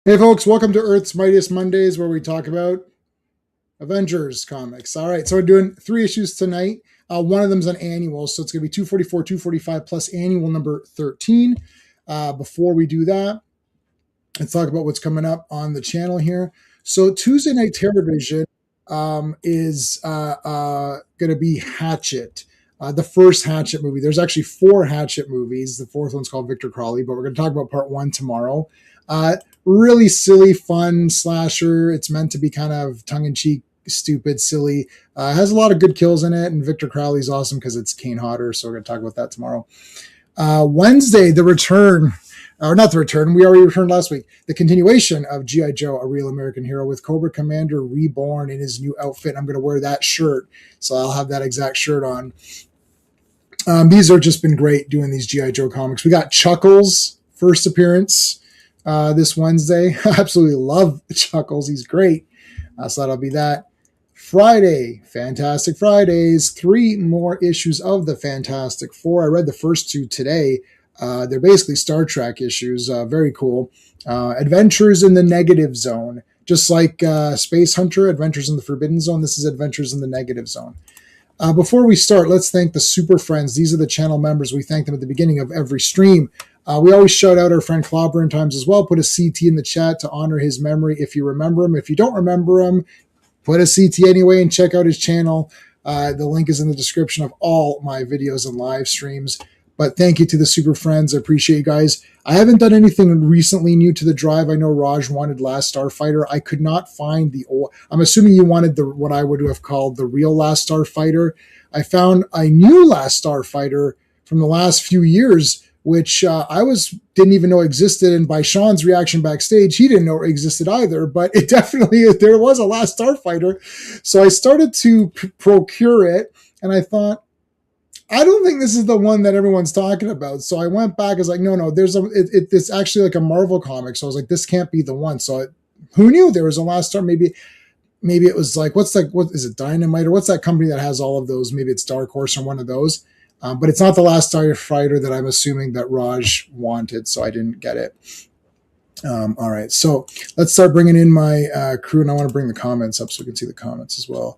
Hey, folks, welcome to Earth's Mightiest Mondays, where we talk about Avengers comics. All right, so we're doing three issues tonight. One of them is an annual, so it's going to be 244, 245 plus annual number 13. Before we do that, let's talk about what's coming up on the channel here. So Tuesday Night Television is going to be Hatchet. The first Hatchet movie. There's actually four Hatchet movies. The fourth one's called Victor Crawley, but we're going to talk about part one tomorrow. Really silly, fun slasher. It's meant to be kind of tongue-in-cheek, stupid, silly. Has a lot of good kills in it, and Victor Crowley's awesome because it's Kane Hodder, so we're going to talk about that tomorrow. Wednesday, the return, or not the return, we already returned last week, the continuation of G.I. Joe, A Real American Hero, with Cobra Commander reborn in his new outfit. I'm going to wear that shirt, so I'll have that exact shirt on. These have just been great doing these G.I. Joe comics. We got Chuckles' first appearance this Wednesday. I absolutely love Chuckles. He's great. So that'll be that. Friday, Fantastic Fridays, 3 more issues of the Fantastic Four. I read the first 2 today. They're basically Star Trek issues. Very cool. Adventures in the Negative Zone. Just like Space Hunter, Adventures in the Forbidden Zone, this is Adventures in the Negative Zone. Before we start, let's thank the Super Friends. These are the channel members. We thank them at the beginning of every stream. We always shout out our friend Clobber in times as well. Put a CT in the chat to honor his memory if you remember him. If you don't remember him, put a CT anyway and check out his channel. The link is in the description of all my videos and live streams. But thank you to the Super Friends. I appreciate you guys. I haven't done anything recently new to the drive. I know Raj wanted Last Starfighter. I could not find the old. I'm assuming you wanted what I would have called the real Last Starfighter. I found a new Last Starfighter from the last few years, which I didn't even know existed. And by Sean's reaction backstage, he didn't know it existed either. But it definitely, there was a Last Starfighter. So I started to procure it, and I thought, I don't think this is the one that everyone's talking about. So I went back. I was like, no, it's actually like a Marvel comic. So I was like, this can't be the one. So who knew there was a Last Star? Maybe it was like, what is it, Dynamite, or what's that company that has all of those? Maybe it's Dark Horse or one of those. But it's not the Last Starfighter that I'm assuming that Raj wanted, so I didn't get it. All right, so let's start bringing in my crew, and I want to bring the comments up so we can see the comments as well.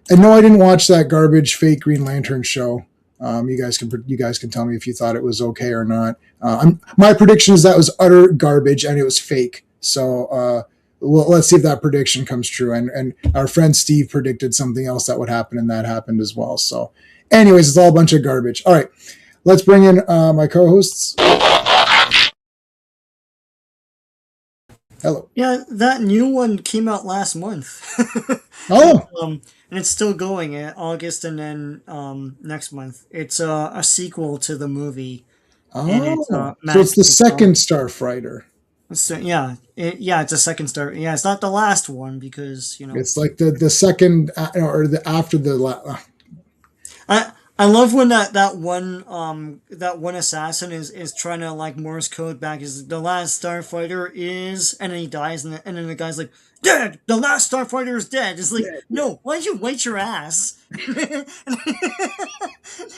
And no, I didn't watch that garbage fake Green Lantern show. You guys can tell me if you thought it was okay or not. My prediction is that was utter garbage and it was fake. So let's see if that prediction comes true. And our friend Steve predicted something else that would happen, and that happened as well. So anyways, it's all a bunch of garbage. All right, let's bring in my co-hosts. Hello. Yeah, that new one came out last month. Oh. And it's still going in August and then next month. It's a sequel to the movie. And it's, so it's the second Starfighter. So, yeah, it's a second star. Yeah, it's not the last one because it's like the second or the after the. I love when that one assassin is trying to like Morse code back is the last Starfighter is, and then he dies, and then the guy's like, dead, the last Starfighter is dead. It's like, no, why'd you wait your ass?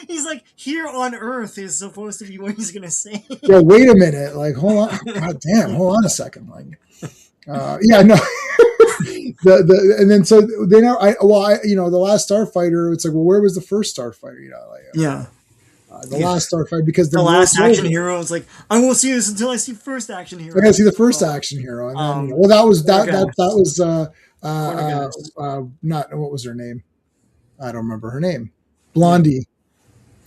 He's like, here on Earth is supposed to be what he's gonna say. Yeah, wait a minute, like hold on, god damn, hold on a second, like yeah, no. And then so they know the last Starfighter, it's like, well, where was the first Starfighter? The last Starfighter, because the last action hero is like, I won't see this until I see first action hero. I gotta see the first action hero, and then that was not, what was her name? I don't remember her name. Blondie.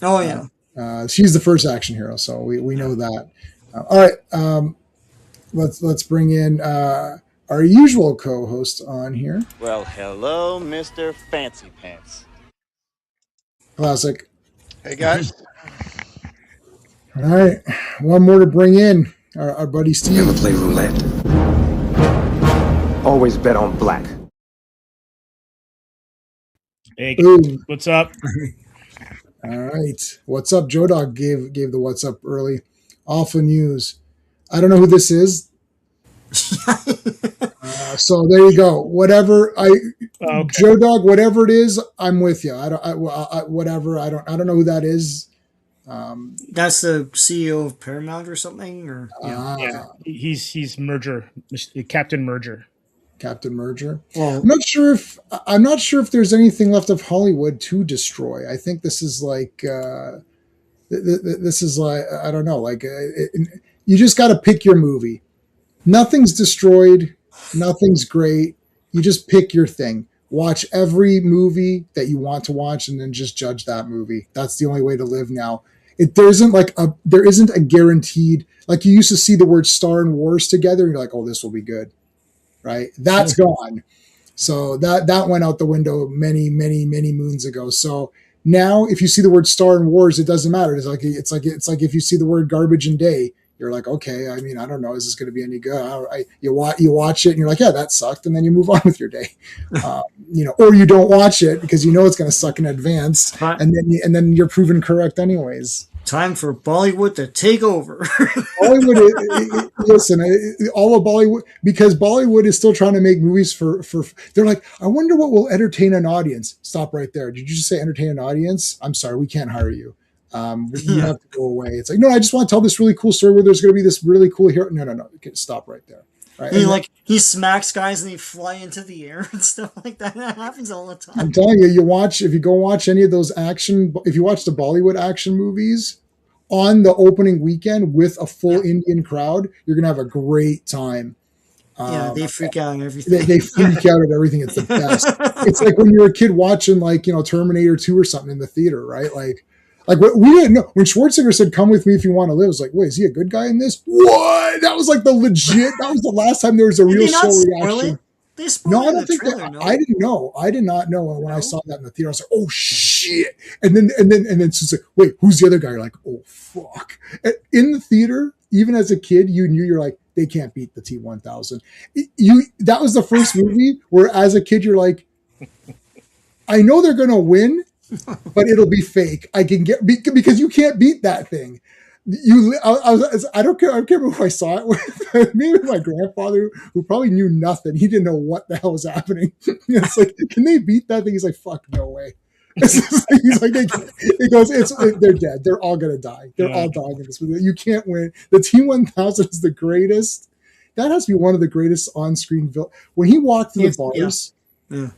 Oh yeah. She's the first action hero, so we know that. All right, let's bring in our usual co-host on here. Well, hello, Mr. Fancy Pants. Classic. Hey, guys. All right. One more to bring in. Our buddy Steve. You ever play roulette? Always bet on black. Hey, what's up? All right. What's up? Joe Dog gave the what's up early. Awful news. I don't know who this is. So there you go. Whatever Joe Dog, whatever it is, I'm with you. Whatever. I don't know who that is. That's the CEO of Paramount or something, or yeah. Yeah, he's merger, Captain Merger. Captain Merger. Well, I'm not sure if there's anything left of Hollywood to destroy. I think this is like this is like I don't know. Like you just got to pick your movie. Nothing's destroyed. Nothing's great. You just pick your thing. Watch every movie that you want to watch, and then just judge that movie. That's the only way to live now. There isn't a guaranteed, like you used to see the word Star and Wars together, and you're like, oh, this will be good, right? That's gone. So that went out the window many moons ago. So now, if you see the word Star and Wars, it doesn't matter. It's like if you see the word Garbage and Day, you're like, okay, I mean, I don't know, is this going to be any good? You watch it and you're like, yeah, that sucked, and then you move on with your day, or you don't watch it because you know it's going to suck in advance, and then you're proven correct anyways. Time for Bollywood to take over. Bollywood, listen, all of Bollywood, because Bollywood is still trying to make movies for. They're like, I wonder what will entertain an audience. Stop right there. Did you just say entertain an audience? I'm sorry, we can't hire you. You have to go away. It's like, no, I just want to tell this really cool story where there's going to be this really cool hero. No. Stop right there. Right? And he smacks guys and they fly into the air and stuff like that. That happens all the time. I'm telling you, if you go watch any of those if you watch the Bollywood action movies on the opening weekend with a full Indian crowd, you're going to have a great time. They freak out on everything. They freak out at everything. It's the best. It's like when you're a kid watching Terminator 2 or something in the theater, right? Like we didn't know when Schwarzenegger said, "Come with me if you want to live." I was like, "Wait, is he a good guy in this?" What? That was like the legit. That was the last time there was a real soul reaction. They spoiled I don't think trailer, that. no? I didn't know. I did not know when I saw that in the theater. I was like, "Oh shit!" And then she's like, "Wait, who's the other guy?" You're like, "Oh fuck!" And in the theater, even as a kid, you knew you're like, they can't beat the T-1000. That was the first movie where, as a kid, you're like, I know they're gonna win, but it'll be fake. I can get because you can't beat that thing. I don't care. I can't remember who I saw it with. Maybe my grandfather, who probably knew nothing. He didn't know what the hell was happening. It's like, can they beat that thing? He's like, fuck, no way. He's like, they're dead. They're all gonna die. They're all dying in this movie. You can't win. The T-1000 is the greatest. That has to be one of the greatest on-screen villains. When he walked through the bars. Yeah.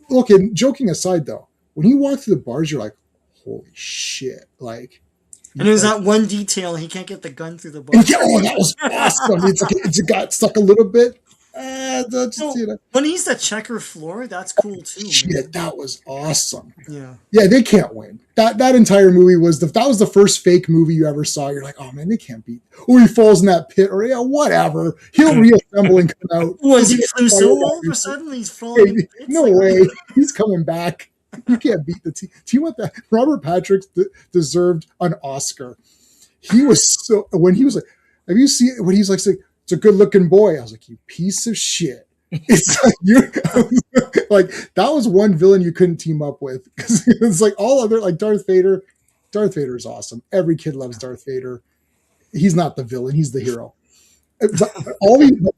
Look, and joking aside, though, when he walked through the bars, you're like, holy shit! Like. And there's that one detail, he can't get the gun through the bar. That was awesome. It got stuck a little bit. When he's the checker floor, that's cool too. Shit, man. That was awesome. Yeah, they can't win. That entire movie was the first fake movie you ever saw. You're like, oh man, they can't beat. Or he falls in that pit, or whatever. He'll reassemble and come out. Was he flew so all of a sudden he's falling? No way. He's coming back. You can't beat the T-1000. Robert Patrick deserved an Oscar. He was when he was like, have you seen when he's like, it's a good looking boy. I was like, you piece of shit. It's like that was one villain you couldn't team up with because it's like all other like Darth Vader. Darth Vader is awesome. Every kid loves Darth Vader. He's not the villain. He's the hero. But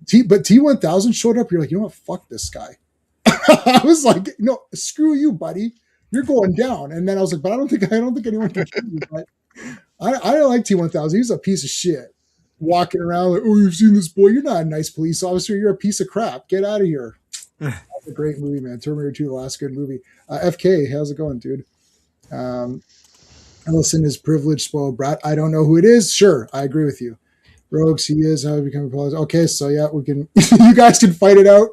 T-1000 showed up. You're like, you know what? Fuck this guy. I was like, no, screw you, buddy. You're going down. And then I was like, but I don't think anyone can kill you. But I don't like T-1000. He's a piece of shit. Walking around like, oh, you've seen this boy. You're not a nice police officer. You're a piece of crap. Get out of here. That's a great movie, man. Terminator 2, the last good movie. FK, how's it going, dude? Ellison is privileged, spoiled brat. I don't know who it is. Sure, I agree with you. Rogues, he is. How he become a police? Okay, so yeah, we can. You guys can fight it out.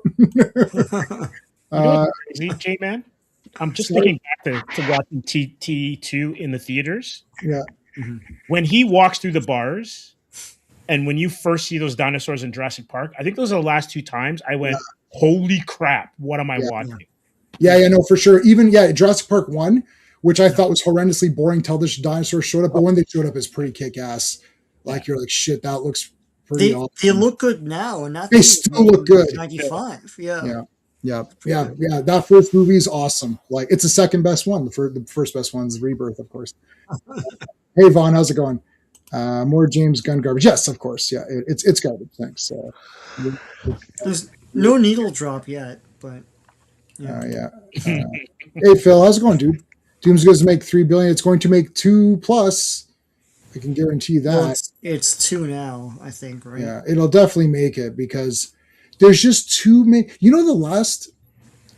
J man, I'm just thinking back to watching T2 in the theaters. Yeah. Mm-hmm. When he walks through the bars, and when you first see those dinosaurs in Jurassic Park, I think those are the last two times I went, "Holy crap! What am I watching?" Yeah, no, for sure. Even Jurassic Park 1, which I thought was horrendously boring till this dinosaur showed up, but when they showed up, it's pretty kick ass. Like you're like, shit, that looks pretty awesome. They look good now, and they still look good. 95, yeah. That first movie is awesome. Like it's the second best one. The first best one's Rebirth, of course. Hey Vaughn, how's it going? More James Gunn garbage. Yes, of course. Yeah, it's garbage. Thanks. There's no needle drop yet, but hey Phil, how's it going, dude? Doom's going to make $3 billion. It's going to make $2+ I can guarantee Well, that. it's 2 now, I think, right? Yeah, it'll definitely make it because there's just too many. You know, the last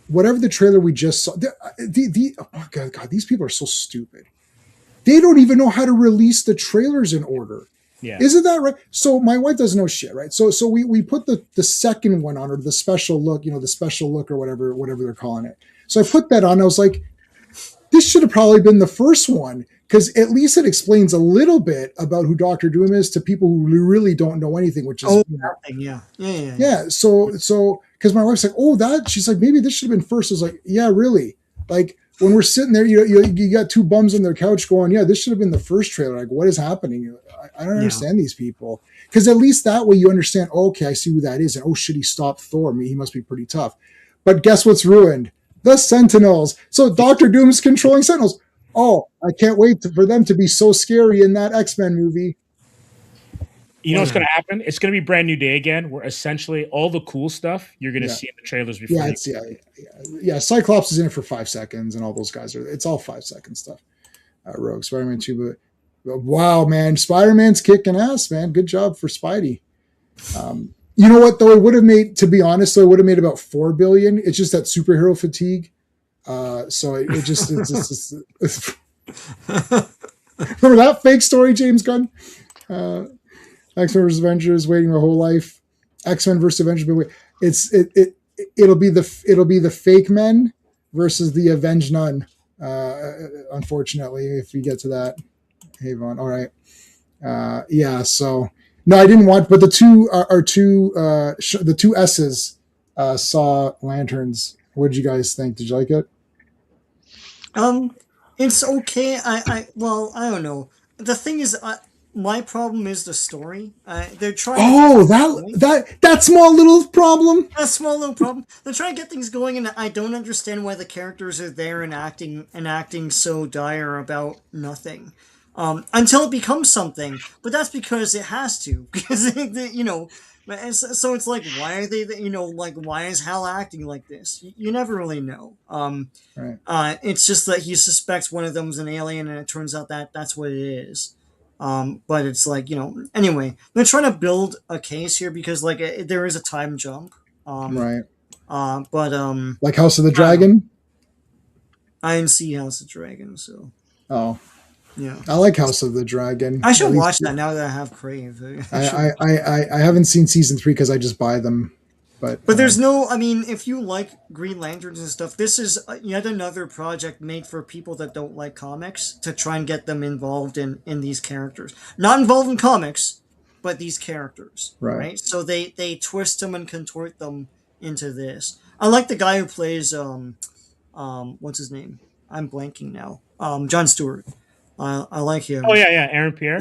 whatever the trailer we just saw. Oh my God, these people are so stupid. They don't even know how to release the trailers in order. Yeah. Isn't that right? So my wife doesn't know shit, right? So we put the second one on, or the special look, the special look or whatever they're calling it. So I put that on. I was like, this should have probably been the first one because at least it explains a little bit about who Doctor Doom is to people who really don't know anything, which is Oh, that thing, yeah. yeah. So because my wife's like, oh, that she's like, maybe this should have been first. I was like, yeah, really. Like when we're sitting there, you got two bums on their couch going, yeah, this should have been the first trailer. Like, what is happening? I don't understand these people because at least that way you understand. Oh, okay, I see who that is, and oh shit, he stopped Thor. He must be pretty tough. But guess what's ruined? The Sentinels. So Doctor Doom's controlling Sentinels. Oh, I can't wait for them to be so scary in that X-Men movie. You know what's going to happen? It's going to be Brand New Day again, where essentially all the cool stuff you're going to see in the trailers before. Yeah. Cyclops is in it for 5 seconds, and all those guys it's all 5 second stuff. Rogue, Spider-Man 2, but wow, man, Spider-Man's kicking ass, man. Good job for Spidey. You know what though? It would have made, to be honest, though, it would have made about 4 billion. It's just that superhero fatigue. So it just it's remember that fake story, James Gunn? X-Men vs. Avengers, waiting my whole life. X-Men vs. Avengers, but it'll be the fake men versus the Avenged None. Unfortunately, if we get to that, hey Vaughn. All right, yeah. So no, I didn't watch, but the two S's saw Lanterns. What did you guys think? Did you like it? It's okay. Well, I don't know. The thing is, my problem is the story. They're trying. Oh, that small little problem. A small little problem. They're trying to get things going, and I don't understand why the characters are there and acting so dire about nothing. Until it becomes something, but that's because it has to. Because so it's like, why are they? Like, why is Hal acting like this? You never really know. Right. It's just that he suspects one of them's an alien, and it turns out that that's what it is. But it's like, anyway, they're trying to build a case here because like there is a time jump. Right. But like House of the Dragon. I didn't see House of the Dragon, so. Oh. Yeah. I like House of the Dragon. I should watch that now that I have Crave. I haven't seen season 3 because I just buy them. But there's no, I mean, if you like Green Lanterns and stuff, this is yet another project made for people that don't like comics to try and get them involved in these characters. Not involved in comics, but these characters. Right? So they twist them and contort them into this. I like the guy who plays, what's his name? I'm blanking now. Jon Stewart. I like him. Oh, yeah, Aaron Pierre.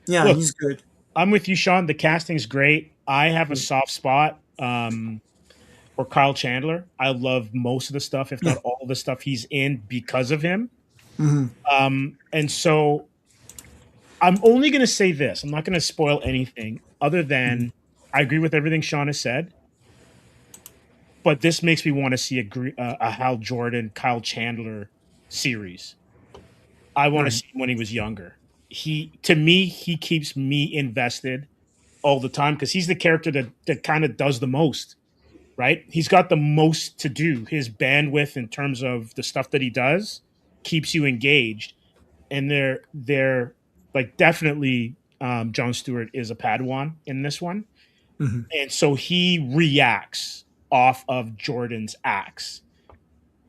Yeah, look, he's good. I'm with you, Sean. The casting's great. I have a soft spot for Kyle Chandler. I love most of the stuff, if not all of the stuff he's in because of him. Mm-hmm. And so I'm only going to say this. I'm not going to spoil anything other than I agree with everything Sean has said. But this makes me want to see a Hal Jordan, Kyle Chandler series. I want to see him when he was younger. To me, he keeps me invested all the time because he's the character that kind of does the most, right? He's got the most to do. His bandwidth in terms of the stuff that he does keeps you engaged. And they're like definitely Jon Stewart is a Padawan in this one. Mm-hmm. And so he reacts off of Jordan's acts.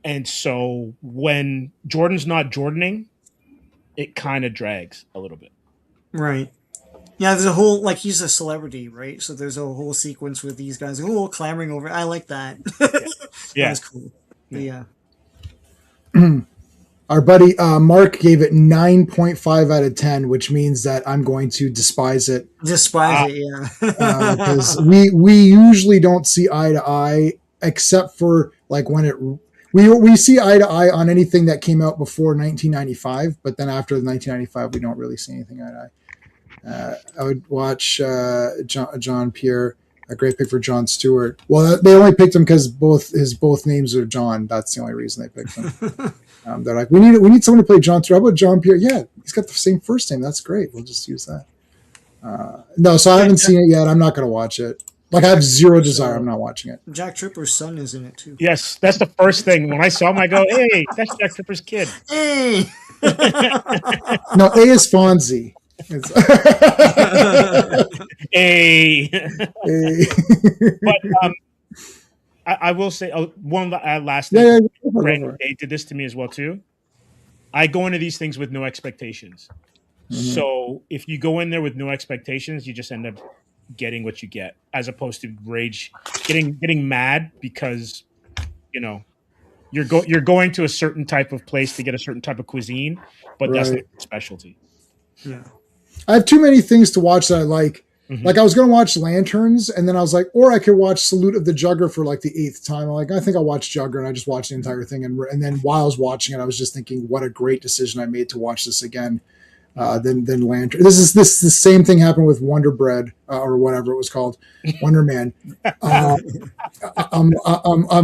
And so when Jordan's not Jordaning, it kind of drags a little bit. Right. Yeah, there's a whole, like, he's a celebrity, right? So there's a whole sequence with these guys clamoring over. I like that. Yeah. That's cool. But yeah. Our buddy Mark gave it 9.5 out of 10, which means that I'm going to despise it. Despise it, yeah. Because we usually don't see eye to eye, except for like when we see eye to eye on anything that came out before 1995, but then after 1995, we don't really see anything eye to eye. I would watch John Pierre. A great pick for John Stewart. Well, they only picked him because both names are John. That's the only reason they picked him. They're like, we need someone to play John Stewart. How about John Pierre? Yeah, he's got the same first name. That's great. We'll just use that. No, so I haven't seen it yet. I'm not going to watch it. Like, I have zero desire. I'm not watching it. Jack Tripper's son is in it too. Yes, that's the first thing. When I saw him, I go, hey, that's Jack Tripper's kid. Hey. No, A is Fonzie. Hey. But I will say one last yeah, thing. yeah. Brandon, they did this to me as well too. I go into these things with no expectations. Mm-hmm. So if you go in there with no expectations, you just end up getting what you get, as opposed to getting mad because you're going to a certain type of place to get a certain type of cuisine, but that's not your specialty. Yeah. I have too many things to watch that I like. Mm-hmm. Like I was going to watch Lanterns, and then I was like, or I could watch Salute of the Jugger for like the 8th time. I'm like, I think I'll watch Jugger, and I just watched the entire thing. And then while I was watching it, I was just thinking, what a great decision I made to watch this again. Than Lantern. This is the same thing happened with Wonder Bread or whatever it was called, Wonder Man. I'm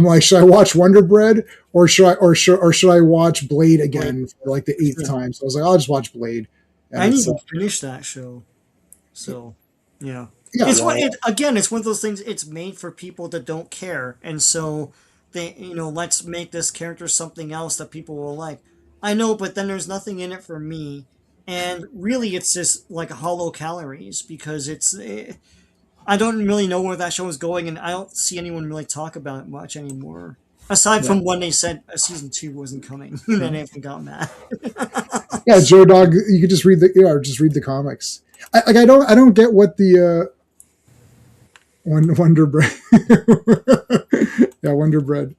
like, should I watch Wonder Bread or should I watch Blade again for like the 8th time? So I was like, I'll just watch Blade. And I need to finish that show. So yeah, it's it's one of those things. It's made for people that don't care, and so they let's make this character something else that people will like. I know, but then there's nothing in it for me. And really, it's just like hollow calories because I don't really know where that show is going, and I don't see anyone really talk about it much anymore. Aside from when they said season 2 wasn't coming, and then everything got mad. Yeah, Joe Dog, you could just read the comics. I don't get what the Wonder Bread. Yeah, Wonder Bread.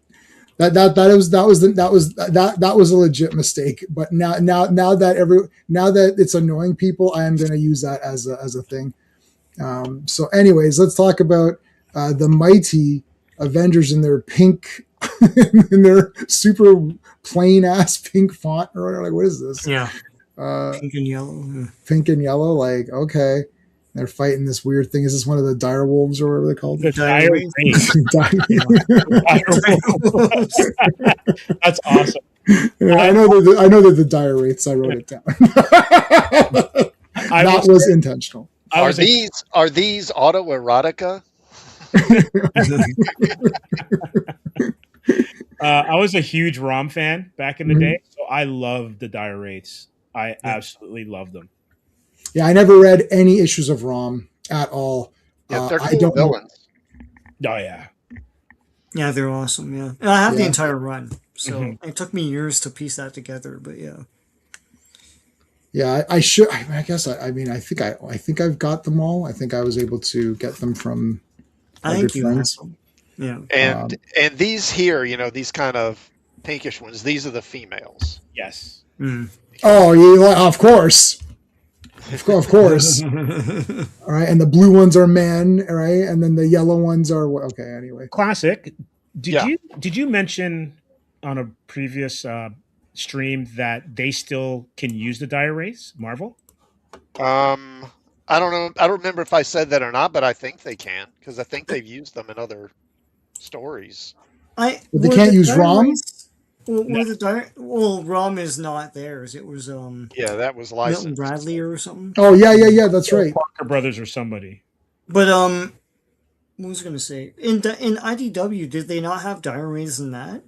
That was a legit mistake. But now that it's annoying people, I am going to use that as a thing. So, anyways, let's talk about the mighty Avengers in their pink, in their super plain ass pink font or whatever. Like, what is this? Yeah, pink and yellow. Yeah. Pink and yellow. Like, okay. They're fighting this weird thing. Is this one of the dire wolves or whatever they called it? The dire That's awesome. Yeah, I know they're the dire wraiths. I wrote it down. That was intentional. Are these autoerotica? I was a huge ROM fan back in the day, so I loved the dire wraiths. I absolutely loved them. Yeah, I never read any issues of ROM at all. Yeah, they're cool villains. Oh yeah, yeah, they're awesome. Yeah, and I have the entire run, so it took me years to piece that together. But yeah, I should. I guess. I think I've got them all. I think I was able to get them from. I think you have them. Yeah, and these here, these kind of pinkish ones. These are the females. Yes. Mm. Oh, yeah, of course. Of course. All right, and the blue ones are men, all right, and then the yellow ones are okay. Anyway, classic. Did you mention on a previous stream that they still can use the dire wraiths, Marvel? I don't know. I don't remember if I said that or not, but I think they can because I think they've used them in other stories. But they can't use ROM. ROM is not theirs. It was that was licensed. Milton Bradley or something. Oh yeah, that's right. Parker Brothers or somebody. But what was I going to say? In IDW, did they not have dire wraiths in that?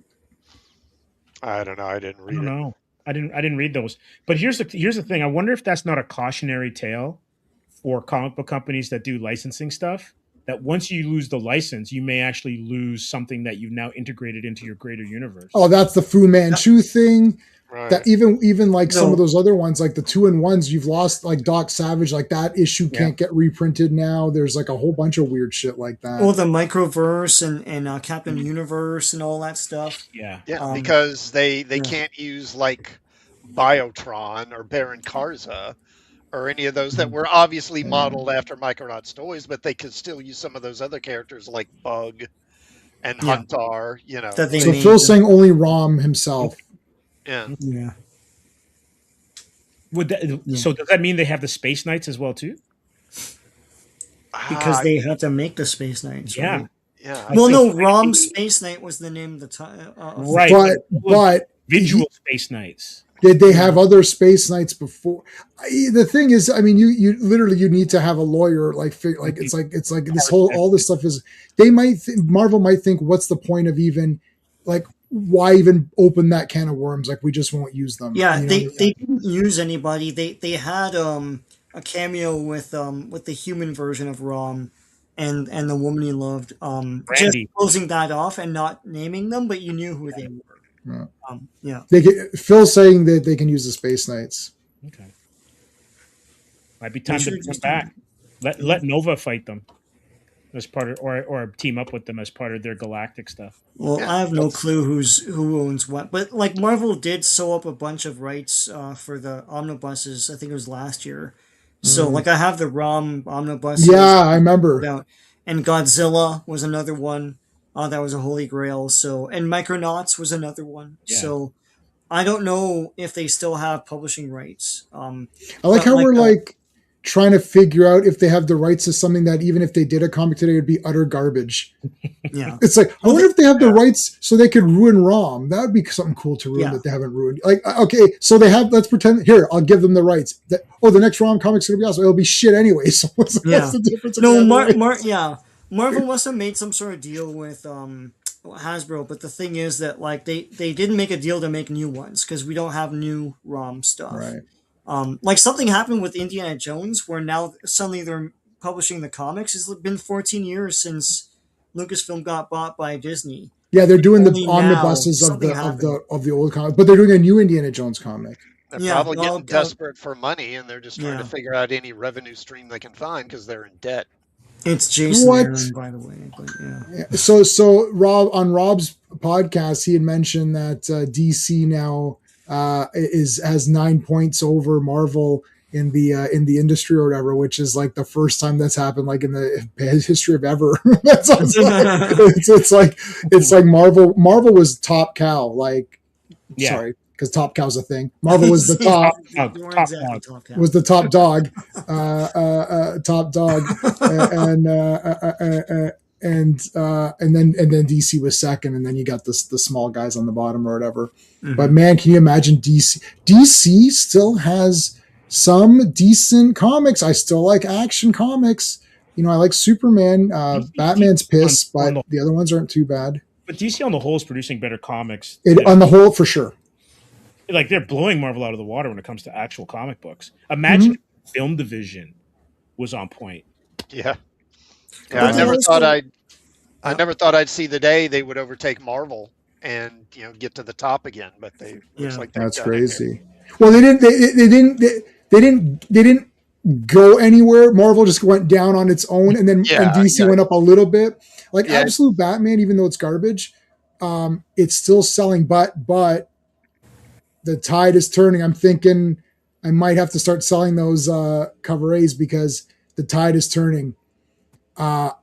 I don't know. I didn't read it. No, I didn't read those. But here's the thing. I wonder if that's not a cautionary tale for comic book companies that do licensing stuff. That once you lose the license, you may actually lose something that you've now integrated into your greater universe. Oh, that's the Fu Manchu thing. Right. That even like some of those other ones, like the 2-in-1s, you've lost like Doc Savage, like that issue can't get reprinted now. There's like a whole bunch of weird shit like that. Oh, the Microverse and Captain Universe and all that stuff. Yeah, because they can't use like Biotron or Baron Karza or any of those that were obviously modeled after Micronauts toys, but they could still use some of those other characters like Bug and Huntar, So Phil's saying only ROM himself. Yeah. Yeah. So does that mean they have the Space Knights as well too? because Ah, they had to make the Space Knights, Yeah. right? yeah. I Well, think no, Rom maybe- Space Knight was the name of the time. right, but visual Space Knights. did they have other Space Knights before? The thing is, I mean, you literally you need to have a lawyer it's like this whole all this stuff is Marvel might think what's the point of even like why even open that can of worms? Like we just won't use them. Yeah, You know? they didn't use anybody. They had a cameo with the human version of Rom and the woman he loved. Just Brandy. closing that off and not naming them, but you knew who they were. Yeah. Yeah. Phil's saying that they can use the Space Knights. Okay. Might be time to should bring them just- back. Let Nova fight them as part of, or team up with them as part of their galactic stuff. Well, Yeah, I have no that's- clue who owns what, but like Marvel did sew up a bunch of rights for the omnibuses. I think it was last year. So like I have the Rom omnibuses. Yeah, I remember. Out, and Godzilla was another one. That was a holy grail. So and Micronauts was another one. Yeah. So I don't know if they still have publishing rights. I like but how we're like trying to figure out if they have the rights to something that even if they did a comic today, it would be utter garbage. Yeah. It's like, I wonder if they have the rights so they could ruin ROM. That would be something cool to ruin Yeah. that they haven't ruined. Like, okay, so they have, let's pretend, here, I'll give them the rights. The next ROM comic's going to be awesome. It'll be shit anyway. So what's the difference? if they No, have the rights? Marvel must have made some sort of deal with Hasbro, but the thing is that like they didn't make a deal to make new ones because we don't have new ROM stuff. Right. Like something happened with Indiana Jones where now suddenly they're publishing the comics. It's been 14 years since Lucasfilm got bought by Disney. Yeah, they're doing the Only now omnibuses of something the old comic, but they're doing a new Indiana Jones comic. They're Yeah, probably well, getting desperate for money, and they're just trying Yeah. to figure out any revenue stream they can find because they're in debt. It's Jason What? Aaron, by the way. But yeah. Yeah, so Rob on Rob's podcast, he had mentioned that DC now has 9 points over Marvel in the industry or whatever, which is like the first time that's happened like in the history of ever. That sounds like it's like Marvel was top cow. Like, Yeah. sorry, because top cow's a thing. Marvel was the top. You weren't Top exactly dog. top cow. Was the top dog, top dog, and then DC was second, and then you got the small guys on the bottom or whatever. Mhm. But man, can you imagine DC? DC still has some decent comics. I still like action comics. You know, I like Superman. Batman's piss, but the other ones aren't too bad. But DC on the whole is producing better comics. On the whole, for sure. Like they're blowing Marvel out of the water when it comes to actual comic books. Imagine if the film division was on point. Yeah. But Yeah, I they never also- thought I'd see the day they would overtake Marvel and get to the top again. But they looks Yeah. like they've That's done it here. crazy. Well, they didn't go anywhere. Marvel just went down on its own, and then Yeah, and DC yeah. went up a little bit. Like Yeah. Absolute Batman, even though it's garbage, it's still selling. But the tide is turning. I'm thinking I might have to start selling those cover A's because the tide is turning. On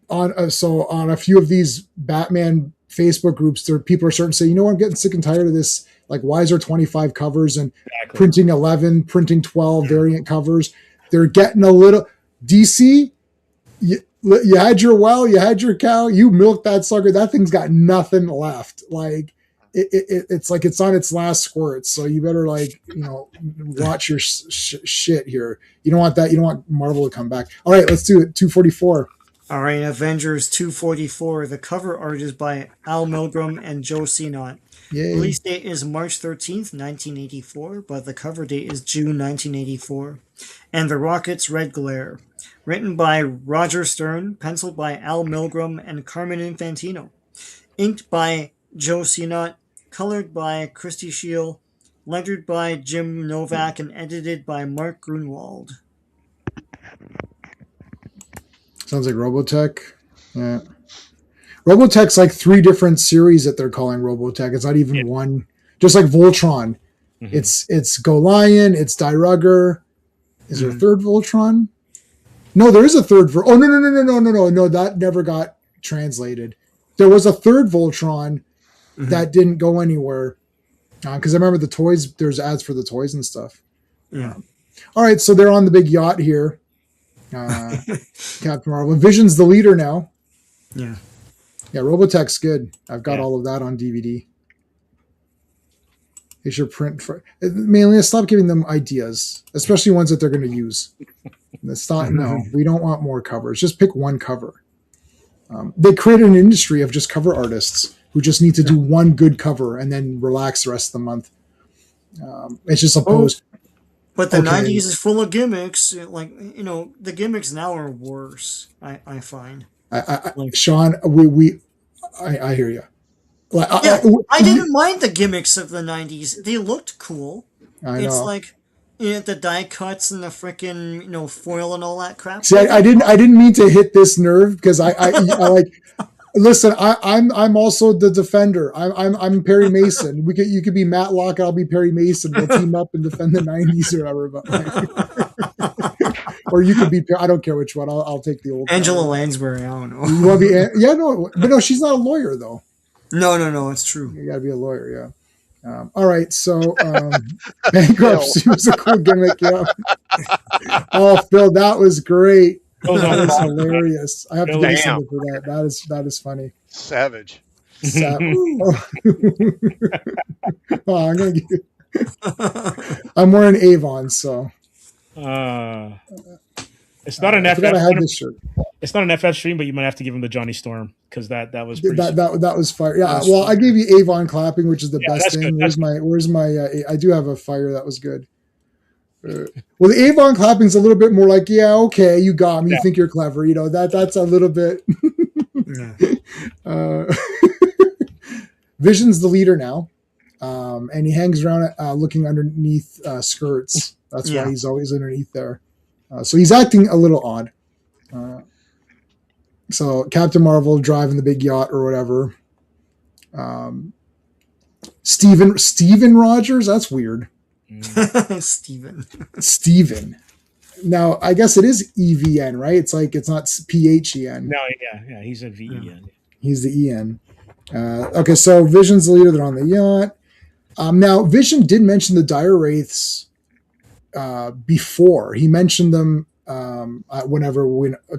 a few of these Batman Facebook groups, people are starting to say, you know, I'm getting sick and tired of this. Like, why is there 25 covers and Exactly. printing 11, printing 12 variant covers? They're getting a little DC. You had your well, you had your cow, you milked that sucker. That thing's got nothing left. Like it's like it's on its last squirt. So you better watch your shit here. You don't want that. You don't want Marvel to come back. All right, let's do it. 244. All right, Avengers 244. The cover art is by Al Milgrom and Joe Sinot. Yay. Release date is March 13th, 1984, but the cover date is June 1984. And The Rocket's Red Glare. Written by Roger Stern, penciled by Al Milgrom and Carmen Infantino. Inked by Joe Sinot, colored by Christy Scheel, lettered by Jim Novak, and edited by Mark Grunwald. Sounds like Robotech. Yeah. Robotech's like 3 different series that they're calling Robotech. It's not even one. Just like Voltron. Mhm. It's Golion, it's Dyrugger. Is there a third Voltron? No, there is a third. Oh, no. That never got translated. There was a third Voltron that didn't go anywhere. Because I remember the toys, there's ads for the toys and stuff. Yeah. All right, so they're on the big yacht here. Captain Marvel. Vision's the leader now. Yeah. Yeah, Robotech's good. I've got Yeah. all of that on DVD. They should print for mainly. Stop giving them ideas, especially ones that they're going to use. It's not. No, we don't want more covers. Just pick one cover. They created an industry of just cover artists who just need to do one good cover and then relax the rest of the month. It's just opposed. But the Okay. 90s is full of gimmicks. Like, the gimmicks now are worse, I find. Sean, I hear you. Like, Yeah, I didn't mind the gimmicks of the 90s. They looked cool. I It's know. like the die cuts and the freaking foil and all that crap. See, I didn't mean to hit this nerve because I like. Listen, I'm also the defender. I'm Perry Mason. You could be Matt Locke. I'll be Perry Mason. We'll team up and defend the 90s or whatever. Or you could be. I don't care which one. I'll take the old Angela Lansbury. I don't know. You want to be? Yeah, no, but no, she's not a lawyer though. No, it's true. You got to be a lawyer. Yeah. All right, so bankruptcy was a cool gimmick. Yeah. Oh, Phil, that was great. That was hilarious. I have to give you something for that. That is funny. Savage. Oh, I'm gonna give you. I'm wearing Avon, so it's not an I FF. forgot I had this shirt. It's not an FF stream, but you might have to give him the Johnny Storm because that was pretty that was fire. Yeah, well, I gave you Avon clapping, which is the best thing. Good. Where's my? I do have a fire that was good. Well, the Avon clapping's a little bit more like, yeah, okay, you got me. You think you're clever, that's a little bit. Vision's the leader now, and he hangs around looking underneath skirts. That's why he's always underneath there. So he's acting a little odd. So Captain Marvel driving the big yacht or whatever. Steven Rogers, that's weird. Steven. Now, I guess it is EVN, right? It's not PHEN. No, yeah, he's a VEN. He's the EN. Okay, so Vision's the leader. They're on the yacht. Now, Vision did mention the Dire Wraiths before. He mentioned them a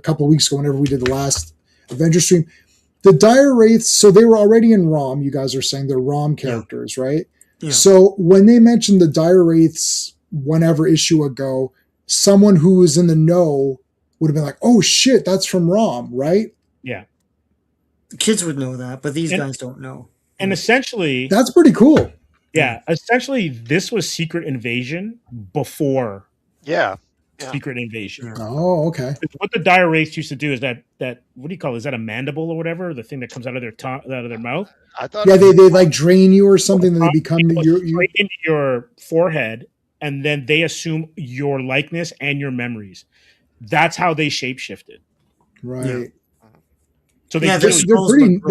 couple of weeks ago, whenever we did the last Avengers stream. The Dire Wraiths, so they were already in ROM. You guys are saying they're ROM characters, right? Yeah. So when they mentioned the Dire Wraiths whenever issue ago, someone who was in the know would have been like, oh shit, that's from ROM, right? Yeah. The kids would know that, but these guys don't know. And essentially... That's pretty cool. Yeah. Essentially, this was Secret Invasion before Secret Invasion. Oh, okay. What the Dire Wraiths used to do is that what do you call it? Is that a mandible or whatever? The thing that comes out of their tongue, out of their mouth? I thought they like drain you or something, and they become straight into your forehead, and then they assume your likeness and your memories. That's how they shapeshifted. Right. Yeah. So they're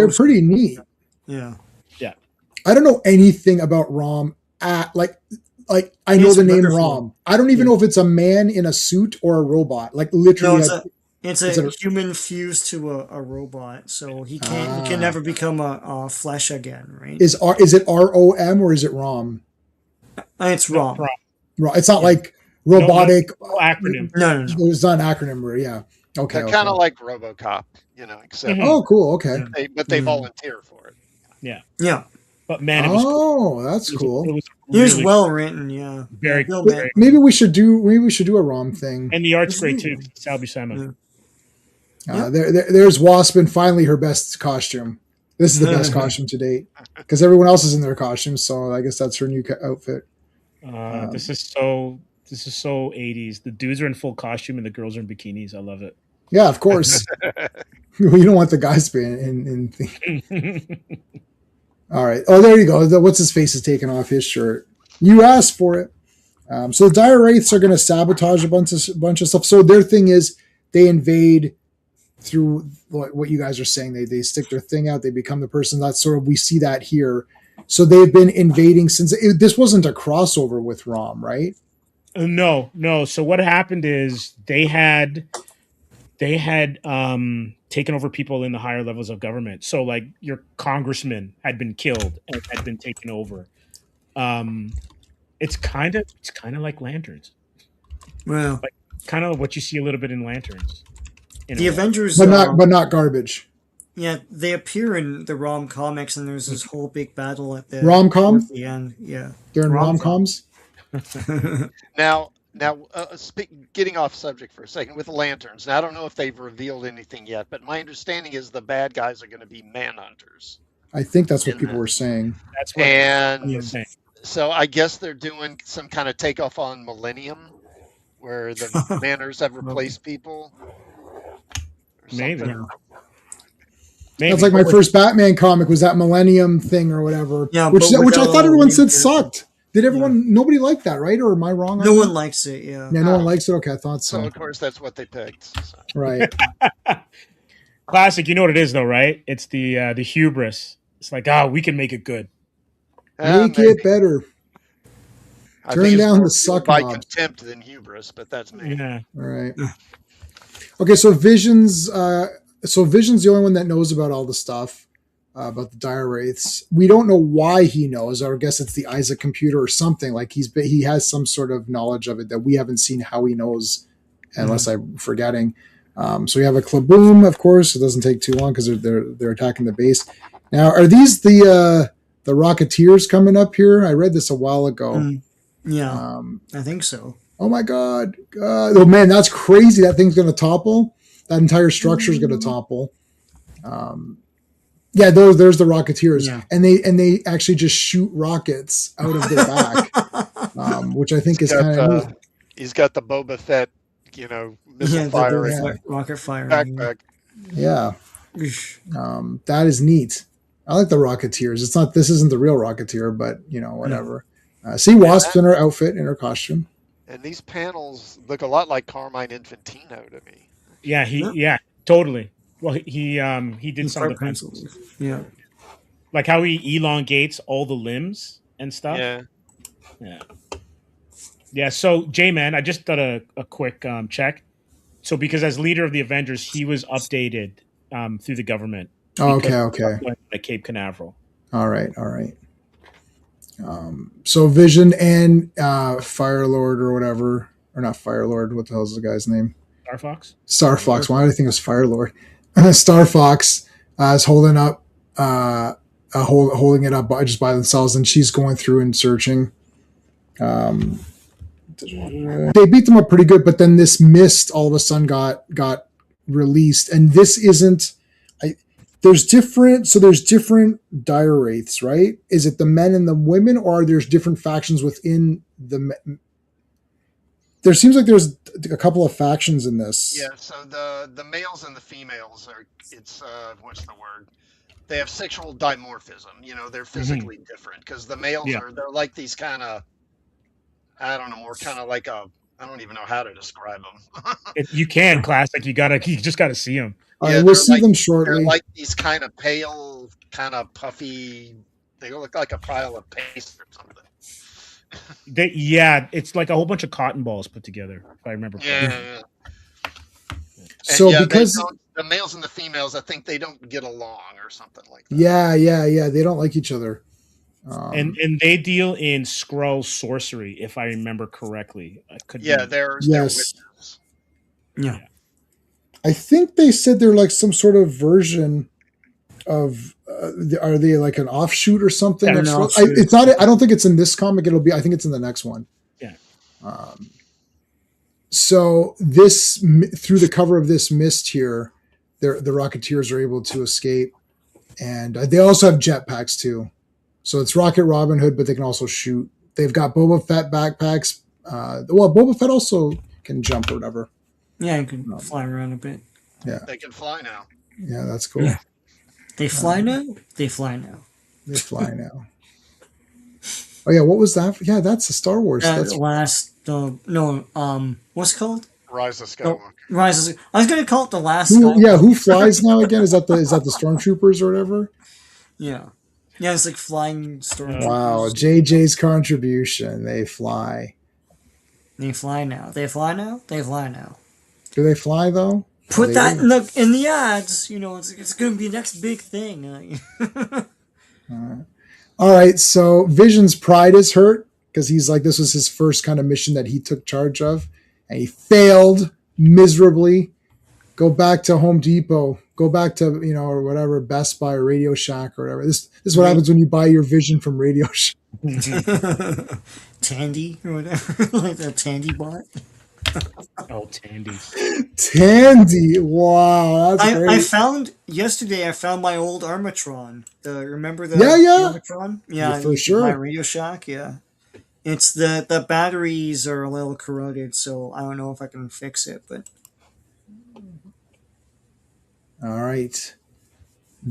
pretty neat. Yeah. Yeah. I don't know anything about ROM. Like I know the name ROM. I don't even know if it's a man in a suit or a robot. Like literally, it's a human fused to a robot, so he can never become a flesh again, right? Is it ROM or is it ROM? It's ROM. It's not like robotic. No acronym. No. It's not an acronym. Yeah. Okay. They're kind of like RoboCop, except oh, cool. Okay. They volunteer for it. Yeah. Yeah. But man, it was cool. That's cool. It was well written, yeah. Very cool. Maybe we should do a ROM thing. And the art's great too. Sal Buscema. There's Wasp and finally her best costume. This is the best costume to date because everyone else is in their costumes, so I guess that's her new outfit. This is so 80s. The dudes are in full costume and the girls are in bikinis. I love it. Yeah, of course. You don't want the guys to be in All right. Oh, there you go. What's his face is taking off his shirt. You asked for it. So the Dire Wraiths are going to sabotage a bunch of stuff. So their thing is they invade through what you guys are saying. They stick their thing out. They become the person. That's sort of, we see that here. So they've been invading since this wasn't a crossover with ROM, right? No. So what happened is they had taken over people in the higher levels of government. So like your congressman had been killed and had been taken over. It's kind of like Lanterns. Well, kind of what you see a little bit in Lanterns. In The a way. Avengers, but not garbage. yeah, they appear in the rom comics, and there's this whole big battle at the Rom-com? towards the end. Yeah, They're in Rom-com. rom-coms. Now, getting off subject for a second with the lanterns. Now, I don't know if they've revealed anything yet, but my understanding is the bad guys are going to be manhunters. I think that's what In people the- were saying. That's what And he was saying. so I guess they're doing some kind of takeoff on Millennium, where the manners have replaced people. Or Maybe. something. Yeah. Maybe. That's like my first Batman comic was that Millennium thing or whatever. Yeah, which but I without thought everyone said Winter. sucked. Did everyone? Nobody liked that, right? Or am I wrong? No on one that? likes it. Yeah. Yeah, no one likes it. Okay, I thought So so. of course that's what they picked. So. Right. Classic. You know what it is, though, right? It's the hubris. It's like, we can make it good. Make Maybe. it better. I Turn think it's down more the suck by knobs. contempt than hubris, but that's me. Yeah. All right. Okay, so Vision's Vision's the only one that knows about all the stuff about the dire wraiths. We don't know why he knows. I guess it's the Isaac computer or something. Like he has some sort of knowledge of it that we haven't seen how he knows, unless I'm forgetting. So we have a Klaboom, of course. It doesn't take too long because they're attacking the base. Now, are these the Rocketeers coming up here? I read this a while ago. Yeah, I think so. Oh my God. Oh man, that's crazy. That thing's going to topple. That entire structure is going to topple. Yeah, there's the Rocketeers. Yeah. And they actually just shoot rockets out of their back, which I think is kind of neat. He's got the Boba Fett, missile Yeah, firing yeah. rocket fire. backpack. Yeah. That is neat. I like the Rocketeers. This isn't the real Rocketeer, but whatever. See Wasp in her outfit, in her costume. And these panels look a lot like Carmine Infantino to me. Yeah. Yeah. Totally. Well, he did some of the pencils. pencils. Yeah. Like how he elongates all the limbs and stuff. Yeah. Yeah. So, J-Man, I just did a quick check. So, because as leader of the Avengers, he was updated through the government. Oh, because okay. At Cape Canaveral. All right. So Vision and Firelord or whatever, or not Firelord. What the hell is the guy's name? Star Fox. Star Fox. Why did I think it was Firelord? Star Fox is holding up, holding it up just by themselves, and she's going through and searching. They beat them up pretty good, but then this mist all of a sudden got released, and this isn't. There's different dire wraiths, right? Is it the men and the women, or are there different factions within the? There seems like there's a couple of factions in this. Yeah, so the males and the females what's the word? They have sexual dimorphism. They're physically different because the males they're like these kind of, I don't know, more kind of like I don't even know how to describe them. You can classic. You just gotta see them. All right, we'll see them shortly. They're like these kind of pale, kind of puffy. They look like a pile of paste or something. It's like a whole bunch of cotton balls put together, if I remember correctly. Yeah. So because the males and the females, I think they don't get along or something like that. Yeah, they don't like each other. And they deal in Skrull sorcery, if I remember correctly. They're yes. witches. Yeah. I think they said they're like some sort of version of. Are they like an offshoot or something? Yeah, It's not. I don't think it's in this comic. It'll be. I think it's in the next one. Yeah. So this through the cover of this mist here, the Rocketeers are able to escape, and they also have jetpacks too. So it's Rocket Robin Hood, but they can also shoot. They've got Boba Fett backpacks. Boba Fett also can jump or whatever. Yeah, you can fly around a bit. Yeah, they can fly now. Yeah, that's cool. Yeah. They fly now. They fly now. They fly now. Oh yeah, what was that? Yeah, that's a Star Wars. That's what's it called? Rise of Skywalker. Rise of. I was gonna call it the last. Who flies now again? Is that the Stormtroopers or whatever? Yeah, it's like flying stormtroopers. Wow, JJ's contribution. They fly. They fly now. They fly now. They fly now. Do they fly though? Put that in the ads. It's going to be the next big thing. All right. So Vision's pride is hurt because he's like, this was his first kind of mission that he took charge of. and he failed miserably. Go back to Home Depot. Go back to, or whatever, Best Buy or Radio Shack or whatever. This is what happens when you buy your vision from Radio Shack. Tandy or whatever, like that Tandy bot. Oh, Tandy. Tandy. Wow, that's great. I found my old Armatron. Remember the Yeah. Armatron? Yeah, for my sure. Radio Shack, yeah. It's the batteries are a little corroded, so I don't know if I can fix it, but All right.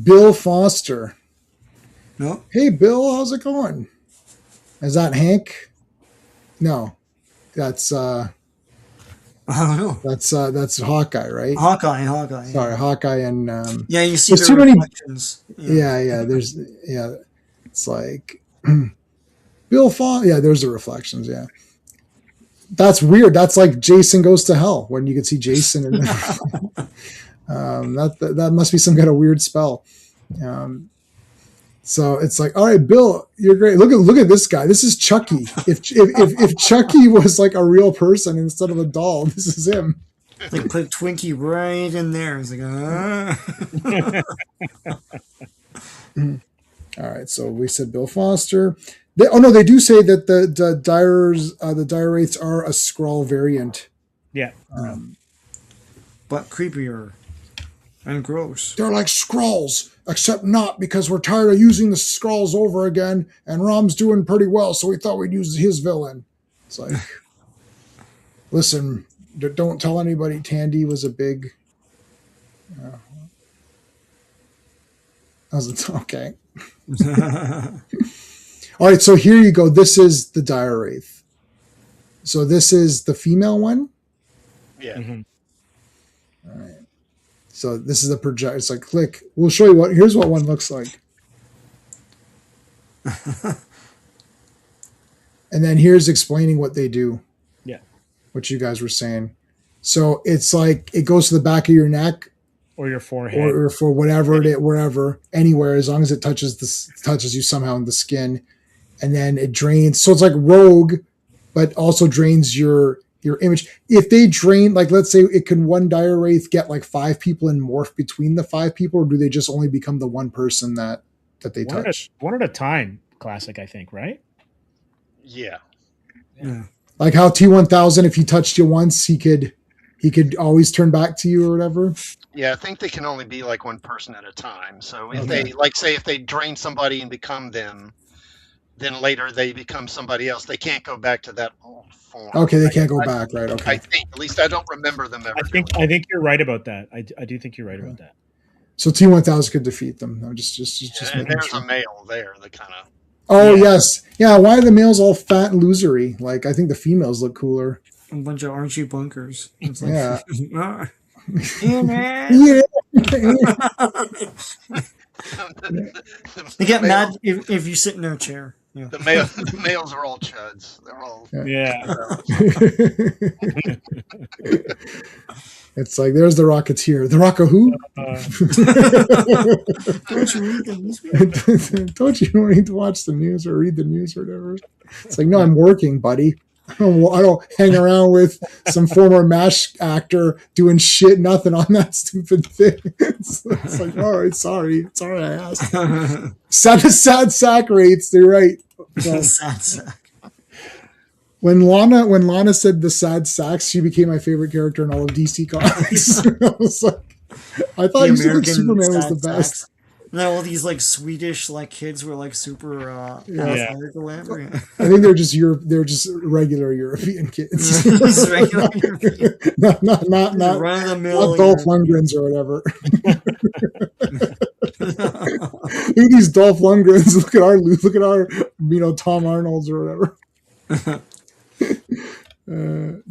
Bill Foster. no. Hey, Bill, how's it going? Is that Hank? No, that's I don't know. that's Hawkeye, right? Hawkeye. Sorry, Hawkeye and Yeah, you see there's the too many. reflections. Yeah. It's like Bill Foster. Yeah, there's the reflections. Yeah, that's weird. That's like Jason Goes to Hell when you could see Jason and that must be some kind of weird spell. So it's like, all right, Bill, you're great. Look at this guy. This is Chucky. If Chucky was like a real person instead of a doll, this is him. Like put Twinkie right in there. It's like, All right, so we said Bill Foster. They do say that the dire wraiths are a Skrull variant. Yeah. but creepier and gross. They're like Skrulls, except not, because we're tired of using the Skrulls over again, and Rom's doing pretty well, so we thought we'd use his villain. It's like, listen, don't tell anybody Tandy was a big... okay. All right, so here you go. This is the Dire Wraith. So this is the female one? Yeah. Mm-hmm. All right. So this is a project. It's like, click. We'll show you here's what one looks like. And then here's explaining what they do. Yeah. What you guys were saying. So it's like, it goes to the back of your neck. Or your forehead. Or for whatever wherever, anywhere, as long as it touches you somehow in the skin. And then it drains. So it's like Rogue, but also drains your image. If they drain, like, let's say it can one Dire Wraith get like 5 people and morph between the 5 people, or do they just only become the one person that they touch? One at a time, classic, I think, right? Yeah. Like how T-1000, if he touched you once, he could always turn back to you or whatever. Yeah, I think they can only be like one person at a time. So if they, like, say if they drain somebody and become them, then later they become somebody else. They can't go back to that old form. Okay, they can't go back, right? Okay. I think, at least I don't remember them ever. I think you're right about that. I do think you're right about that. So T-1000 could defeat them. No, just and there's a male there that kind of. Oh, yes. Yeah, why are the males all fat and losery? Like, I think the females look cooler. A bunch of Archie bunkers. It's like, Yeah. yeah, man. Yeah. They get mad if you sit in their chair. Yeah. The males are all chuds. They're all. Yeah. It's like, there's the Rocketeer. The Rock of who? Don't you read the newspaper? Don't you need to watch the news or read the news or whatever? It's like, no, I'm working, buddy. I don't hang around with some former MASH actor doing nothing on that stupid thing. It's like, all right, sorry I asked. Sad sack rates, they're right. So, Sad sack. when Lana said the sad sacks, she became my favorite character in all of DC Comics. I was like, I thought you said Superman was the best. Sacks. And then all these like Swedish like kids were like super athletic or whatever. Yeah. I think they're just regular European kids. Just regular European. not Run of the mill. Dolph Lundgrens or whatever. Look at these Dolph Lundgrens. Look at our Tom Arnold's or whatever.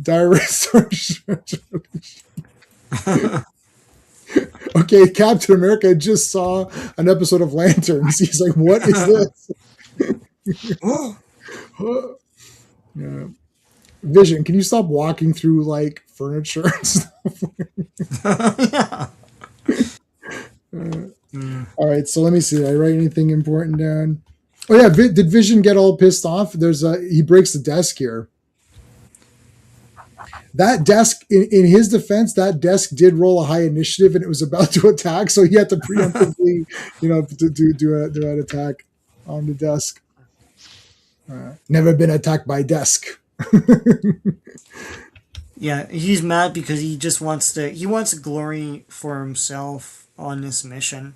Dire Okay, Captain America just saw an episode of Lanterns. He's like, what is this? Yeah. Vision, can you stop walking through like furniture and stuff? Yeah. All right, so let me see. Did I write anything important down? Oh yeah, did Vision get all pissed off? He breaks the desk here. that desk, in his defense, that desk did roll a high initiative and it was about to attack, so he had to preemptively, do an attack on the desk. Never been attacked by desk. Yeah, he's mad because he wants glory for himself on this mission.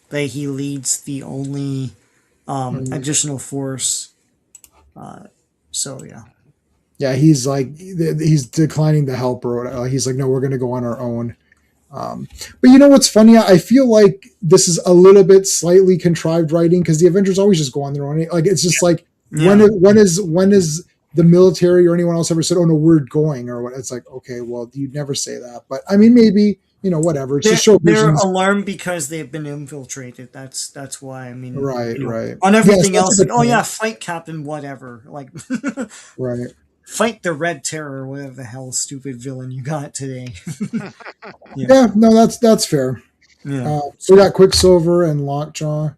That he leads the only additional force. So yeah. Yeah, he's like he's declining the help, or he's like, no, we're going to go on our own. But you know what's funny? I feel like this is a little bit slightly contrived writing because the Avengers always just go on their own. Like it's just like when is the military or anyone else ever said, "Oh no, we're going," or what? It's like, okay, well, you'd never say that. But I mean, maybe whatever. It's just show they're visions. alarmed because they've been infiltrated. That's why. I mean, Right. On everything Yes, else, like, oh yeah, fight Captain whatever. Like, right. fight the Red Terror, whatever the hell stupid villain you got today. Yeah, no, that's fair. Yeah. So we got Quicksilver and Lockjaw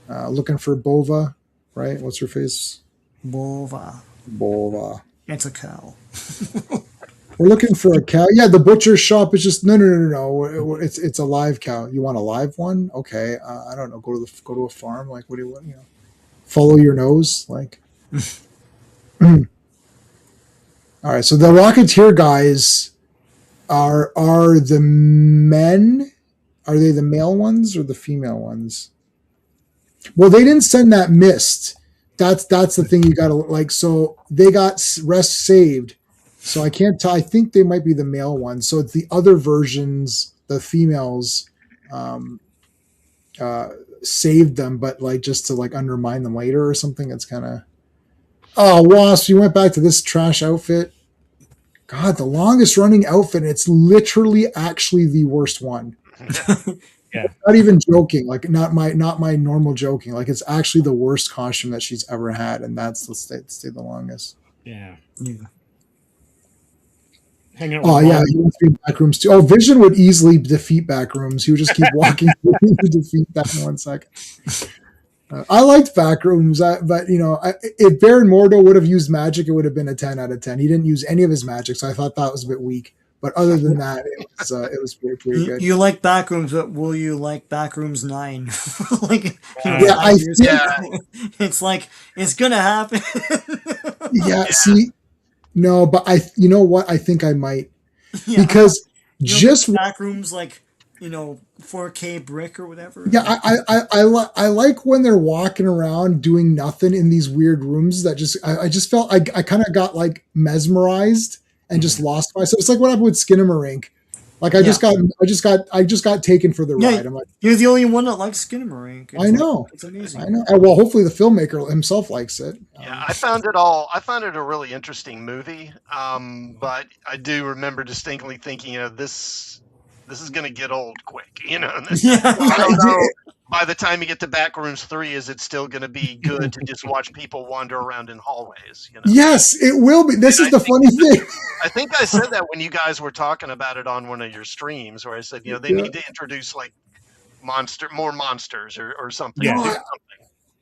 looking for Bova, right? What's her face? Bova. It's a cow. We're looking for a cow. Yeah, the butcher shop is just no. It's a live cow. You want a live one? Okay. I don't know. Go to a farm. Like, what do you want? Follow your nose. Like. All right. So the Rocketeer guys are the men. Are they the male ones or the female ones? Well, they didn't send that mist. That's the thing you got to like. So they got rest saved. So I can't tell. I think they might be the male ones. So it's the other versions, the females, saved them, but like just to like undermine them later or something. It's kind of. Oh, Wasp! You went back to this trash outfit. God, the longest running outfit. It's literally actually the worst one. Yeah. Not even joking. Like not my normal joking. Like it's actually the worst costume that she's ever had, and that's the stay the longest. Yeah. He wants to be in Backrooms too. Oh, Vision would easily defeat Backrooms. He would just keep walking to defeat that in 1 second. I liked Backrooms, but if Baron Mordo would have used magic, it would have been a 10 out of 10. He didn't use any of his magic, so I thought that was a bit weak. But other than that, it was pretty good. You like Backrooms, but will you like Backrooms 9? It's like it's gonna happen. See, no, but you know what? I think I might because just Backrooms 4K brick or whatever. Yeah, I like when they're walking around doing nothing in these weird rooms that I just felt I kind of got like mesmerized and just lost myself. It's like what happened with Skinamarink. Like I just got taken for the ride. I'm like, you're the only one that likes Skinamarink. I know. It's amazing. I know. Well, hopefully the filmmaker himself likes it. Yeah, I found it a really interesting movie. But I do remember distinctly thinking, this is going to get old quick, I don't know. By the time you get to Backrooms 3, is it still going to be good to just watch people wander around in hallways? Yes, it will be. This is the funny thing. I think I said that when you guys were talking about it on one of your streams, where I said, they need to introduce like more monsters or something. Yeah.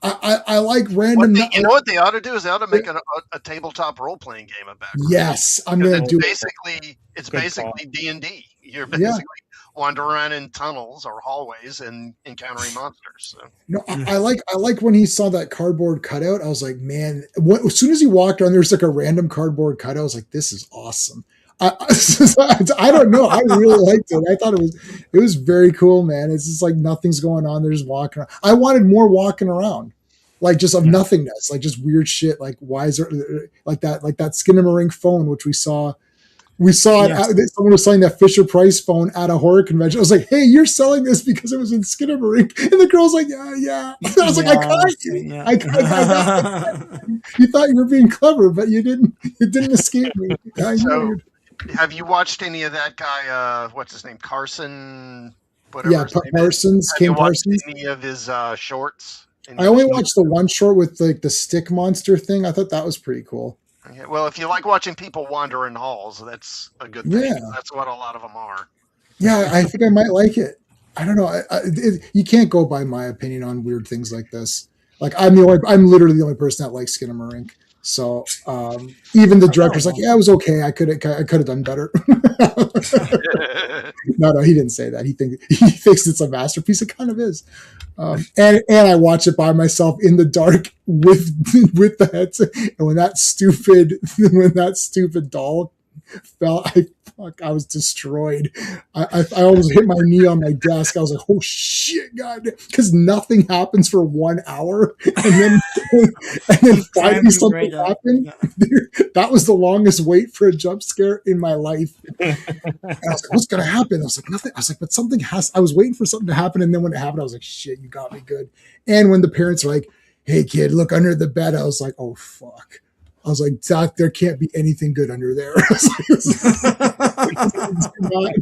I like random. You know what they ought to do is they ought to make a tabletop role playing game of Backrooms. Yes, I'm going to do it. It's basically D&D. You're basically wandering around in tunnels or hallways and encountering monsters. So. I like when he saw that cardboard cutout. I was like, man, as soon as he walked on, there's like a random cardboard cutout. I was like, this is awesome. I don't know. I really liked it. I thought it was very cool, man. It's just like nothing's going on. They're just walking around. I wanted more walking around, like just of nothingness, like just weird shit. Like why is there like that Skinamarink phone, which we saw. We saw it. Someone was selling that Fisher Price phone at a horror convention. I was like, "Hey, you're selling this because it was in Skinamarink," and the girl's like, "Yeah." I was like, "I caught you. I got you. You thought you were being clever, but you didn't. It didn't escape me." So, have you watched any of that guy? What's his name? Carson. Whatever. Parsons. Kim Parsons. Any of his shorts? I only watched the one short with like the stick monster thing. I thought that was pretty cool. Okay, well, if you like watching people wander in halls, that's a good thing. Yeah. That's what a lot of them are. Yeah, I think I might like it. I don't know. You can't go by my opinion on weird things like this. Like I'm literally the only person that likes Skinamarink. So even the director's like, well. yeah, it was okay. I could have done better. No, he didn't say that. He thinks it's a masterpiece. It kind of is. And I watch it by myself in the dark with the headset. And when that stupid doll fell, I was destroyed. I almost hit my knee on my desk. I was like, oh shit, God, because nothing happens for 1 hour, and then finally something happened. Yeah. That was the longest wait for a jump scare in my life. And I was like, what's gonna happen? I was like, nothing. I was like, but something has. I was waiting for something to happen, and then when it happened, I was like, shit, you got me good. And when the parents were like, hey kid, look under the bed, I was like, oh fuck. I was like, Doc, there can't be anything good under there.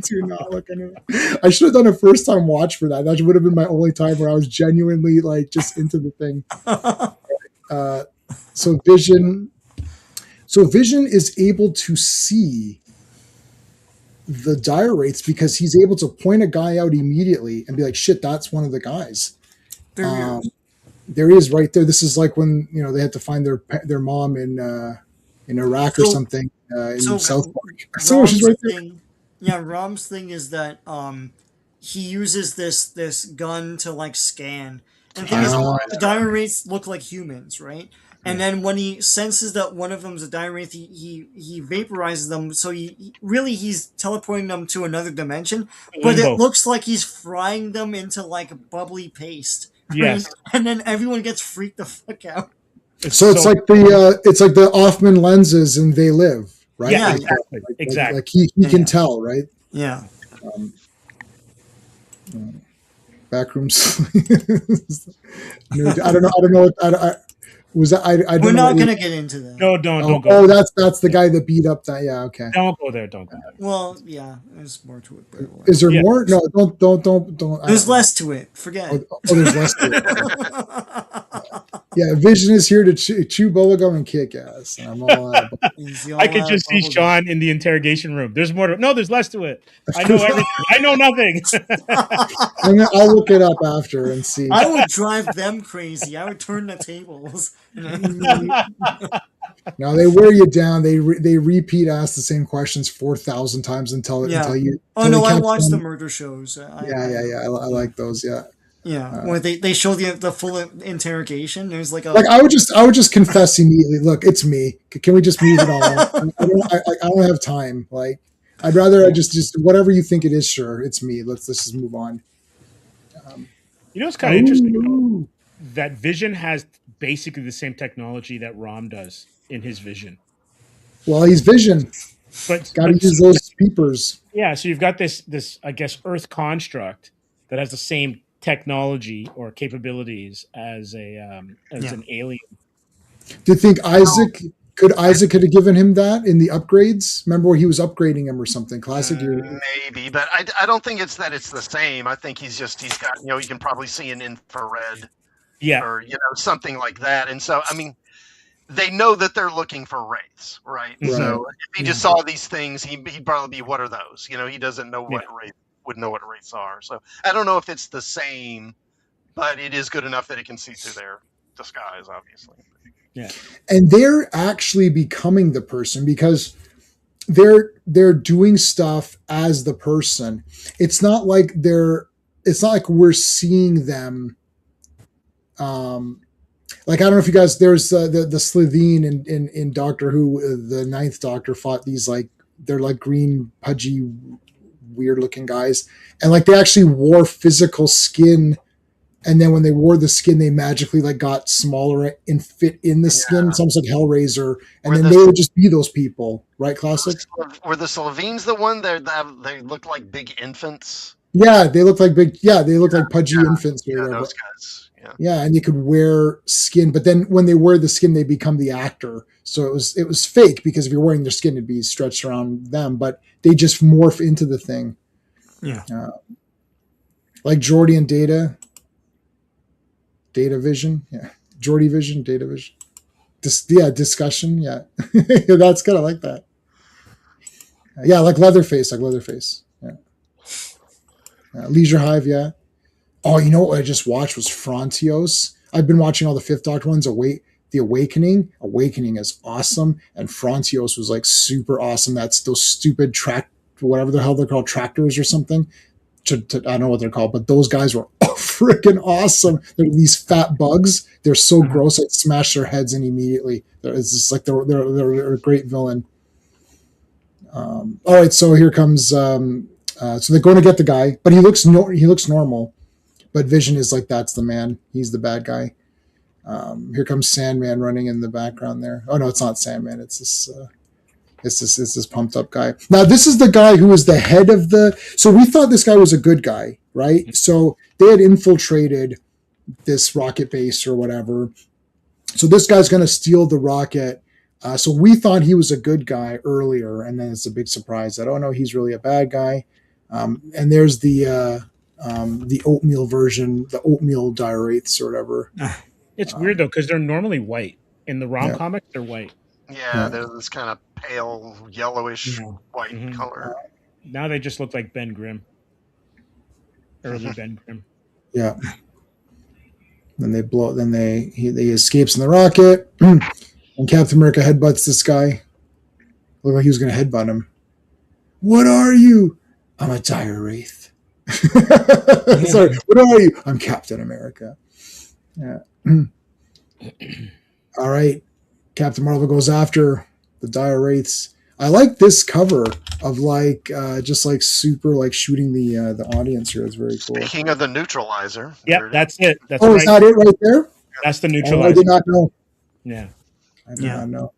Do not look under there. I should have done a first time watch for that. That would have been my only time where I was genuinely like just into the thing. So Vision is able to see the dire wraiths because he's able to point a guy out immediately and be like, shit, that's one of the guys. There he is right there. This is like when they had to find their mom in Iraq or something in South Park. So she's right there. Yeah, Rom's thing is that he uses this gun to like scan. And the thing is, the dire wraiths look like humans, right? And then when he senses that one of them is a dire wraith, he vaporizes them. So he's teleporting them to another dimension. But it looks like he's frying them into like bubbly paste. Yes, and then everyone gets freaked the fuck out. It's like the Hoffman lenses and They Live, right? Yeah, exactly. Like he can tell, right? Yeah. Backrooms. No, I don't know. We're not gonna get into that. No, don't go. Oh, that's the guy that beat up that. Yeah, okay. Don't go there. Don't go there. Well, yeah, there's more to it. But is there more? No, don't. There's less to it. Forget. There's less to it. Yeah, Vision is here to chew bubblegum and kick ass. And I'm all out. I could just see Sean in the interrogation room. There's more. There's less to it. I know everything. I know nothing. I'll look it up after and see. I would drive them crazy. I would turn the tables. No, they wear you down. They repeat ask the same questions 4,000 times until you. Oh no, I watch the murder shows. I like those. Yeah. Yeah, when they show the full interrogation, there's like I would just confess immediately. Look, it's me. Can we just move it on? I don't have time. Like, I'd rather I just whatever you think it is. Sure, it's me. Let's just move on. It's kind of interesting that Vision has basically the same technology that Rom does in his Vision. Well, he's Vision, but got to use those peepers. Yeah, so you've got this I guess Earth construct that has the same technology or capabilities as an alien. Do you think Isaac could have given him that in the upgrades? Remember where he was upgrading him or something? Classic. Maybe, but I don't think it's the same. I think he's got you can probably see an infrared, or something like that. And so I mean, they know that they're looking for wraiths, right? So if he just saw these things, he'd probably be, what are those? He doesn't know what would know what wraiths are. So I don't know if it's the same, but it is good enough that it can see through their disguise, obviously. Yeah. And they're actually becoming the person because they're doing stuff as the person. It's not like we're seeing them. Like, I don't know if you guys, there's the Slitheen in Doctor Who, the Ninth Doctor fought these they're like green pudgy weird looking guys, and like they actually wore physical skin, and then when they wore the skin they magically got smaller and fit in the skin. It's almost like Hellraiser, and then they would just be those people, right? Classic. Were the Slovenes the one they look like big infants? Yeah, they look like like pudgy infants or whatever. Those guys. Yeah, and you could wear skin, but then when they wear the skin, they become the actor. So it was fake because if you're wearing their skin, it'd be stretched around them, but they just morph into the thing. Yeah, like Geordie and Data Vision, Geordie Vision, Data Vision. Discussion, that's kind of like that. Like Leatherface, Leisure Hive, Oh, you know what I just watched was Frontios. I've been watching all the Fifth Doctor ones. Oh, wait, the Awakening. Awakening is awesome, and Frontios was like super awesome. That's those stupid whatever the hell they're called, tractors or something. I don't know what they're called, but those guys were freaking awesome. They're these fat bugs. They're so gross. I'd smash their heads in immediately. It's just like they're a great villain. All right, so here comes. So they're going to get the guy, but he looks normal. But Vision is like, that's the man. He's the bad guy. Here comes Sandman running in the background there. Oh no, it's not Sandman. It's this pumped up guy. Now this is the guy who is the head of the. So we thought this guy was a good guy, right? So they had infiltrated this rocket base or whatever. So this guy's going to steal the rocket. So we thought he was a good guy earlier, and then it's a big surprise that, oh no, he's really a bad guy. And there's the oatmeal version, the oatmeal diorites or whatever. It's weird though, because they're normally white. In the ROM comics, they're white. Yeah, they're this kind of pale yellowish white color. Now they just look like Ben Grimm. Early Ben Grimm. Yeah. Then they blow. Then he escapes in the rocket, and Captain America headbutts this guy. Looked like he was going to headbutt him. What are you? I'm a dire wraith. Sorry, what are you? I'm Captain America. Yeah. All right. Captain Marvel goes after the dire wraiths. I like this cover of just like super like shooting the audience here. It's very cool. Speaking of the neutralizer. Yep, that's it. That's is that it right there? That's the neutralizer. I did not know. Yeah. I did not know.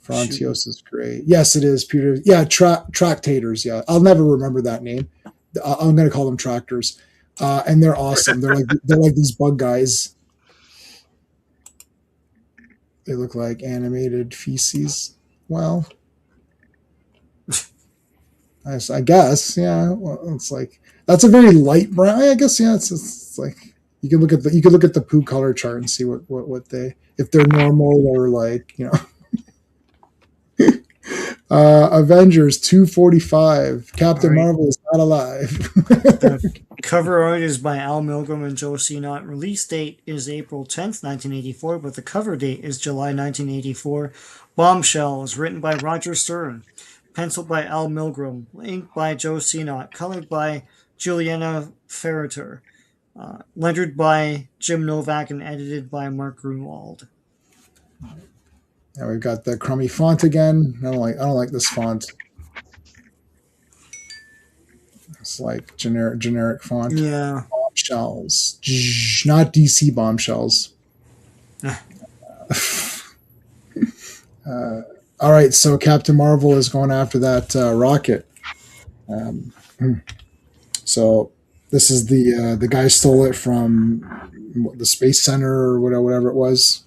Frontios is great. Yes, it is, Peter. Yeah, Tractators. Yeah, I'll never remember that name. I'm going to call them Tractors, and they're awesome. They're like these bug guys. They look like animated feces. Well, I guess, yeah. Well, it's like that's a very light brown. I guess, yeah. It's like you can look at the poo color chart and see what they, if they're normal or like, you know. Avengers 245. Captain Marvel is not alive. The cover art is by Al Milgrom and Joe Sinnott. Release date is April 10th, 1984, but the cover date is July 1984. Bombshell is written by Roger Stern. Penciled by Al Milgrom. Inked by Joe Sinnott. Colored by Juliana Ferreter. Lettered by Jim Novak and edited by Mark Grunwald. Now we've got the crummy font again. I don't like this font. It's like generic font. Yeah. Bombshells. Not DC bombshells. All right, so Captain Marvel is going after that rocket. So this is the guy stole it from the Space Center or whatever it was.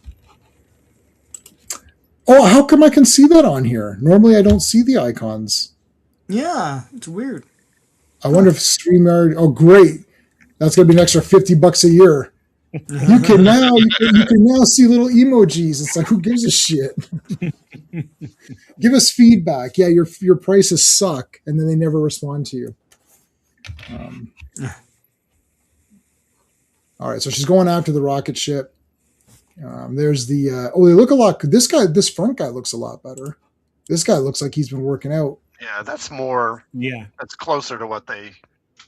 Oh, how come I can see that on here? Normally I don't see the icons. Yeah, it's weird. I wonder if StreamYard. Oh, great! That's gonna be an extra $50 a year. You can now see little emojis. It's like, who gives a shit? Give us feedback. Yeah, your prices suck, and then they never respond to you. All right, so she's going after the rocket ship. There's the they look a lot. This front guy looks a lot better. This guy looks like he's been working out. Yeah, that's more. Yeah, that's closer to what they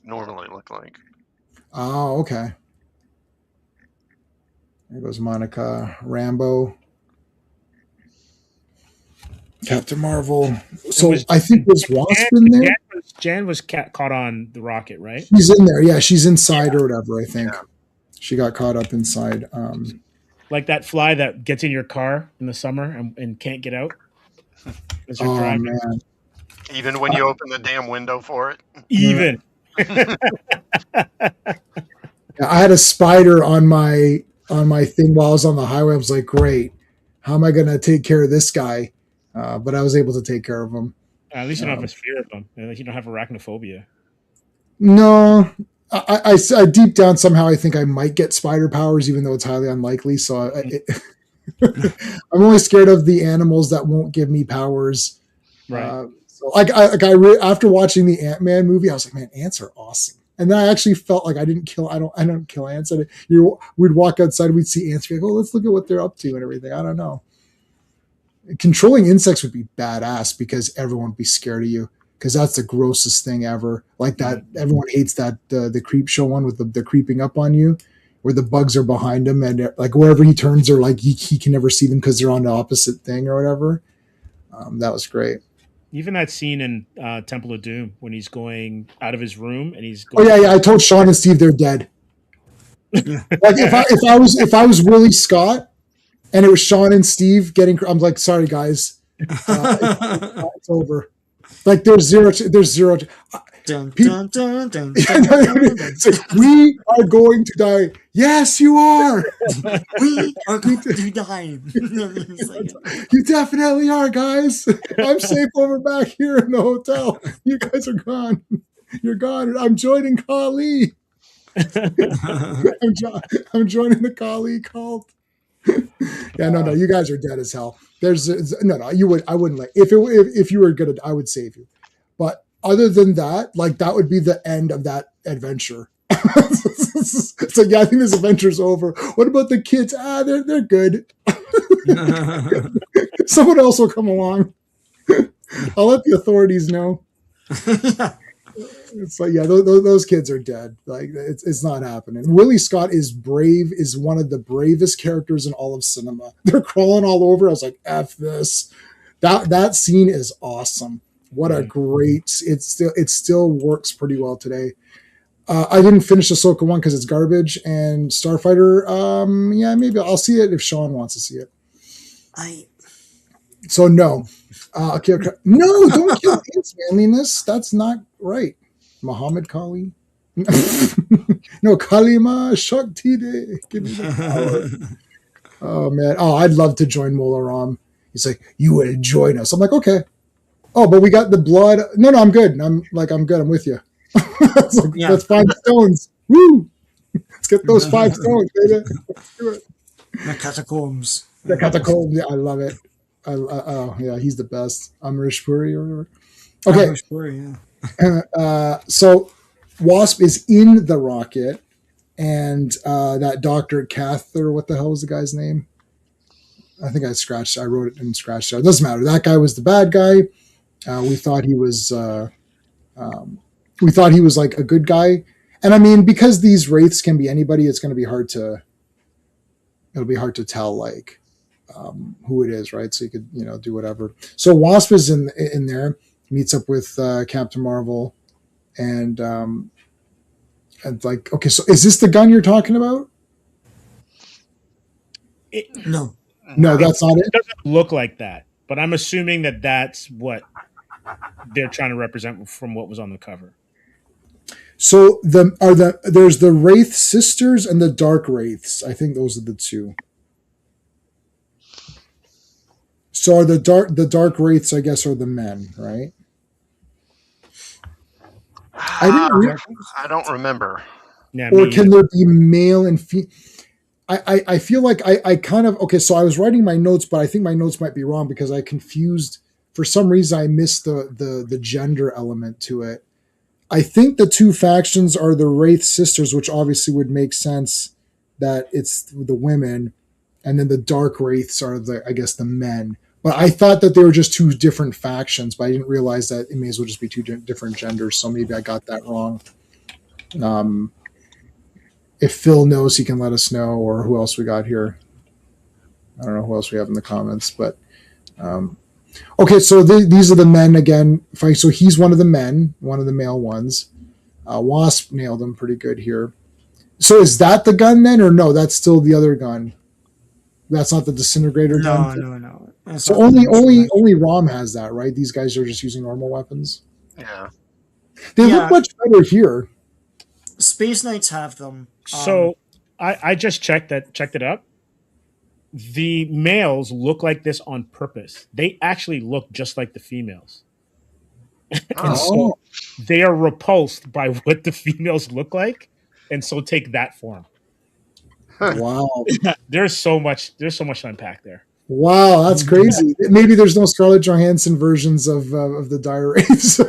normally look like. Oh, okay. There goes Monica Rambeau. Captain Marvel. So I think was Wasp in there? Jan was caught on the rocket, right? She's in there. Yeah, she's inside or whatever, I think. Yeah. She got caught up inside. Like that fly that gets in your car in the summer and can't get out. Oh, driving. Man. Even when you open the damn window for it? Even. I had a spider on my thing while I was on the highway. I was like, great. How am I going to take care of this guy? But I was able to take care of him. At least you don't have a fear of them. At least you don't have arachnophobia. No. I deep down somehow I think I might get spider powers, even though it's highly unlikely. So I'm only scared of the animals that won't give me powers. Right. So after watching the Ant-Man movie, I was like, man, ants are awesome. And then I actually felt like I didn't kill. I don't kill ants. And we'd walk outside, we'd see ants. We'd be like, oh, let's look at what they're up to and everything. I don't know. Controlling insects would be badass because everyone would be scared of you because that's the grossest thing ever. Like that, everyone hates that the creep show one with the creeping up on you, where the bugs are behind him and like wherever he turns, they're like he can never see them because they're on the opposite thing or whatever. That was great. Even that scene in Temple of Doom when he's going out of his room and he's Oh going. yeah. I told Sean and Steve they're dead. Yeah. Like if I was Willie Scott and it was Sean and Steve getting, I'm like, sorry guys, it's over. Like there's zero. Dun, People- dun, dun, dun, dun, It's like, we are going to die. Yes, you are. we are going to die. It's like, You definitely are, guys. I'm safe over back here in the hotel. You guys are gone. You're gone. I'm joining Kali. I'm joining the Kali cult. Yeah, no. You guys are dead as hell. There's no. You would. I wouldn't like if you were gonna. I would save you. But other than that, like that would be the end of that adventure. So yeah, I think this adventure's over. What about the kids? They're good. Someone else will come along. I'll let the authorities know. It's like, yeah, those kids are dead. Like it's not happening. Willie Scott is brave, is one of the bravest characters in all of cinema. They're crawling all over. I was like, F this. That scene is awesome. What a great, it still works pretty well today. I didn't finish Ahsoka 1 because it's garbage, and Starfighter, yeah, maybe I'll see it if Sean wants to see it. So no. Okay. No, don't kill its manliness. That's not right. Muhammad Kali. No, Kalima Shakti De. Give me the power. Oh man. Oh, I'd love to join Mola Ram. He's like, you will join us. I'm like, okay. Oh, but we got the blood. No, I'm good. I'm good. I'm with you. Like, Yeah. That's 5 stones. Woo! Let's get those 5 stones, baby. Let's do it. the catacombs. The catacombs. Yeah, I love it. Oh yeah, he's the best. Amrish Puri or whatever. Okay, Sure, yeah. so Wasp is in the rocket, and that Dr. Kath, or what the hell was the guy's name? I think I wrote it and scratched it. It doesn't matter. That guy was the bad guy. We thought he was like a good guy. And I mean, because these wraiths can be anybody, it'll be hard to tell like who it is, right? So you could, do whatever. So Wasp is in there, meets up with Captain Marvel, and like, okay, so is this the gun you're talking about? No. No, that's not it. It doesn't look like that, but I'm assuming that that's what they're trying to represent from what was on the cover. So there's the Wraith sisters and the Dark Wraiths. I think those are the two. So are the dark wraiths, I guess, are the men, right? I don't remember. Yeah, Or me can either. there be male and female? I feel like I kind of, okay, so I was writing my notes, but I think my notes might be wrong because I confused, for some reason I missed the gender element to it. I think the two factions are the Wraith sisters, which obviously would make sense that it's the women, and then the Dark Wraiths are the men. But I thought that they were just two different factions, but I didn't realize that it may as well just be two different genders. So maybe I got that wrong. If Phil knows, he can let us know, or who else we got here. I don't know who else we have in the comments, but okay. So these are the men again. So he's one of the men, one of the male ones. Wasp nailed him pretty good here. So is that the gun then, or no? That's still the other gun. That's not the disintegrator gun. No. That's So not only Rom has that, right? These guys are just using normal weapons. Yeah. They Yeah. look much better here. Space Knights have them. So I just checked it up. The males look like this on purpose. They actually look just like the females. And so they are repulsed by what the females look like, and so take that form. Wow. There's so much to unpack there. Wow, that's crazy. Maybe there's no Scarlett Johansson versions of the Dire Wraiths.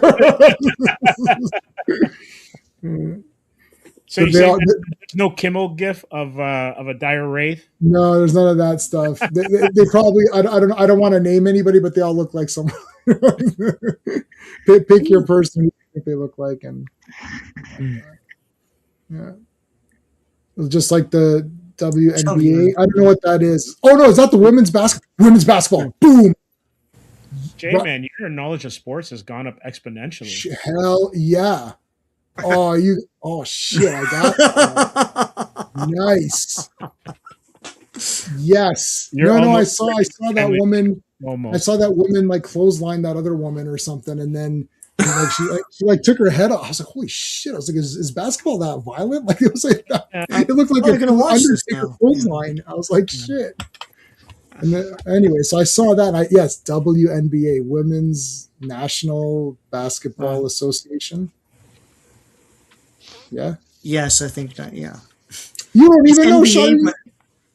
So But you they say all- there's no Kimmel gif of a dire wraith? No, there's none of that stuff. They probably I don't want to name anybody, but they all look like someone. Pick your person you think they look like, and yeah, just like the WNBA. I don't know what that is. Oh no, is that the women's basketball? Women's basketball. Boom. Jay, man, your knowledge of sports has gone up exponentially. Hell yeah. Oh, you. Oh shit! I got that. Nice. Yes. You're No. I almost saw that like- woman. Almost. I saw that woman like clothesline that other woman or something, and then like she took her head off. I was like, holy shit! I was like, is basketball that violent? Like it was like that. It looked like I'm gonna watch this Undertaker now. clothesline. I was like, shit. And then, anyway, so I saw that. Yes, WNBA, Women's National Basketball Association. Yeah. Yes, I think that. Yeah. You don't Is even know, NBA Sean.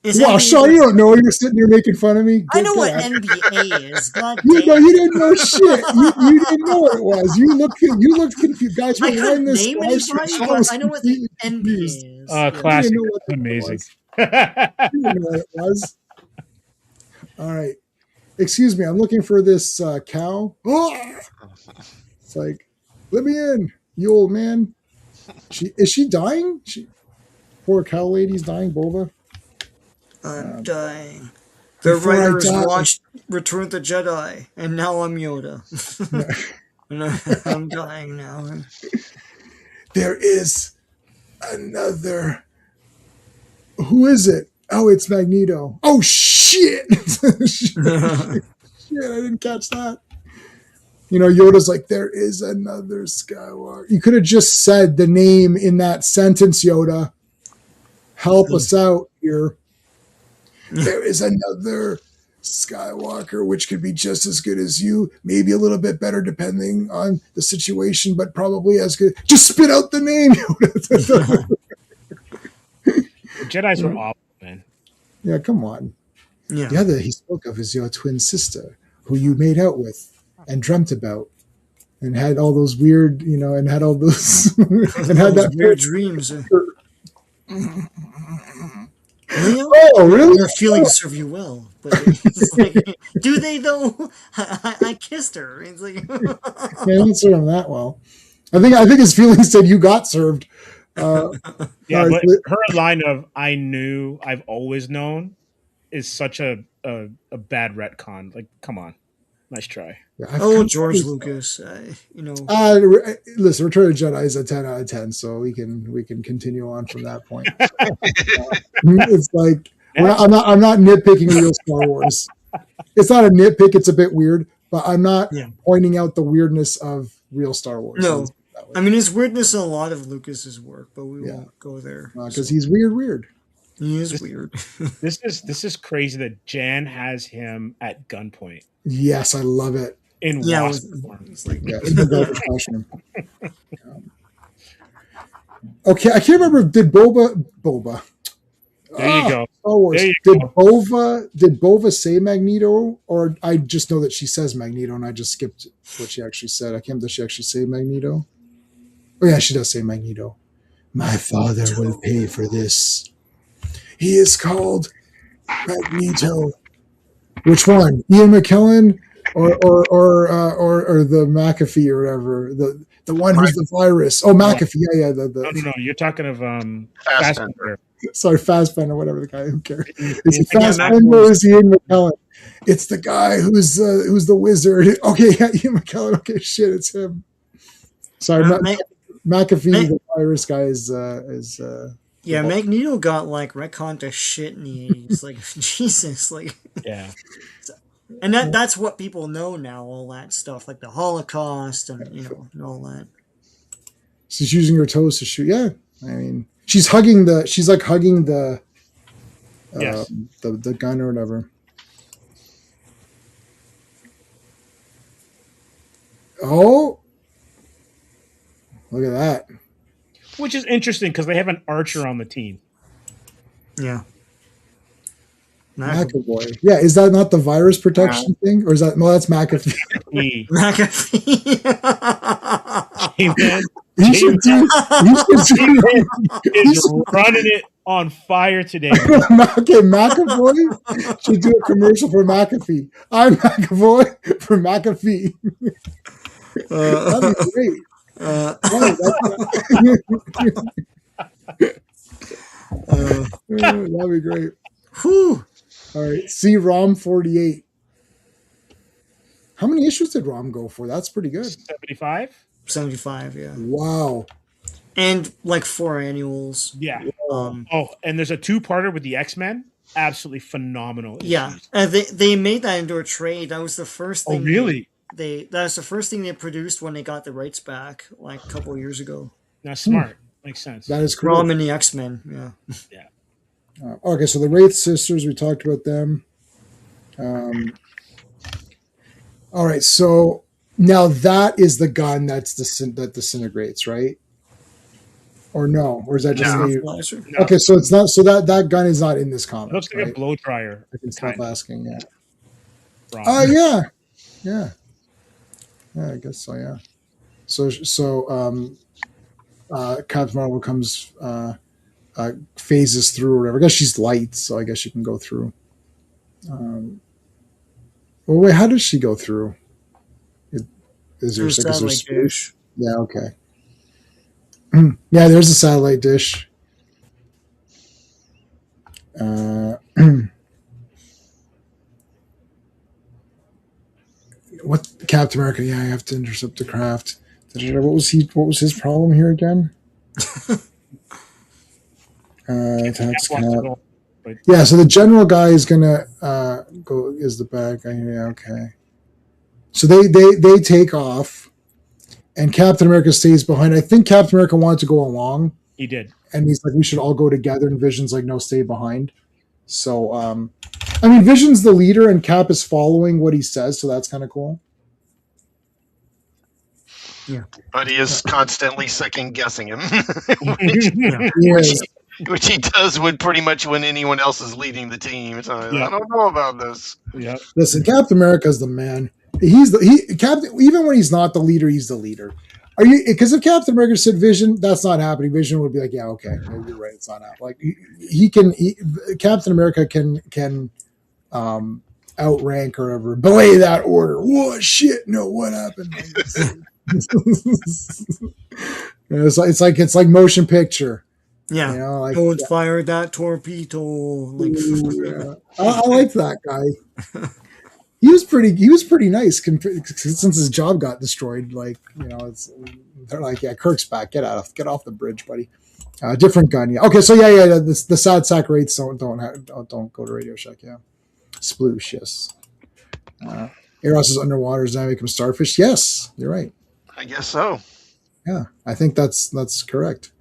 is Wow, NBA Sean, you don't know. You're sitting here making fun of me. I know what Good. NBA is. God You damn. didn't know shit. You didn't know what it was. You looked confused. Guys, I rewind couldn't this. name I was anybody, but I know what the confused. NBA is. Classic. know what that Amazing. You didn't know what it was. All right. Excuse me. I'm looking for this cow. Oh! It's like, let me in, you old man. Is she dying? Poor cow lady's dying, Bova. I'm dying. The before I writers die- watched Return of the Jedi, and now I'm Yoda. And I'm dying now. There is another. Who is it? Oh, it's Magneto. Oh shit! Shit, I didn't catch that. You know, Yoda's like, there is another Skywalker. You could have just said the name in that sentence, Yoda. Help us out here. There is another Skywalker, which could be just as good as you, maybe a little bit better depending on the situation, but probably as good. Just spit out the name, Yoda. The Jedis were awful, man. Yeah, come on. Yeah. The other he spoke of is your twin sister, who you made out with and dreamt about, and had all those weird, and had all those, and had Those that weird dreams. Oh, really? Your feelings serve you well, but it's like, do they though? I kissed her. It's like, Yeah, don't serve him that well. I think his feelings said you got served. Yeah, All right, but her line of "I knew, I've always known" is such a bad retcon. Like, come on, nice try. oh, George Lucas, Listen, Return of the Jedi is a 10 out of 10, so we can continue on from that point. It's like I'm not nitpicking real Star Wars. It's not a nitpick; it's a bit weird, but I'm not pointing out the weirdness of real Star Wars. No, I mean, there's weirdness in a lot of Lucas's work, but we won't go there because he's weird. He is weird. This is crazy that Jan has him at gunpoint Yes, I love it. in wasp form. It's like, Yeah, in the garbage classroom. Okay, I can't remember. Did Boba? There you go. Star Wars. There you Did Bova say Magneto, or I just know that she says Magneto, and I just skipped what she actually said. I can't remember. Does she actually say Magneto? Oh yeah, she does say Magneto. My father will pay for this. He is called Magneto. Which one? Ian McKellen or the McAfee or whatever? The one who's the virus. Oh, McAfee. Yeah. No. You're talking of Fassbender. Sorry, Fassbender, whatever the guy. Who cares? Yeah, Is it yeah, Fassbender or is he Ian McKellen? It's the guy who's the wizard. Okay, yeah, Ian McKellen. Okay, shit, it's him. Sorry, McAfee, the virus guy is. Yeah, Magneto got like retcon to shit in the 80s. Like, Jesus, like. Yeah. And that's what people know now, all that stuff, like the Holocaust and and all that. She's using her toes to shoot. Yeah, I mean, she's hugging the Yes. the gun or whatever. Oh, look at that. Which is interesting because they have an archer on the team. Yeah. McAvoy. Yeah, is that not the virus protection thing? Or is that, no, that's McAfee. He- McAfee. Jalen, He should do. He should do. He is running it on fire today. Okay, McAvoy should do a commercial for McAfee. I'm McAvoy for McAfee. That'd be great. That'd be great. Whew. All right, see Rom 48. How many issues did Rom go for? That's pretty good. 75? 75, yeah. Wow. And like 4 annuals. Yeah. Um, And there's a 2-parter with the X-Men. Absolutely phenomenal. Yeah, issues. they made that into a trade. That was the first thing. Oh, really? That was the first thing they produced when they got the rights back, like a couple of years ago. That's smart. Makes sense. That is cool. Rom and the X-Men, yeah. Yeah. Okay, so the Wraith sisters, we talked about them. All right, so now that is the gun that disintegrates, right? Or no? Or is that just No. Fertilizer. No, okay? So it's not. So that gun is not in this comic. it looks like right? a blow dryer. I can stop asking. Yeah. Ron. Oh yeah. I guess so. Yeah. So Captain Marvel comes phases through or whatever. I guess she's light, so I guess she can go through. Well, wait, how does she go through? Is there Through like, is there satellite space? dish. Yeah, okay. Yeah, there's a satellite dish. What Captain America? Yeah, I have to intercept the craft. What was his problem here again? Attacks Cap wants to Cap. go, but Yeah, so the general guy is gonna go is the bad guy. Yeah, okay. So they take off, and Captain America stays behind. I think Captain America wanted to go along, he did. and he's like, "We should all go together." And Vision's like, "No, stay behind." So, I mean, Vision's the leader, and Cap is following what he says, so that's kind of cool. But he is constantly second guessing him, Yes. which he does when anyone else is leading the team. It's like, Yeah. I don't know about this. Yeah. Listen, Captain America's the man. Captain. Even when he's not the leader, he's the leader. Are you? Because if Captain America said Vision, that's not happening. Vision would be like, yeah, okay, you're right, it's not happening. Like he can. Captain America can outrank or ever belay that order. What shit? No, what happened? It's like motion picture. Yeah. You know, like Don't fire that torpedo. Like, yeah. I like that guy. He was pretty nice since his job got destroyed. Like, you know, they're like, yeah, Kirk's back. Get off the bridge, buddy. Different gun. Yeah. Okay. So yeah. The sad sack rates don't go to Radio Shack. Yeah. Sploosh. Yes. Eros is underwater. Does that make him starfish? Yes, you're right. I guess so. Yeah, I think that's correct.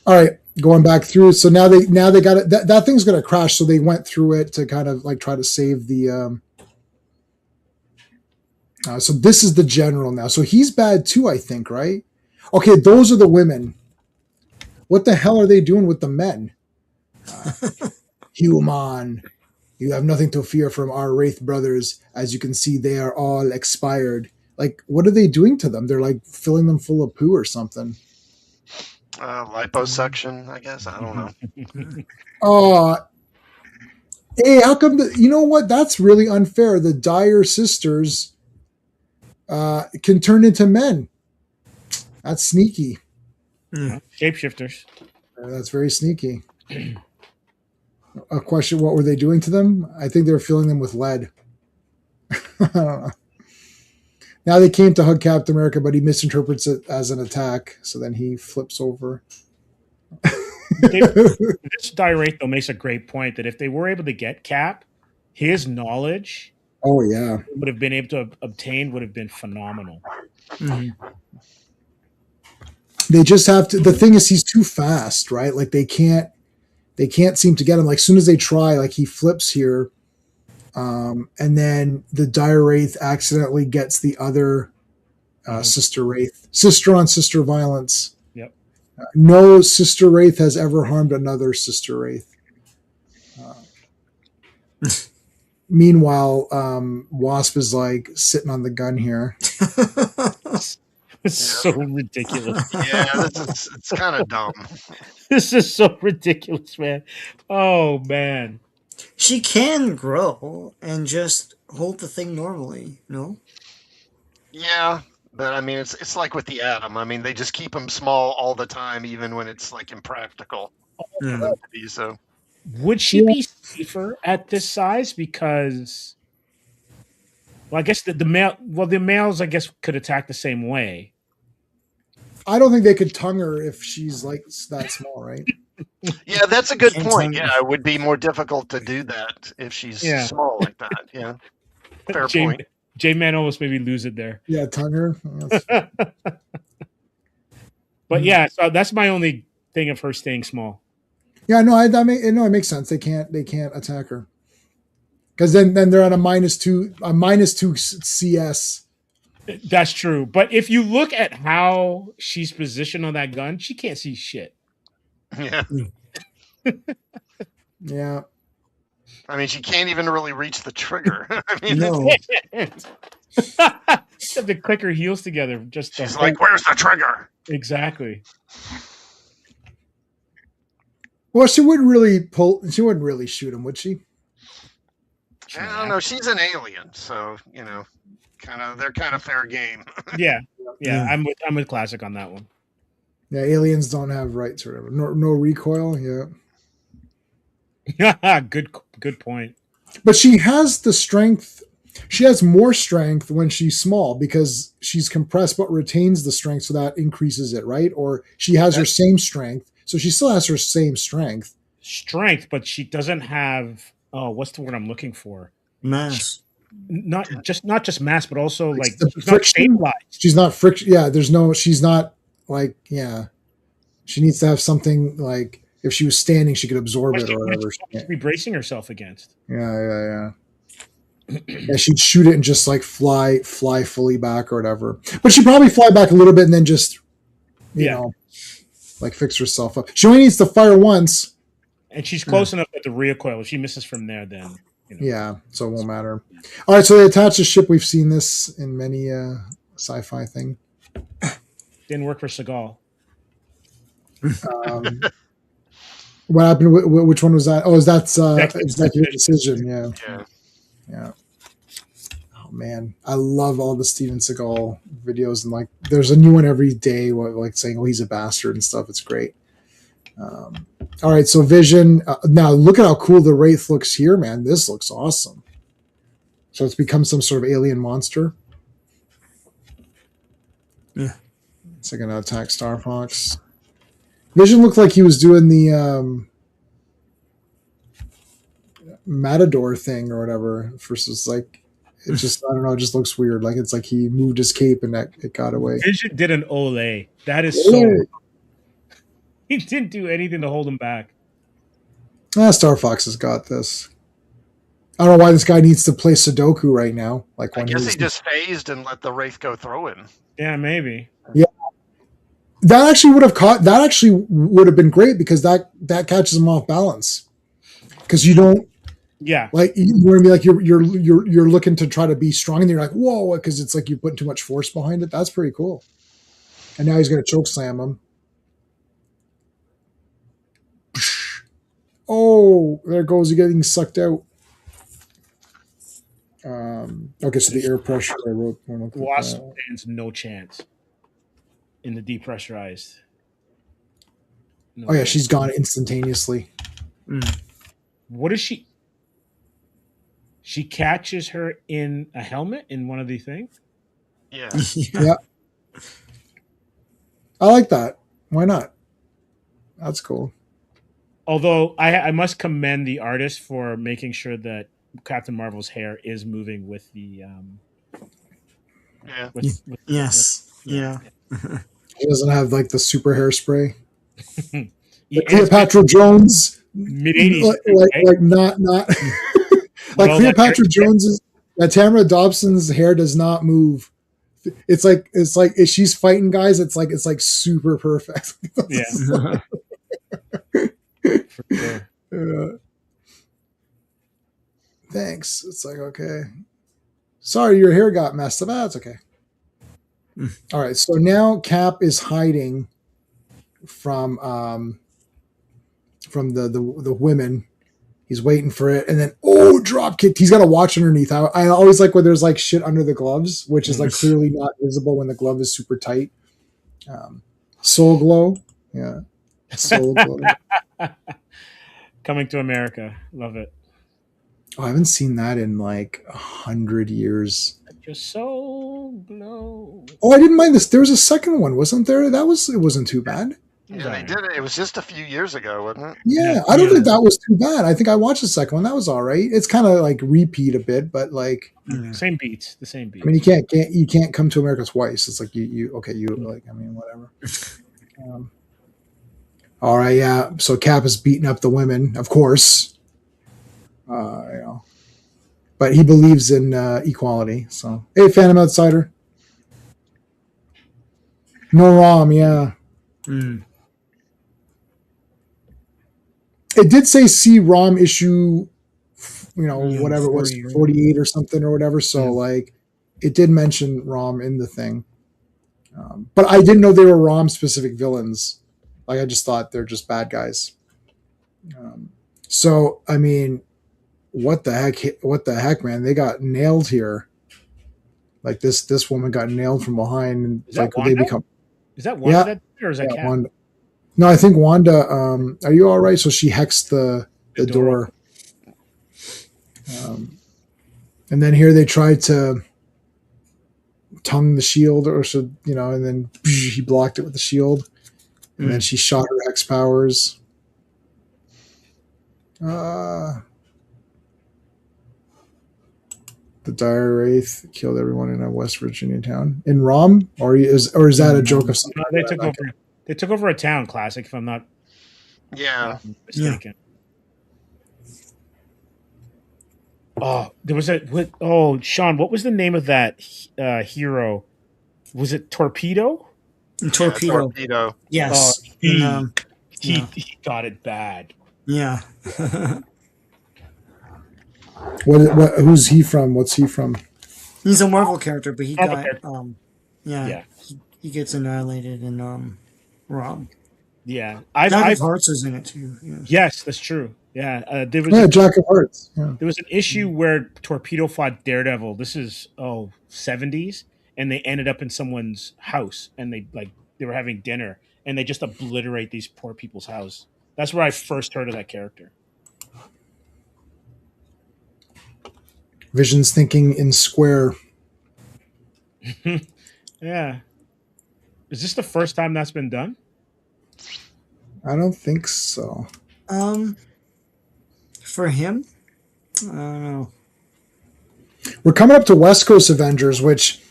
All right, going back through. So now they got it. That thing's going to crash. So they went through it to kind of like try to save the. So this is the general now. So he's bad too, I think, right? Okay, those are the women. What the hell are they doing with the men? Human, you have nothing to fear from our Wraith brothers. As you can see, they are all expired. Like, what are they doing to them? They're like filling them full of poo or something. Liposuction, I guess. I don't know. Hey, how come you know what? That's really unfair. The Dyer sisters can turn into men. That's sneaky. Shapeshifters. That's very sneaky. A question: what were they doing to them? I think they were filling them with lead. I don't know. Now they came to hug Captain America, but he misinterprets it as an attack. So then he flips over. This Direct though makes a great point that if they were able to get Cap, his knowledge, Oh yeah, would have been able to obtain would have been phenomenal. they just have to. The thing is, he's too fast, right? Like they can't seem to get him. Like as soon as they try, like he flips here, and then the Dire Wraith accidentally gets the other Sister Wraith. Sister on sister violence. Yep. No Sister Wraith has ever harmed another Sister Wraith. Meanwhile, Wasp is like sitting on the gun here. It's so ridiculous. Yeah, it's kind of dumb. This is so ridiculous, man. Oh man. She can grow and just hold the thing normally, no? Yeah, but I mean, it's like with the atom. I mean, they just keep them small all the time, even when it's like impractical for Yeah. them to be. So Would she Yeah. be safer at this size? Because, well, I guess the males, I guess, could attack the same way. I don't think they could tongue her if she's like that small, right? yeah, that's a good Can't point. tongue- Yeah, it would be more difficult to do that if she's Yeah. small like that. Yeah, fair J point. Man almost made me lose it there. Yeah, tongue her. But yeah, so that's my only thing of her staying small. Yeah, no, it makes sense. They can't attack her because then they're at a -2 CS. That's true. But if you look at how she's positioned on that gun, she can't see shit. Yeah, Yeah, I mean, she can't even really reach the trigger. I mean, No. She have to click her heels together. Just she's like, "Where's the trigger?" exactly. well, she wouldn't really pull. She wouldn't really shoot him, would she? I don't know. She's an alien, so they're kind of fair game. Yeah, Yeah. I'm with Classic on that one. Yeah, aliens don't have rights or whatever. No recoil. Yeah, Good point. but she has the strength. She has more strength when she's small because she's compressed but retains the strength, so that increases it, right? Or she has her same strength, so she still has her same strength. Strength, but she doesn't have. Oh, what's the word I'm looking for? Mass. Not just mass, but also like the she's not friction. stabilized. She's not friction. Yeah, she's not like, yeah. She needs to have something like if she was standing, she could absorb it or whatever. What should be bracing herself against? Yeah. Yeah, she'd shoot it and just like fly fully back or whatever. But she'd probably fly back a little bit and then just, you know, like fix herself up. She only needs to fire once. And she's close enough at the recoil. If she misses from there, then Yeah, so it won't matter. All right, so they attach the ship. We've seen this in many sci-fi thing. Didn't work for Seagal. What happened? Which one was that? Oh, that's Executive Decision. Yeah. Oh man, I love all the Steven Seagal videos, and like, there's a new one every day, like saying, "Oh, he's a bastard" and stuff. It's great. All right, so Vision. Now look at how cool the Wraith looks here, man. This looks awesome. So it's become some sort of alien monster. Yeah. It's like gonna attack Star Fox. Vision looked like he was doing the Matador thing or whatever. Versus like, it just, I don't know. It just looks weird. Like it's like he moved his cape and that it got away. Vision did an Olay. That is so. He didn't do anything to hold him back. Star Fox has got this. I don't know why this guy needs to play Sudoku right now. Like I when guess he just phased and let the Wraith go through him. Yeah, maybe. that actually would have caught. That actually would have been great because that catches him off balance. Because you don't Yeah. like, you're gonna be like, you're looking to try to be strong and you're like, whoa, because it's like you put too much force behind it. That's pretty cool. And now he's gonna choke slam him. Oh, there goes he getting sucked out. Okay, so the air pressure I wrote. Wasp stands no chance in the depressurized. No Oh yeah, chance. she's gone instantaneously. What is she? She catches her in a helmet in one of the things. Yeah. Yeah. I like that. Why not? That's cool. Although I must commend the artist for making sure that Captain Marvel's hair is moving with the Yeah. with Yes. Yeah. He doesn't have like the super hairspray. Yeah, Like Cleopatra Jones, mid 80s. like not like all that Cleopatra hair- Jones's. Tamara Dobson's hair does not move. It's like if she's fighting guys, it's like super perfect. Yeah. For sure. Thanks. It's like, okay. Sorry, your hair got messed up. That's okay. All right, so now Cap is hiding from the women. He's waiting for it, and then drop kick. He's got a watch underneath. I always like when there's like shit under the gloves, which is like clearly not visible when the glove is super tight. Soul glow, yeah, soul glow. Coming to America, love it. Oh, I haven't seen that in like 100 years. Your soul glow. Oh, I didn't mind this. There was a second one, wasn't there? It wasn't too bad. Yeah, they did it. It was just a few years ago, wasn't it? Yeah, I don't think that was too bad. I think I watched the second one. That was all right. It's kind of like repeat a bit, but like same beats, the same beats. I mean, you can't come to America twice. It's like you like, I mean, whatever. All right, yeah. So Cap is beating up the women, of course. But he believes in equality. So, hey, Phantom Outsider. No ROM, yeah. It did say see ROM issue, whatever it was, 48 or something or whatever. So, like, it did mention ROM in the thing. But I didn't know they were ROM specific villains. Like, I just thought they're just bad guys. So, I mean, what the heck, man? They got nailed here. Like this woman got nailed from behind, and is that like Wanda? they become. Is that Wanda or is that Cap? Wanda. No, I think Wanda. Are you all right? So she hexed the door. And then here they tried to tongue the shield, or so and then he blocked it with the shield, and then she shot her hex powers. The Dire Wraith killed everyone in a West Virginia town in ROM, or is that a joke of something? No, they took over a town. Classic, if I'm not mistaken. Oh, there was Sean, what was the name of that hero? Was it Torpedo? Torpedo. Yes. He got it bad. Yeah. What? Who's he from? What's he from? He's a Marvel character, but he Yeah. he gets annihilated in ROM. Yeah, Jack of Hearts is in it too. Yeah. Yes, that's true. Yeah, there was Jack of Hearts. Yeah. There was an issue where Torpedo fought Daredevil. This is 70s, and they ended up in someone's house, and they were having dinner, and they just obliterate these poor people's house. That's where I first heard of that character. Vision's thinking in square. Yeah. Is this the first time that's been done? I don't think so. For him, I don't know. We're coming up to West Coast Avengers, which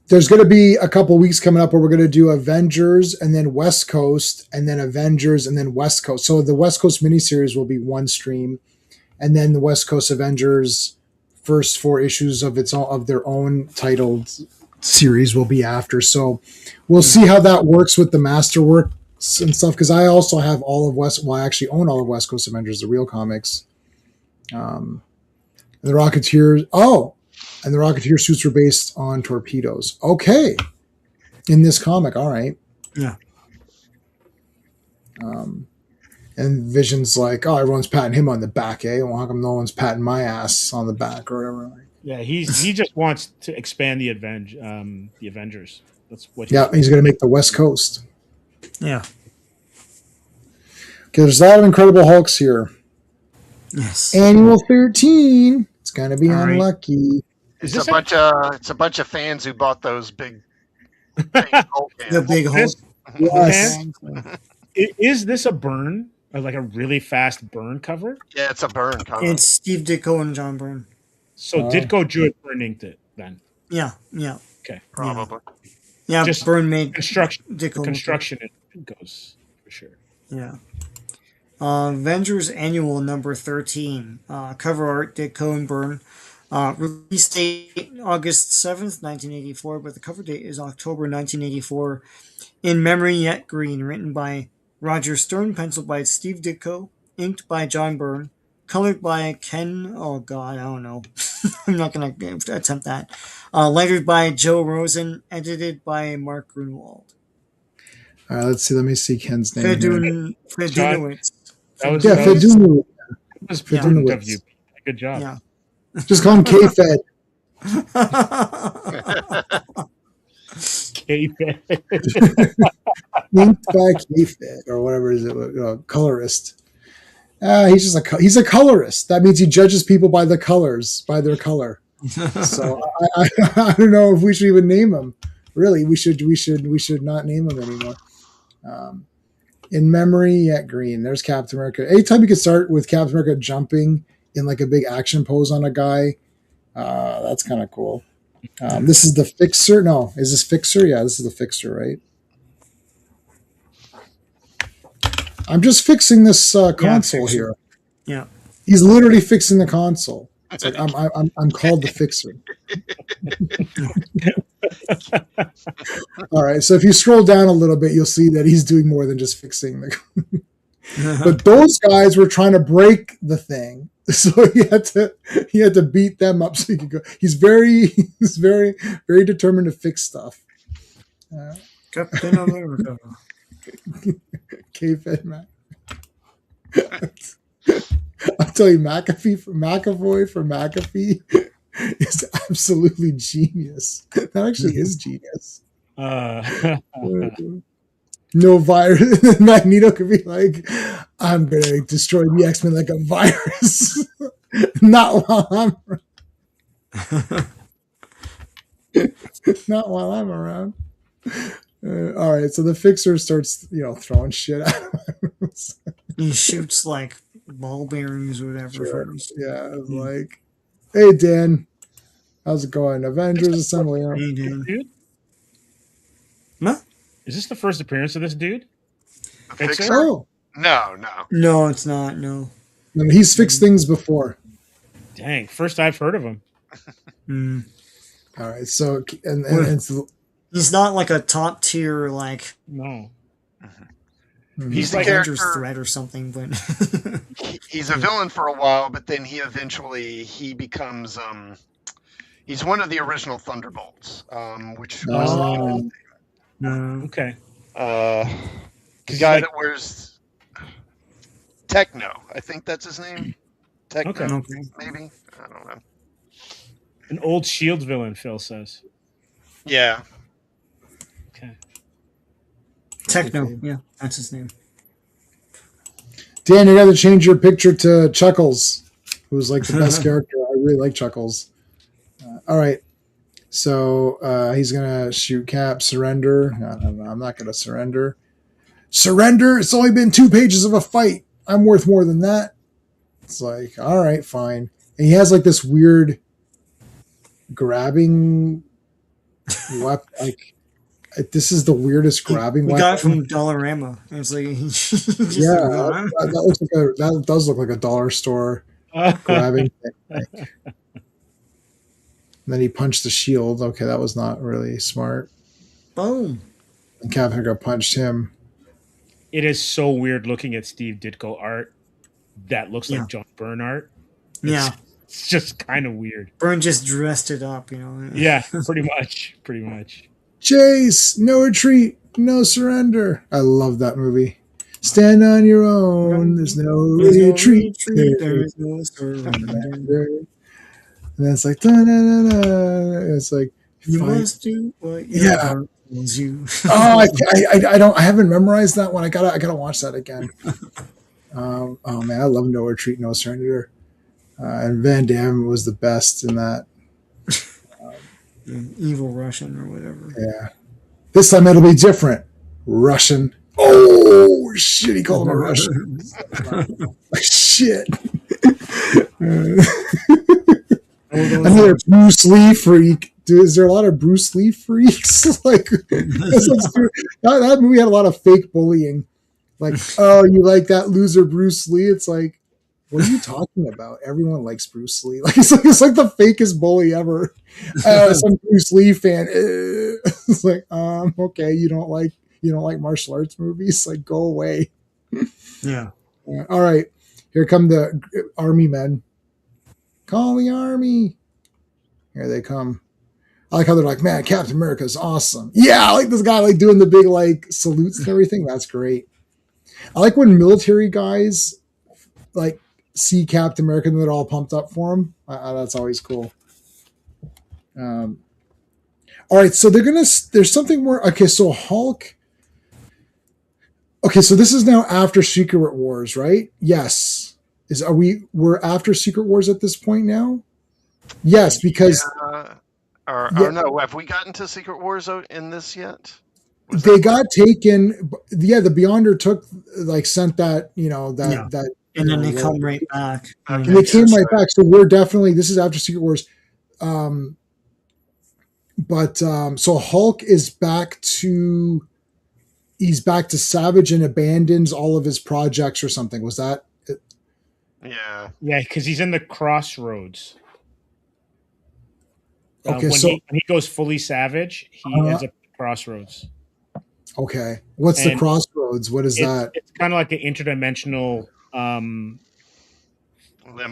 there's going to be a couple weeks coming up where we're going to do Avengers and then West Coast and then Avengers and then West Coast. So the West Coast miniseries will be one stream, and then the West Coast Avengers first 4 issues of their own titled series will be after. So we'll see how that works with the masterworks and stuff, because I also have I actually own all of West Coast Avengers, the real comics. And the Rocketeer suits were based on torpedoes. Okay. In this comic, all right. Yeah. And Vision's like, oh, everyone's patting him on the back, eh? Well, how come no one's patting my ass on the back or whatever? Yeah, he just wants to expand the Avengers. That's what. He's going to make the West Coast. Yeah. Okay, there's a lot of Incredible Hulks here. Yes. Annual 13. It's going to be unlucky. It's a bunch of fans who bought those big Hulk the big Hulk. Yes. Is this a burn? Or like a really fast burn cover? Yeah, it's a burn cover. It's Steve Ditko and John Byrne. So Ditko drew it, Byrne inked it then? Yeah. Okay. Probably. Yeah, Just Byrne made construction. Ditko. Construction it goes for sure. Yeah. Avengers Annual number 13. Cover art, Ditko and Byrne. Release date August 7th, 1984, but the cover date is October 1984. In Memory Yet Green, written by Roger Stern, penciled by Steve Ditko, inked by John Byrne, colored by Ken. Oh God, I don't know. I'm not gonna attempt that. Lettered by Joe Rosen, edited by Mark Grunwald. All right, let's see. Let me see Ken's name here. John, Fedunowitz. that was Yeah, that was, Fedunowitz. that was Yeah. prudent of you. Fedunowitz. Good job. Yeah. Just call him K-Fed. K-Fed. Inked by K-Fed or whatever is it? Colorist. He's a colorist. That means he judges people by the colors, by their color. So I don't know if we should even name him. Really, we should not name him anymore. In memory, yet green. There's Captain America. Anytime you could start with Captain America jumping in like a big action pose on a guy, that's kind of cool. This is the Fixer. No, is this Fixer? Yeah, this is the Fixer, right? I'm just fixing this console Fixer. here. Yeah. He's literally fixing the console. It's like I'm called the Fixer. All right, so if you scroll down a little bit, you'll see that he's doing more than just fixing the. But those guys were trying to break the thing, so he had to beat them up so he could go. He's very very determined to fix stuff. Captain America. K-Fed Mac. I'll tell you, McAvoy for McAfee is absolutely genius. That actually is genius. No virus. Magneto could be like, I'm going to destroy the X-Men like a virus. Not while I'm not while I'm around. All right, so the Fixer starts, throwing shit at him. He shoots like ball bearings or whatever. Sure. Yeah, I was like, hey, Dan, how's it going? Avengers Assembly. Hey, Dan. Dude? Huh? Is this the first appearance of this dude? Fixer? Oh, No. No, it's not. No. no, he's fixed things before. Dang, first I've heard of him. Mm. All right, so and it's, He's not like a top tier like No. He's the Avengers character. threat or something, but He's a villain for a while, but then he becomes he's one of the original Thunderbolts, which was Okay. the guy that wears Techno. I think that's his name. Techno, Okay. maybe. I don't know. An old Shield villain, Phil says. Yeah. Okay. Techno. Yeah, that's his name. Dan, you got to change your picture to Chuckles, who's like the best character. I really like Chuckles. All right, so he's gonna shoot Cap. Surrender. No, I'm not gonna surrender. Surrender. It's only been 2 pages of a fight. I'm worth more than that. It's like, all right, fine. And he has like this weird grabbing weapon. Like, this is the weirdest grabbing We weapon. got it from Dollarama. It's like Yeah, that does look like a dollar store grabbing thing. And then he punched the shield. Okay, that was not really smart. Boom. And Captain America punched him. It is so weird looking at Steve Ditko art that looks Yeah. like John Byrne art. Yeah. It's just kind of weird. Byrne just dressed it up, you know. Yeah, pretty much. Chase, no retreat, no surrender. I love that movie. Stand on your own. There's no retreat. There's no surrender. And then it's like, da-da-da-da. It's like, You fight. must do what your heart tells you. Oh, I haven't memorized that one. I gotta watch that again. Oh man, I love No Retreat, No Surrender. And Van Damme was the best in that. Evil Russian or whatever. Yeah. This time it'll be different. Russian. Oh shit! He called him a Russian. Shit. Another Bruce Lee freak. Dude, is there a lot of Bruce Lee freaks? Like that movie had a lot of fake bullying. Like, oh, you like that loser Bruce Lee? It's like, what are you talking about? Everyone likes Bruce Lee. Like it's like the fakest bully ever. Some Bruce Lee fan. It's like, okay, you don't like martial arts movies? Like, go away. Yeah. All right. Here come the army men. Call the army. Here they come. I like how they're like, man, Captain America is awesome. Yeah, I like this guy like doing the big like salutes and everything. That's great. I like when military guys like see Captain America and they're all pumped up for him. That's always cool. All right, so there's something more. Okay, so Hulk. Okay, so this is now after Secret Wars, right? Yes. We're after Secret Wars at this point now? Yes, because or no, have we gotten to Secret Wars in this yet? They got taken. Yeah, the Beyonder sent that, that. And then they come right back. And they came right back. So this is after Secret Wars. So Hulk is back to, he's back to Savage and abandons all of his projects or something. Was that it? Yeah. Yeah, because he's in the crossroads. Okay, when he goes fully Savage, he ends up at the crossroads. Okay. What's the crossroads? What is that? It's kind of like an interdimensional kind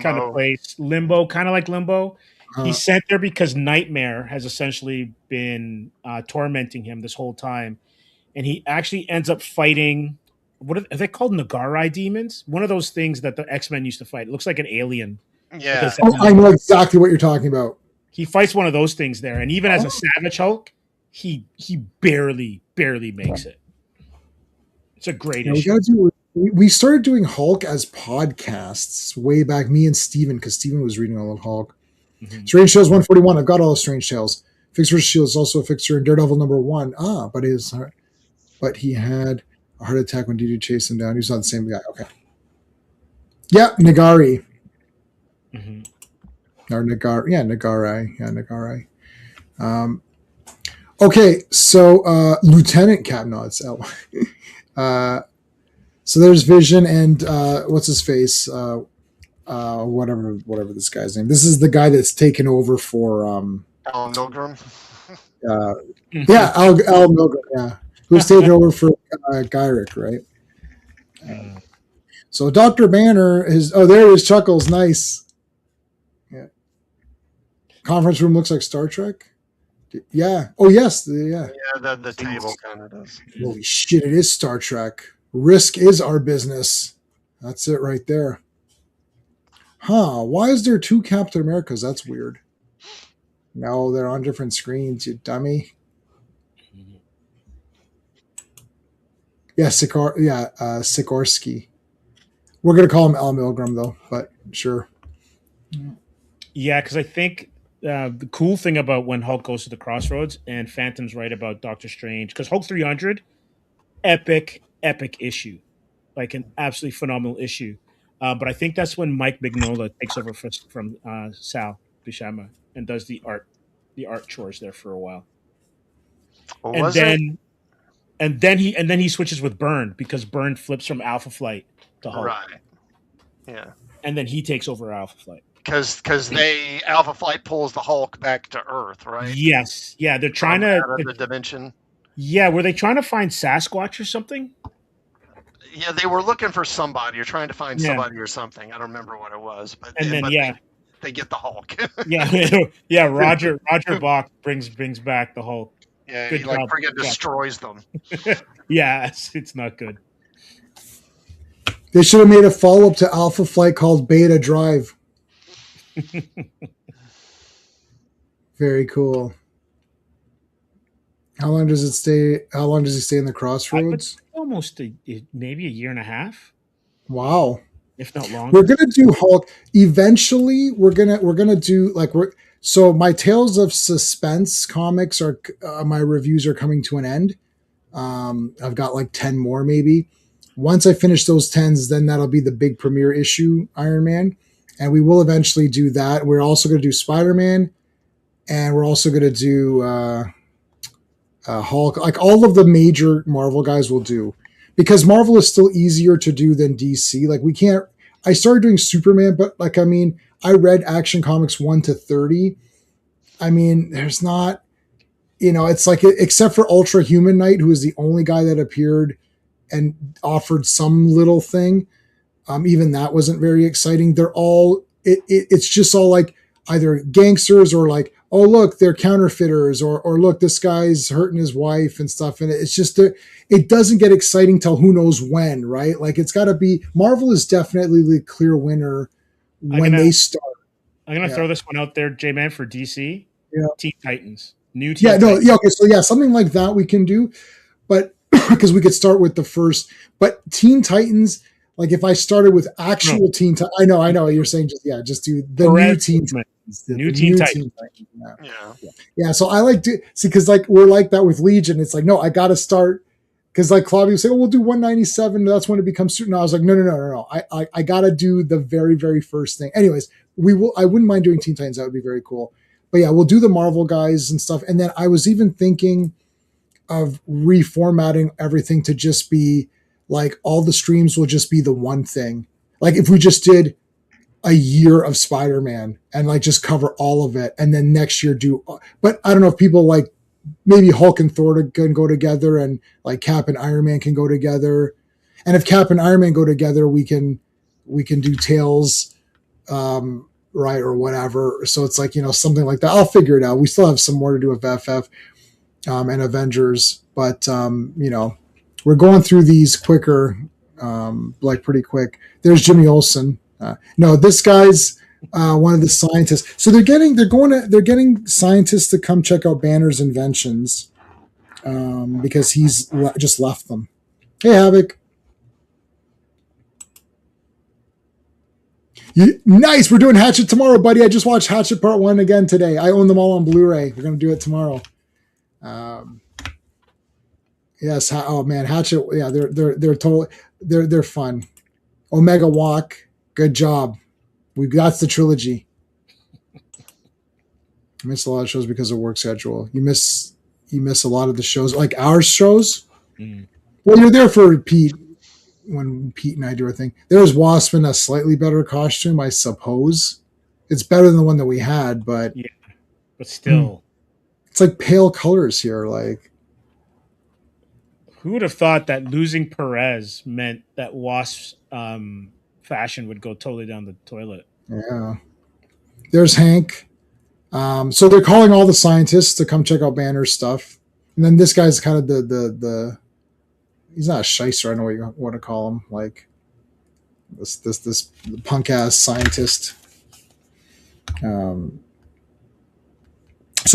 of place. Limbo, kind of like Limbo. He's sent there because Nightmare has essentially been tormenting him this whole time. And he actually ends up fighting, what are they called? Nagarai demons? One of those things that the X-Men used to fight. It looks like an alien. Yeah. I know exactly what you're talking about. He fights one of those things there. And even as a Savage Hulk, he barely makes it. It's a great issue. We started doing Hulk as podcasts way back, me and Steven, because Steven was reading all of Hulk. Mm-hmm. Strange Tales 141. I've got all of Strange Tales. Fixer Shield is also a fixture in Daredevil #1. But he had a heart attack when Didi chased him down. He's not the same guy. Okay. Yeah, Nagari. Mm-hmm. Or Nagari. Yeah, Nagarai. Yeah, Nagarai. Okay, so Lieutenant Capnod. So there's Vision and what's his face? Whatever this guy's name. This is the guy that's taken over for Alan Milgram. Yeah, Al Milgram. Yeah, who's taken over for Gyrick, right? So Dr. Banner is. Oh, there is Chuckles. Nice. Yeah. Conference room looks like Star Trek. Yeah. Oh yes. Yeah. Yeah. The table kind of does. Holy shit! It is Star Trek. Risk is our business. That's it right there. Huh? Why is there two Captain Americas? That's weird. No, they're on different screens. You dummy. Yeah, Sikorsky. We're gonna call him Al Milgram though, but sure. Yeah, because I think the cool thing about when Hulk goes to the crossroads, and Phantom's right about Doctor Strange, because Hulk 300, epic issue, like an absolutely phenomenal issue. But I think that's when Mike Mignola takes over from Sal Buscema and does the art chores there for a while. And then he switches with Byrne, because Byrne flips from Alpha Flight to Hulk. Right. Yeah. And then he takes over Alpha Flight. Because Alpha Flight pulls the Hulk back to Earth, right? Yes. Yeah, they're trying out of the dimension. Yeah, were they trying to find Sasquatch or something? Yeah, they were looking for somebody, or trying to find somebody or something. I don't remember what it was, but they get the Hulk. yeah. Roger Bach brings back the Hulk. Yeah, good he job. Friggin' destroys them. Yeah, it's not good. They should have made a follow-up to Alpha Flight called Beta Drive. Very cool. How long does he stay in the crossroads? Almost maybe a year and a half. Wow. If not longer. We're gonna do Hulk. Eventually, we're gonna do so my Tales of Suspense comics are my reviews are coming to an end. I've got 10 more maybe. Once I finish those 10s, then that'll be the big premiere issue Iron Man, and we will eventually do that. We're also going to do Spider-Man, and we're also going to do Hulk. All of the major Marvel guys will do, because Marvel is still easier to do than DC. We can't. I started doing Superman, but I read Action Comics 1 to 30. There's not, it's except for Ultra Human Knight, who is the only guy that appeared and offered some little thing. Even that wasn't very exciting. They're all it's just all like either gangsters or like, oh look, they're counterfeiters, or look, this guy's hurting his wife and stuff. And it's just it doesn't get exciting till who knows when, right? Like it's got to be Marvel is definitely the clear winner when they start. I'm gonna throw this one out there, J-Man, for DC. Yeah. Teen Titans. New Teen Titans. Okay, so something like that we can do, but because we could start with the first, but Teen Titans, like if I started with actual Teen Titans, I know you're saying just do the new Teen Titans. New Teen Titans. Yeah. So I like to see, because like we're like that with Legion. It's like, no, I got to start, because like Claudia would say, oh, we'll do 197. That's when it becomes certain. I was like, no. I got to do the very, very first thing. Anyways, I wouldn't mind doing Teen Titans. That would be very cool. But yeah, we'll do the Marvel guys and stuff. And then I was even thinking of reformatting everything to just be like all the streams will just be the one thing. Like if we just did a year of Spider-Man and like just cover all of it, and then next year do, but I don't know if people like maybe Hulk and Thor can go together, and like Cap and Iron Man can go together. And if Cap and Iron Man go together, we can do Tales, right, or whatever. So it's like, something like that. I'll figure it out. We still have some more to do with FF and Avengers, but we're going through these quicker, like pretty quick. There's Jimmy Olsen. No, this guy's one of the scientists. So they're getting scientists to come check out Banner's inventions, because he's just left them. Hey, Havoc. Nice. We're doing Hatchet tomorrow, buddy. I just watched Hatchet Part 1 again today. I own them all on Blu-ray. We're going to do it tomorrow. Yes. Oh man, Hatchet. Yeah, they're totally they're fun. Omega Walk. Good job. That's the trilogy. I missed a lot of shows because of work schedule. You miss a lot of the shows, like our shows. Well, you're there for Pete when Pete and I do our thing. There's Wasp in a slightly better costume, I suppose. It's better than the one that we had, but still, it's like pale colors here. Like, who would have thought that losing Perez meant that Wasp's fashion would go totally down the toilet? Yeah. There's Hank. So they're calling all the scientists to come check out Banner's stuff, and then this guy's kind of the he's not a shyster. I don't know what you want to call him. Like this punk ass scientist. So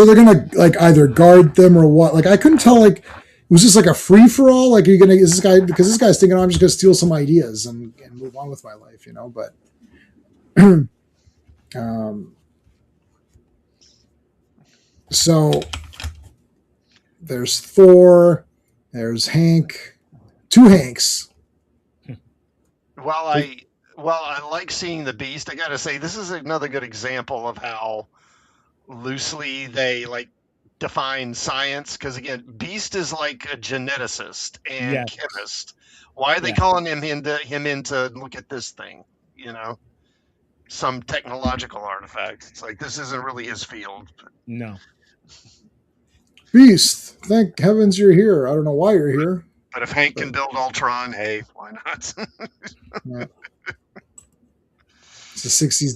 they're gonna like either guard them or what? Like I couldn't tell. Like was this like a free for all? Like are you gonna is this guy, because this guy's thinking, oh, I'm just gonna steal some ideas and move on with my life, But so there's Thor, there's Hank, two Hanks. While I like seeing the Beast, I gotta say this is another good example of how loosely they like define science. Because again, Beast is like a geneticist and chemist. Why are they calling him in to look at this thing? Some technological artifact. It's like this isn't really his field. No. Beast, thank heavens you're here. I don't know why you're here. But if Hank can build Ultron, hey, why not? Yeah. It's a 60s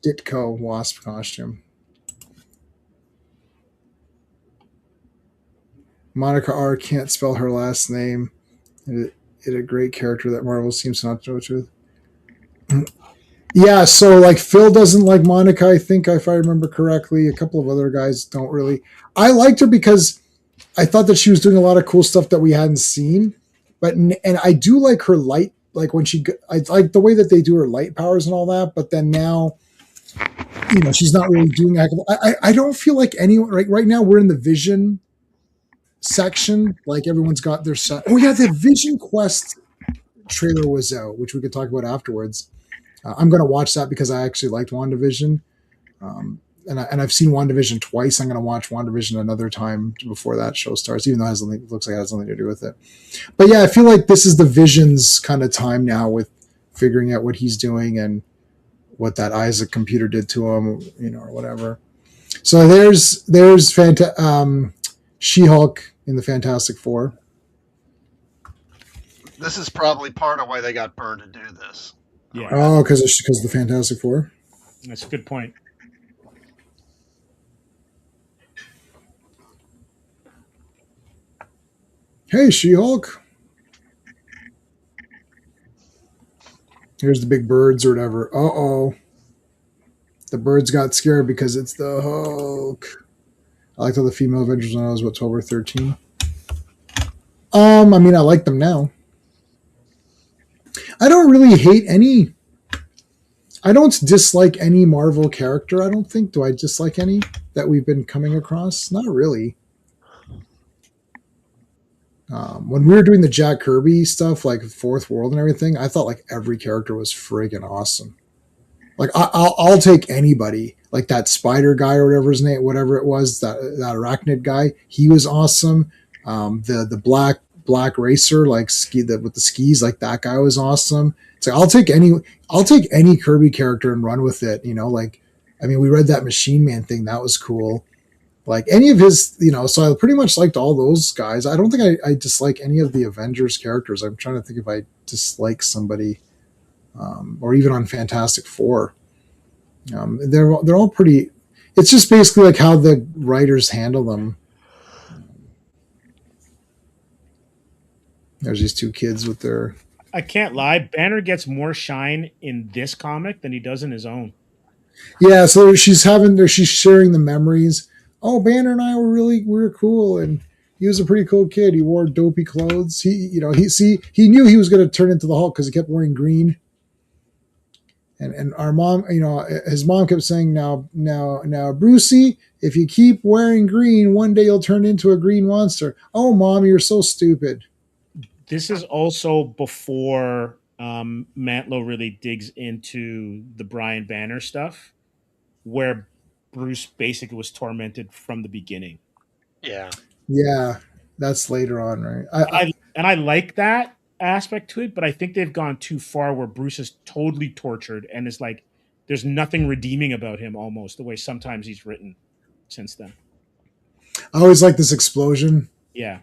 Ditko Wasp costume. Monica R. can't spell her last name. It a great character that Marvel seems not to know the truth. Yeah, so like Phil doesn't like Monica, I think, if I remember correctly. A couple of other guys don't really. I liked her because I thought that she was doing a lot of cool stuff that we hadn't seen. And I do like her light, like when I like the way that they do her light powers and all that. But then now, she's not really doing that. I don't feel like anyone right now. We're in the Vision section, like everyone's got their set. Oh yeah, the Vision Quest trailer was out, which we could talk about afterwards. I'm going to watch that because I actually liked WandaVision, and I've seen WandaVision twice. I'm going to watch WandaVision another time before that show starts, even though it looks like it has nothing to do with it. But yeah, I feel like this is the Vision's kind of time now with figuring out what he's doing and what that Isaac computer did to him, or whatever. So there's She-Hulk in the Fantastic Four. This is probably part of why they got burned to do this. Yeah. Oh, because of the Fantastic Four. That's a good point. Hey, She-Hulk. Here's the big birds or whatever. Uh-oh. The birds got scared because it's the Hulk. I liked all the female Avengers when I was, 12 or 13. I mean, I like them now. I don't really hate any. I don't dislike any Marvel character, I don't think. Do I dislike any that we've been coming across? Not really. When we were doing the Jack Kirby stuff, like Fourth World and everything, I thought like every character was friggin' awesome. Like I'll take anybody, like that spider guy or whatever his name, whatever it was, that arachnid guy. He was awesome. The black racer, like with the skis, like that guy was awesome. So I'll take any Kirby character and run with it. Like I mean, we read that Machine Man thing, that was cool. Like any of his, so I pretty much liked all those guys. I don't think I dislike any of the Avengers characters. I'm trying to think if I dislike somebody, or even on Fantastic Four. They're all pretty. It's just basically like how the writers handle them. There's these two kids with their. I can't lie. Banner gets more shine in this comic than he does in his own. Yeah, so she's sharing the memories. Oh, Banner and I we were cool, and he was a pretty cool kid. He wore dopey clothes. He knew he was going to turn into the Hulk because he kept wearing green. And our mom, his mom kept saying, now, Brucey, if you keep wearing green, one day you'll turn into a green monster. Oh, Mom, you're so stupid. This is also before Mantlo really digs into the Brian Banner stuff, where Bruce basically was tormented from the beginning. Yeah. Yeah, that's later on, right? I like that aspect to it, but I think they've gone too far where Bruce is totally tortured and is like, there's nothing redeeming about him almost, the way sometimes he's written since then. I always like this explosion. Yeah.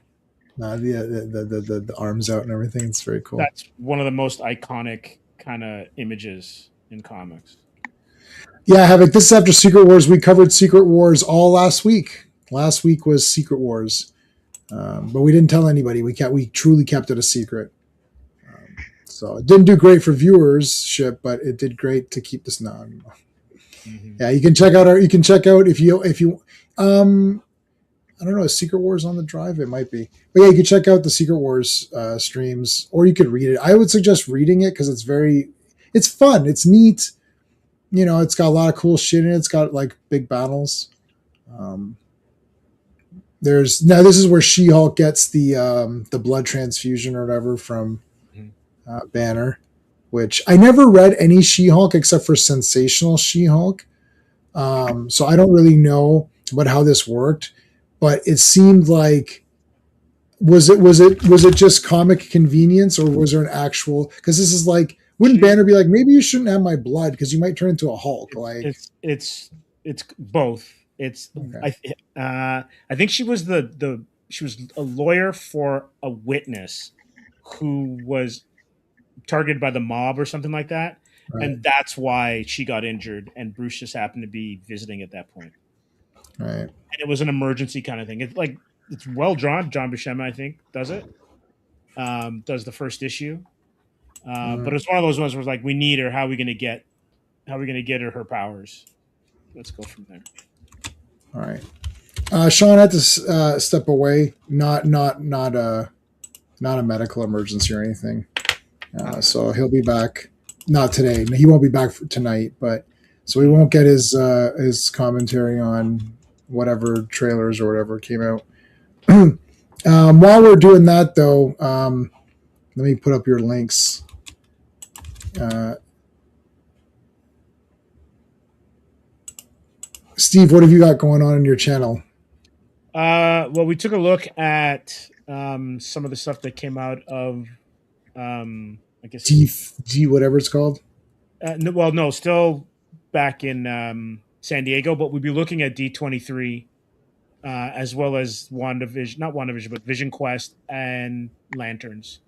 The arms out and everything. It's very cool. That's one of the most iconic kind of images in comics. Yeah, Havoc, this is after Secret Wars. We covered Secret Wars all last week. Last week was Secret Wars. But we didn't tell anybody. We truly kept it a secret. So it didn't do great for viewership, but it did great to keep this non. Mm-hmm. Yeah, you can check out if you I don't know, is Secret Wars on the drive? It might be. But yeah, you can check out the Secret Wars streams, or you could read it. I would suggest reading it because it's fun. It's neat. It's got a lot of cool shit in it. It's got like big battles. This is where She-Hulk gets the blood transfusion or whatever from Banner, which I never read any She-Hulk except for Sensational She-Hulk. So I don't really know about how this worked, but it seemed like was it just comic convenience, or was there an actual? Because this is like, wouldn't Banner be like, maybe you shouldn't have my blood because you might turn into a Hulk? Like it's both. It's okay. I think she was she was a lawyer for a witness who was targeted by the mob or something like that, right. And that's why she got injured, and Bruce just happened to be visiting at that point. Right. And it was an emergency kind of thing. It's well drawn. John Buscema, I think, does it. Does the first issue. But it's one of those ones where it's like, we need her. How are we going to get her powers? Let's go from there. All right. Sean had to step away. Not a medical emergency or anything. So he'll be back. Not today. He won't be back tonight. But so we won't get his commentary on whatever trailers or whatever came out. While we're doing that, though, let me put up your links. Steve, what have you got going on in your channel? Well, we took a look at some of the stuff that came out of, I guess G whatever it's called. No, still back in San Diego, but we'd be looking at D23, as well as not WandaVision, but Vision Quest and Lanterns.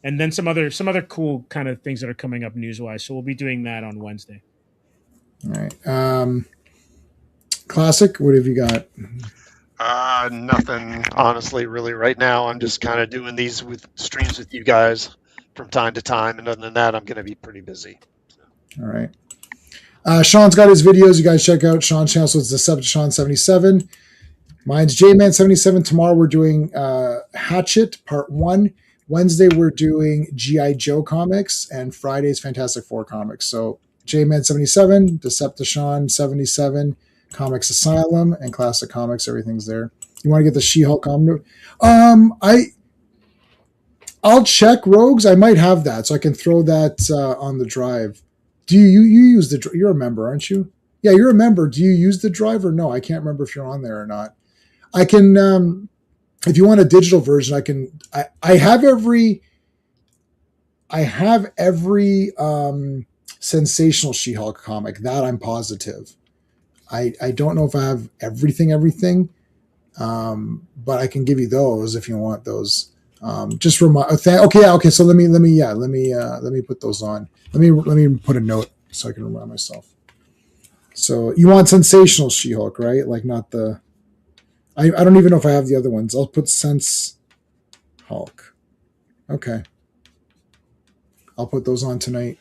and then some other cool kind of things that are coming up news wise. So we'll be doing that on Wednesday. All right. Classic. What have you got? Nothing, honestly, really. Right now, I'm just kind of doing these with streams with you guys from time to time, and other than that, I'm going to be pretty busy. All right. Sean's got his videos. You guys check out Sean's channel. So it's Decepticon77. Mine's J-Man77. Tomorrow we're doing Hatchet Part 1. Wednesday we're doing G.I. Joe comics. And Friday's Fantastic Four comics. So J-Man77, Decepticon77, Comics Asylum, and Classic Comics. Everything's there. You want to get the She-Hulk comic? I'll check Rogues. I might have that, so I can throw that on the drive. Do you use the? You're a member, aren't you? Yeah, you're a member. Do you use the drive or no? I can't remember if you're on there or not. I can, if you want a digital version, I can. I have every sensational She-Hulk comic. That I'm positive. I don't know if I have everything, but I can give you those if you want those. Just remind. Okay. So let me put those on. Let me put a note so I can remind myself. So you want sensational She-Hulk, right? Like not the. I don't even know if I have the other ones. I'll put Sense Hulk. Okay. I'll put those on tonight.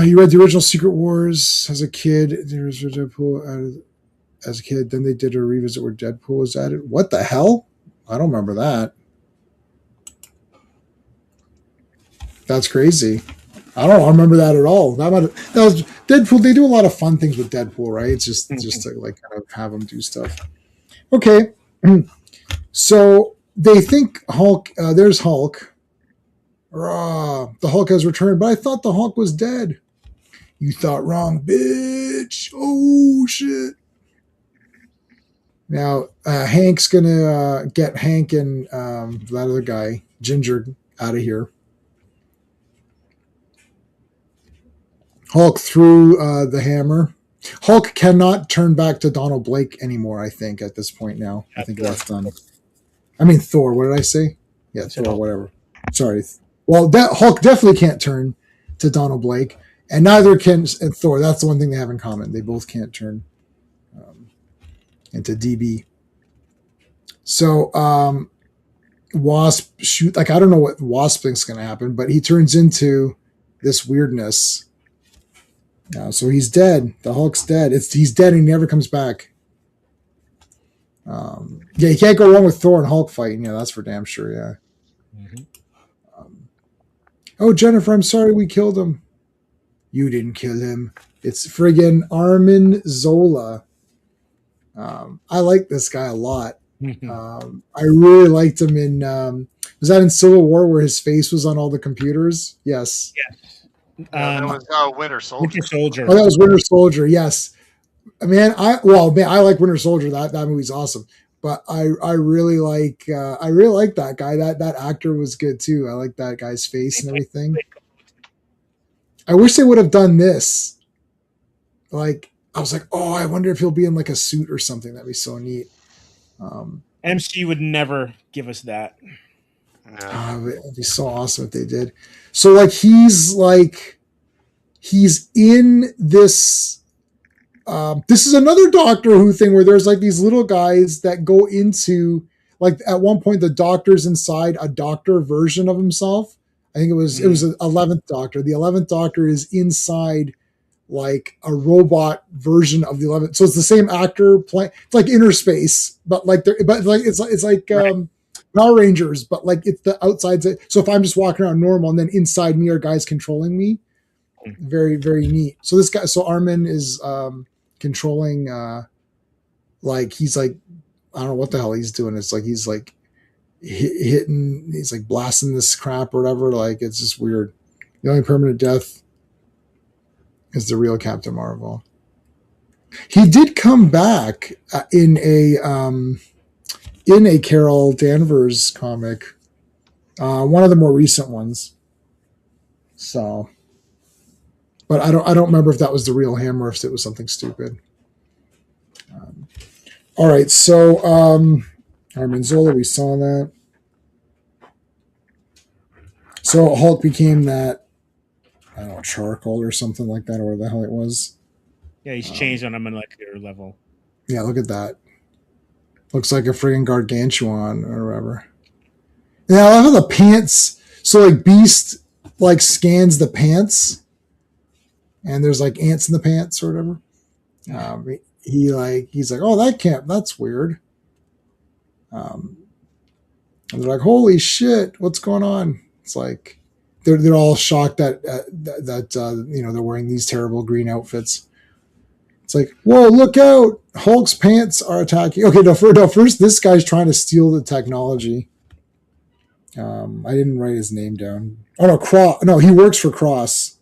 You read the original Secret Wars as a kid. There was Deadpool as a kid. Then they did a revisit where Deadpool was added. What the hell? I don't remember that. That's crazy. I don't remember that at all. That was Deadpool. They do a lot of fun things with Deadpool, right? It's just to like kind of have them do stuff. Okay, so they think Hulk. There's Hulk. The Hulk has returned, but I thought the Hulk was dead. You thought wrong, bitch. Oh shit. Now Hank's gonna get Hank and that other guy, Ginger, out of here. Hulk threw the hammer. Hulk cannot turn back to Donald Blake anymore, I think, at this point now. I think that's done. I mean, Thor. What did I say? Yeah, Thor, whatever. Sorry. Well, Hulk definitely can't turn to Donald Blake, and neither can Thor. That's the one thing they have in common. They both can't turn into DB. So Wasp shoot. Like, I don't know what Wasp thinks is going to happen, but he turns into this weirdness. So he's dead. The Hulk's dead. He's dead and he never comes back. Yeah, you can't go wrong with Thor and Hulk fighting. Yeah, that's for damn sure. Yeah. Mm-hmm. Oh, Jennifer, I'm sorry we killed him. You didn't kill him. It's friggin' Armin Zola. I like this guy a lot. I really liked him in. Was that in Civil War where his face was on all the computers? Yes. Yes. That was Winter Soldier. Winter Soldier. Oh, that was Winter Soldier. Yes. I like Winter Soldier. That movie's awesome. But I really like that guy. That actor was good too. I like that guy's face and everything. I wish they would have done this. Like, I was like, oh, I wonder if he'll be in like a suit or something. That'd be so neat. MC would never give us that. It'd be so awesome if they did. So he's in this. This is another Doctor Who thing where there's like these little guys that go into, like, at one point the Doctor's inside a Doctor version of himself. I think it was an 11th Doctor. The 11th Doctor is inside like a robot version of the 11th. So it's the same actor playing. It's like Inner Space, but it's like Power Rangers, but like it's the outside. So if I'm just walking around normal and then inside me are guys controlling me, very, very neat. So this guy, Armin is controlling, like he's like, I don't know what the hell he's doing. It's like he's like hitting, he's like blasting this crap or whatever. Like, it's just weird. The only permanent death is the real Captain Marvel. He did come back in a Carol Danvers comic, one of the more recent ones. So, but I don't remember if that was the real him or if it was something stupid. All right, so Armin Zola, we saw that. So Hulk became that, I don't know, charcoal or something like that, or what the hell it was. Yeah, he's changed on a molecular level. Yeah, look at that. Looks like a friggin' gargantuan or whatever. Yeah, I love how the pants. So like Beast like scans the pants, and there's like ants in the pants or whatever. He's like, oh, that's weird. And they're like, holy shit, what's going on? It's like they're all shocked that they're wearing these terrible green outfits. It's like, whoa, look out! Hulk's pants are attacking. Okay, first this guy's trying to steal the technology. I didn't write his name down. Oh no, Cross. No, he works for Cross.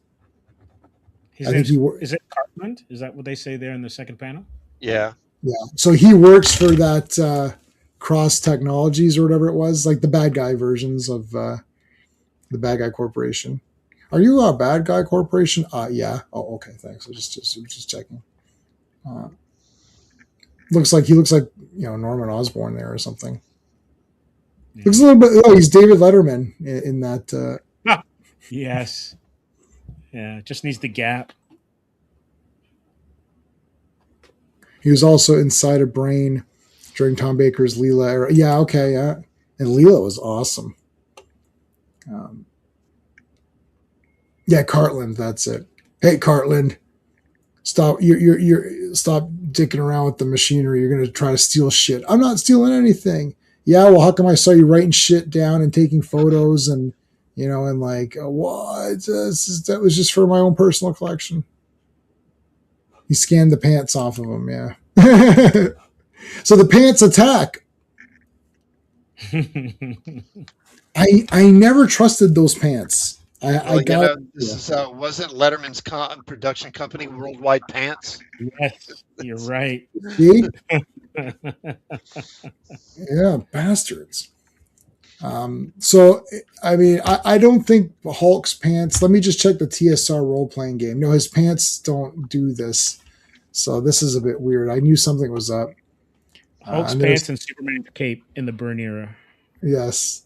His name's, is it Cartland? Is that what they say there in the second panel? Yeah. Yeah. So he works for that Cross Technologies or whatever it was, like the bad guy versions of the bad guy corporation. Are you a bad guy corporation? Yeah. Oh, okay. Thanks. I just checking. He looks like Norman Osborn there or something. Yeah. Looks a little bit. Oh, he's David Letterman in that. Yes. Yeah, just needs the gap. He was also inside a brain during Tom Baker's Leela era. Yeah, okay, yeah. And Leela was awesome. Yeah, Cartland, that's it. Hey, Cartland, stop! You're stop dicking around with the machinery. You're gonna try to steal shit. I'm not stealing anything. Yeah, well, how come I saw you writing shit down and taking photos and and like what? That was just for my own personal collection. He scanned the pants off of him. Yeah. So the pants attack. I never trusted those pants. Wasn't Letterman's production company Worldwide Pants? Yes, you're right. See? Yeah, bastards. So I mean, I don't think Hulk's pants. Let me just check the TSR role playing game. No, his pants don't do this. So this is a bit weird. I knew something was up. Hulk's pants and Superman's cape in the Byrne era. Yes.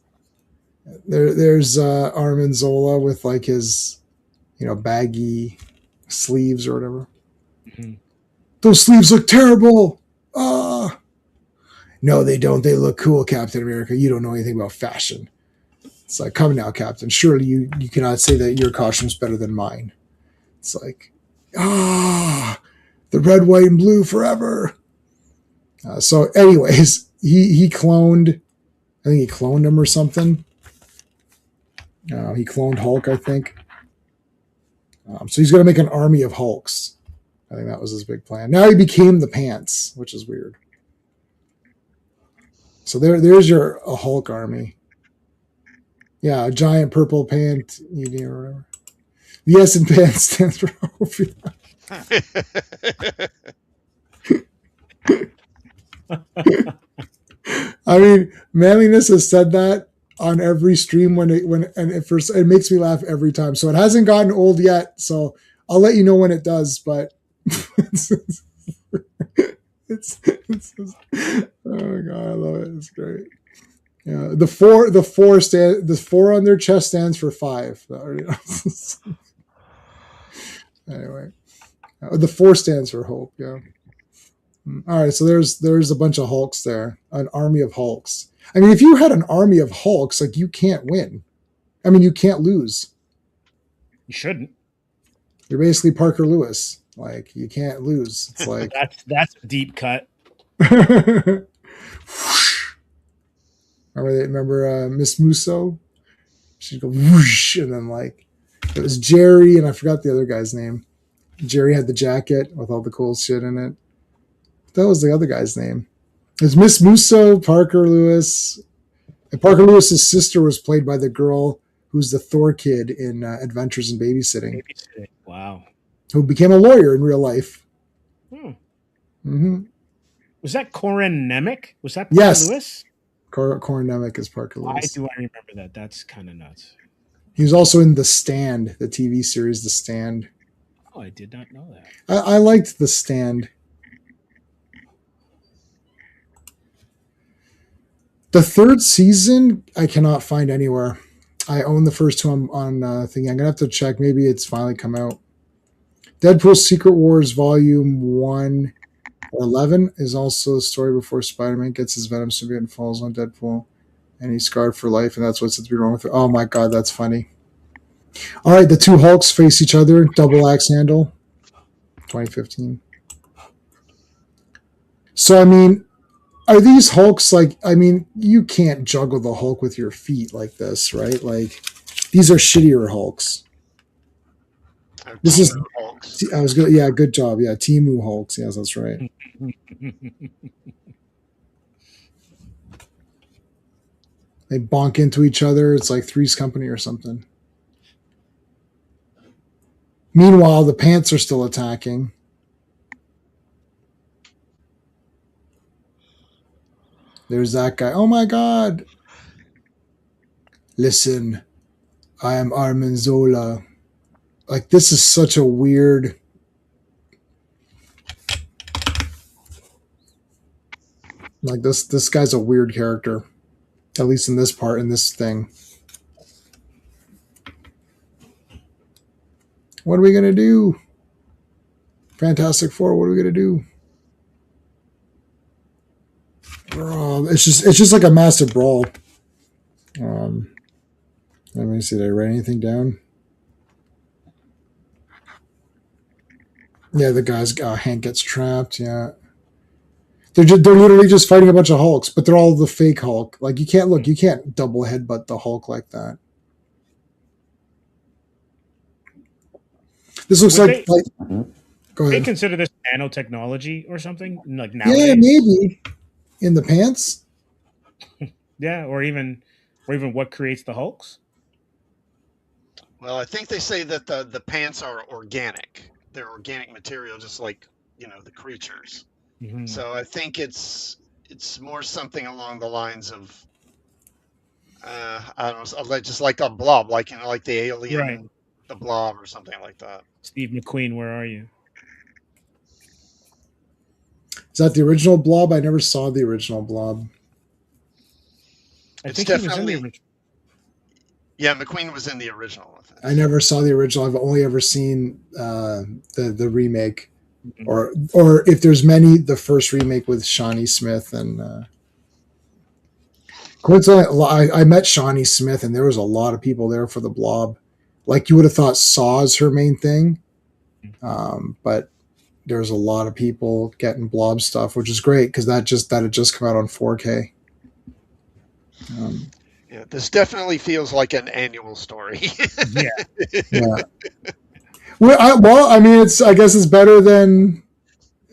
There's Armin Zola with like his, baggy sleeves or whatever. Mm-hmm. Those sleeves look terrible. No, they don't. They look cool, Captain America. You don't know anything about fashion. It's like, come now, Captain. Surely you cannot say that your costume's better than mine. It's like, the red, white, and blue forever. So anyways, he cloned, I think he cloned him or something. He cloned Hulk, I think. So he's going to make an army of Hulks. I think that was his big plan. Now he became the pants, which is weird. So there's your Hulk army. Yeah, a giant purple pant, or whatever. The S in pants stands for hope. I mean, Manliness has said that on every stream it makes me laugh every time. So it hasn't gotten old yet. So I'll let you know when it does. But it's oh god, I love it. It's great. Yeah, the four on their chest stands for 5. Anyway, the 4 stands for hope. Yeah. All right, so there's a bunch of Hulks there, an army of Hulks. I mean, if you had an army of Hulks, like you can't win. I mean, you can't lose. You shouldn't. You're basically Parker Lewis. Like you can't lose. It's like that's a deep cut. Remember Miss Musso? She'd go whoosh, and then like it was Jerry, and I forgot the other guy's name. Jerry had the jacket with all the cool shit in it. That was the other guy's name. It was Miss Musso, Parker Lewis. And Parker Lewis's sister was played by the girl who's the Thor kid in Adventures in Babysitting. Wow. Who became a lawyer in real life. Mm-hmm. Was that Corin Nemec? Was that Parker Lewis? Corin Nemec is Parker Lewis. I remember that. That's kind of nuts. He was also in The Stand, the TV series The Stand. Oh, I did not know that. I liked The Stand. The 3rd season, I cannot find anywhere. I own the first two on thing. I'm gonna have to check. Maybe it's finally come out. Deadpool Secret Wars Volume 1 or 11 is also a story before Spider-Man gets his Venom symbiote and falls on Deadpool, and he's scarred for life, and that's what's to be wrong with it. Oh my god, that's funny. All right, the two Hulks face each other. Double axe handle, 2015. So I mean, are these Hulks like? I mean, you can't juggle the Hulk with your feet like this, right? Like, these are shittier Hulks. Or This is. Team Hulks. I was good. Yeah, good job. Yeah, Timu Hulks. Yes, that's right. They bonk into each other. It's like Three's Company or something. Meanwhile, the pants are still attacking. There's that guy. Oh my god. Listen, I am Armin Zola. Like, this is such a weird. Like, this guy's a weird character. At least in this part, in this thing. What are we gonna do? Fantastic Four, what are we gonna do? Oh, it's just like a massive brawl. Let me see. Did I write anything down? Yeah, the guy's Hank gets trapped. Yeah, they're literally just fighting a bunch of Hulks, but they're all the fake Hulk. Like, you can't double headbutt the Hulk like that. This looks Would like go they ahead. consider this nanotechnology or something like Yeah, nowadays? maybe in the pants. Yeah, or even what creates the Hulks? Well, I think they say that the pants are organic. They're organic material, just like the creatures. Mhm. So I think it's more something along the lines of I don't know, like just like a blob, like the Right. alien, the blob, or something like that. Steve McQueen, where are you? Is that the original Blob? I never saw the original Blob. I It's think he was in the definitely original. yeah. McQueen was in the original. I I think. never saw the original. I've only ever seen the remake, Mhm. or if there's many, the first remake with Shawnee Smith and. Coincidentally, I met Shawnee Smith, and there was a lot of people there for the Blob. Like, you would have thought Saw is her main thing, but there's a lot of people getting Blob stuff, which is great because that had just come out on 4K. Yeah, this definitely feels like an annual story. Yeah. Yeah. Well, I mean, I guess it's better than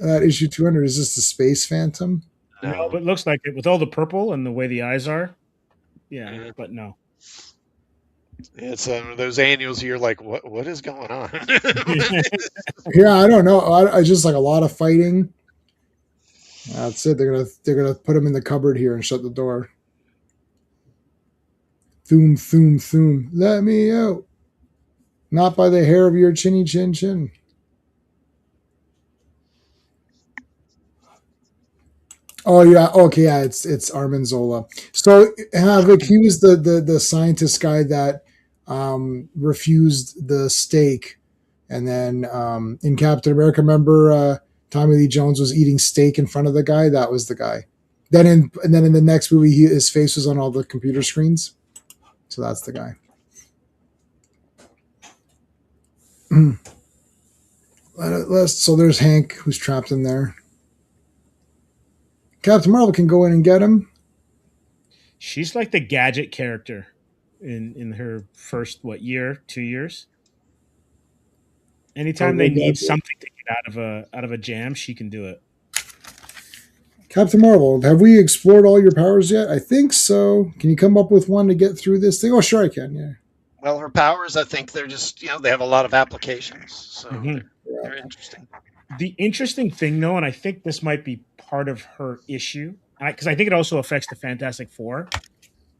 issue 200. Is this the Space Phantom? No, No. but it looks like it with all the purple and the way the eyes are. Yeah, Yeah. but no. It's those annuals. You're like, what is going on? Yeah, I don't know. I just like a lot of fighting. That's it. They're gonna put him in the cupboard here and shut the door. Thoom, thoom, thoom. Let me out. Not by the hair of your chinny chin chin. Oh yeah, okay, yeah. It's Armin Zola. So Vic, he was the scientist guy that refused the steak, and then in Captain America, remember Tommy Lee Jones was eating steak in front of the guy. That was the guy. And then in the next movie, his face was on all the computer screens. So that's the guy. So there's Hank, who's trapped in there. Captain Marvel can go in and get him. She's like the gadget character in her first 2 years. Anytime they need something to get out of a jam, she can do it. Captain Marvel, have we explored all your powers yet? I think so. Can you come up with one to get through this thing? Oh, sure, I can. Yeah. Well, her powers, I think they're just they have a lot of applications, so Mhm. they're interesting. The interesting thing, though, and I think this might be part of her issue, because I think it also affects the Fantastic Four.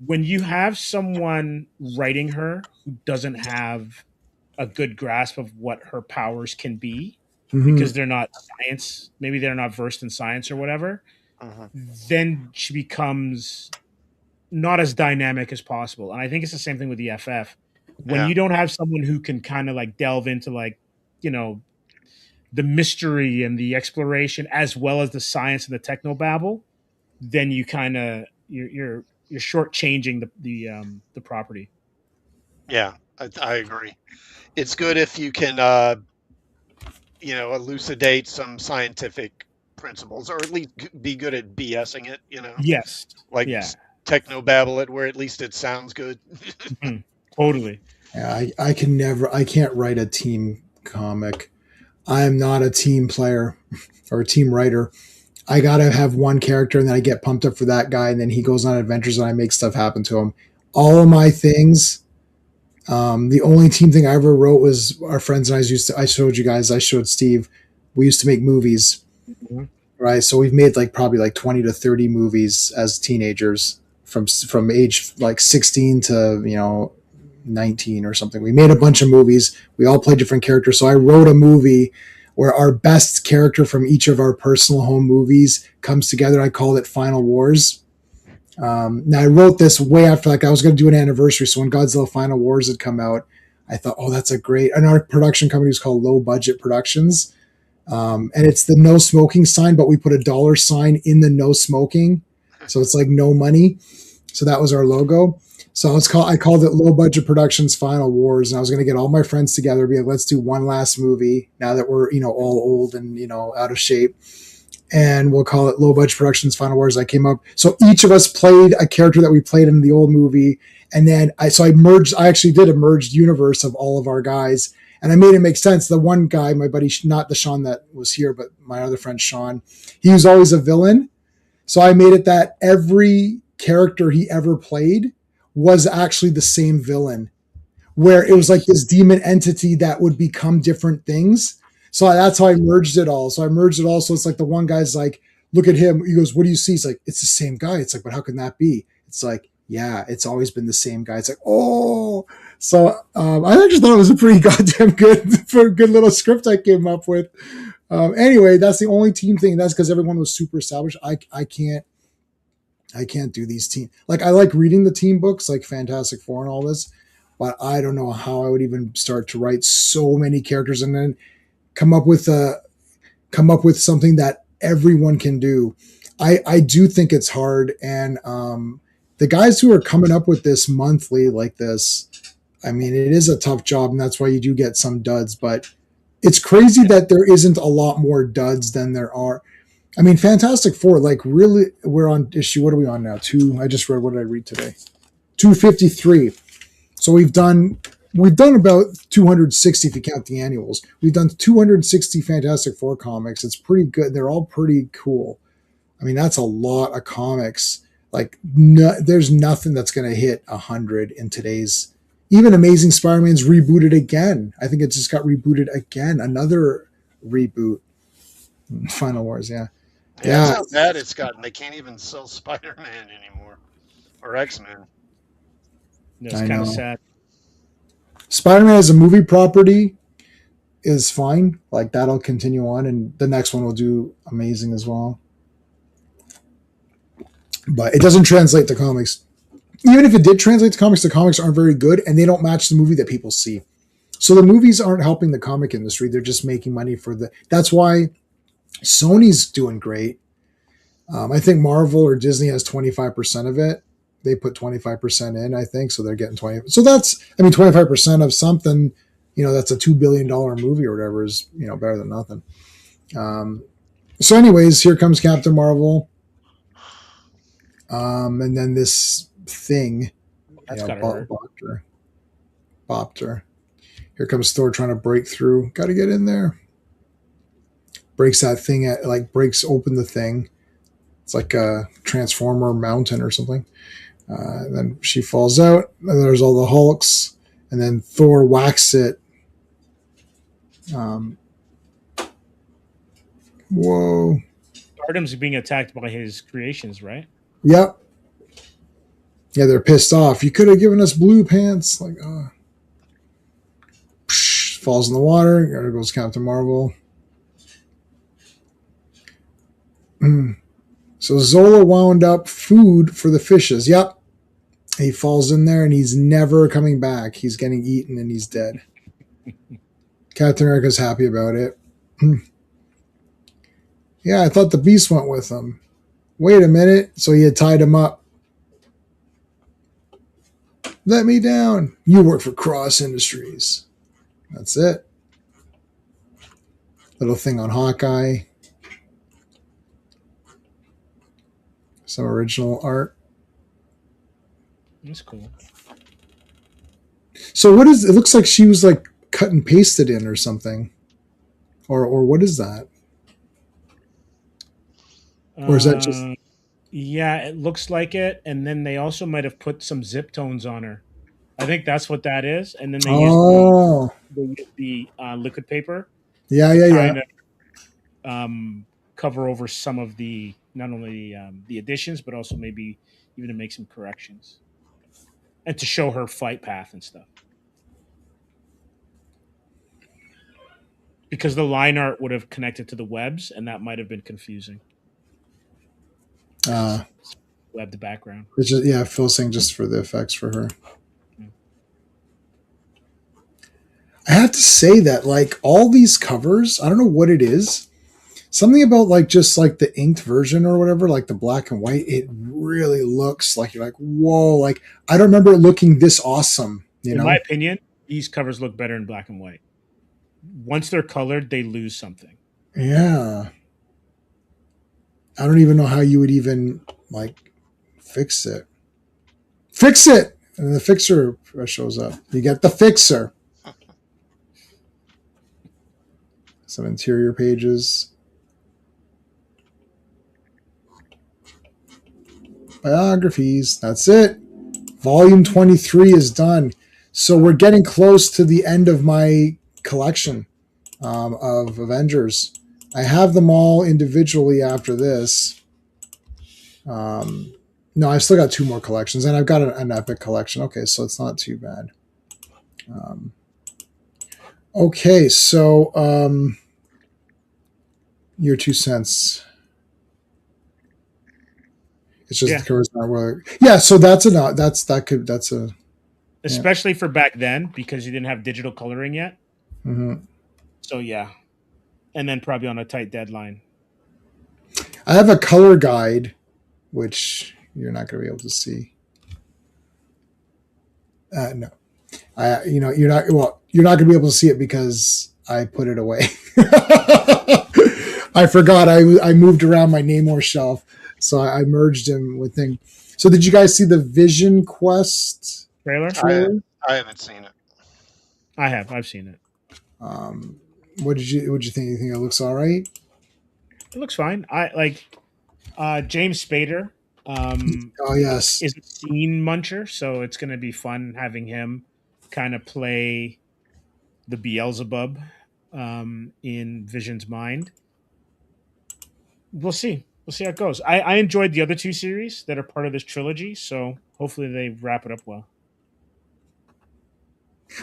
When you have someone writing her who doesn't have a good grasp of what her powers can be, because they're not science, maybe they're not versed in science or whatever, Uh-huh. then she becomes not as dynamic as possible. And I think it's the same thing with the FF. When Yeah. you don't have someone who can kind of like delve into like, you know, the mystery and the exploration as well as the science and the techno babble, then you kind of you're shortchanging the property. Yeah, I agree. It's good if you can, elucidate some scientific principles, or at least be good at BSing it. Yes. Like Yeah. techno babble it where at least it sounds good. Mhm. Totally. Yeah, I can't write a team comic. I am not a team player or a team writer. I gotta have one character and then I get pumped up for that guy and then he goes on adventures and I make stuff happen to him. All of my things, the only team thing I ever wrote was our friends and I showed you guys, I showed Steve, we used to make movies, Mhm. right? So we've made like probably like 20 to 30 movies as teenagers from age like 16 to, 19 or something. We made a bunch of movies. We all played different characters. So I wrote a movie where our best character from each of our personal home movies comes together. I called it Final Wars. Now I wrote this way after, like I was going to do an anniversary. So when Godzilla Final Wars had come out, I thought, oh, that's a great. And our production company was called Low Budget Productions, and it's the no smoking sign, but we put a dollar sign in the no smoking, so it's like no money. So that was our logo. So I called it Low Budget Productions Final Wars, and I was going to get all my friends together, be like, let's do one last movie now that we're all old and out of shape, and we'll call it Low Budget Productions Final Wars. I came up, so each of us played a character that we played in the old movie, and then I merged. I actually did a merged universe of all of our guys, and I made it make sense. The one guy, my buddy, not the Sean that was here, but my other friend Sean, he was always a villain. So I made it that every character he ever played was actually the same villain, where it was like this demon entity that would become different things. So that's how I merged it all. So it's like the one guy's like, look at him. He goes, what do you see? He's like, it's the same guy. It's like, but how can that be? It's like, yeah, it's always been the same guy. It's like, oh. So I actually thought it was a pretty goddamn good little script I came up with. Anyway, that's the only team thing. That's because everyone was super established. I can't do these team. Like I like reading the team books, like Fantastic Four and all this, but I don't know how I would even start to write so many characters and then come up with something that everyone can do. I do think it's hard, and the guys who are coming up with this monthly like this, I mean, it is a tough job, and that's why you do get some duds. But it's crazy that there isn't a lot more duds than there are. I mean, Fantastic Four, like really, we're on issue. What are we on now? I just read. What did I read today? 253. So we've done about 260 if you count the annuals. We've done 260 Fantastic Four comics. It's pretty good. They're all pretty cool. I mean, that's a lot of comics. Like, there's nothing that's going to hit 100 in today's. Even Amazing Spider-Man's rebooted again. I think it just got rebooted again. Another reboot. Final Wars, yeah. Yeah, that's how bad it's gotten. They can't even sell Spider-Man anymore or X-Men. It's kind of sad. Spider-Man as a movie property is fine. Like that'll continue on, and the next one will do amazing as well. But it doesn't translate to comics. Even if it did translate to comics, the comics aren't very good, and they don't match the movie that people see. So the movies aren't helping the comic industry. They're just making money for the. That's why Sony's doing great. I think Marvel or Disney has 25% of it. They put 25% in, I think, so they're getting 20. So that's, 25% of something, that's a $2 billion movie or whatever is, better than nothing. So anyways, here comes Captain Marvel. And then this thing, Bopter. Here comes Thor trying to break through. Got to get in there. Breaks that thing breaks open the thing. It's like a Transformer mountain or something. Then she falls out, and there's all the Hulks, and then Thor whacks it. Whoa. Stardom's being attacked by his creations, right? Yep. Yeah, they're pissed off. You could have given us blue pants. Like, falls in the water. There goes Captain Marvel. So Zola wound up food for the fishes. Yep. He falls in there and he's never coming back. He's getting eaten and he's dead. Captain America's happy about it. Yeah, I thought the Beast went with him. Wait a minute. So he had tied him up. Let me down. You work for Cross Industries. That's it. Little thing on Hawkeye. Some original art. That's cool. So what is it? Looks like she was like cut and pasted in or something. Or what is that? Or is that just Yeah, it looks like it. And then they also might have put some zip tones on her. I think that's what that is. And then Oh. they used the liquid paper Yeah, to yeah, yeah. kind of cover over some of the not only the additions, but also maybe even to make some corrections and to show her fight path and stuff. Because the line art would have connected to the webs, and that might have been confusing. Webbed background. It's just, yeah, Phil saying just for the effects for her. I have to say that like all these covers, I don't know what it is. Something about like just like the inked version or whatever, like the black and white, it really looks like you're like, whoa, like I don't remember it looking this awesome, you In know? my opinion, these covers look better in black and white. Once they're colored, they lose something. Yeah. I don't even know how you would even like fix it. Fix it! And the fixer shows up. You get the fixer. Some interior pages. Biographies. That's it. Volume 23 is done. So we're getting close to the end of my collection of Avengers. I have them all individually after this. No, I've still got 2 more collections, and I've got an epic collection. Okay, so it's not too bad. Okay, so your 2 cents. It's just Yeah. the covers not really. Yeah, so that's a. Especially for back then, because you didn't have digital coloring yet. Mhm. So yeah. And then probably on a tight deadline. I have a color guide, which you're not going to be able to see. No, you're not. Well, you're not going to be able to see it because I put it away. I forgot. I moved around my Namor shelf, so I merged him with thing. So, did you guys see the Vision Quest Trailer? trailer? I haven't seen it. I have. I've seen it. What did you think? You think it looks all right? It looks fine. I like James Spader. Oh yes, Is a scene muncher, so it's going to be fun having him kind of play the Beelzebub in Vision's mind. We'll see. We'll see how it goes. I enjoyed the other 2 series that are part of this trilogy, so hopefully they wrap it up well.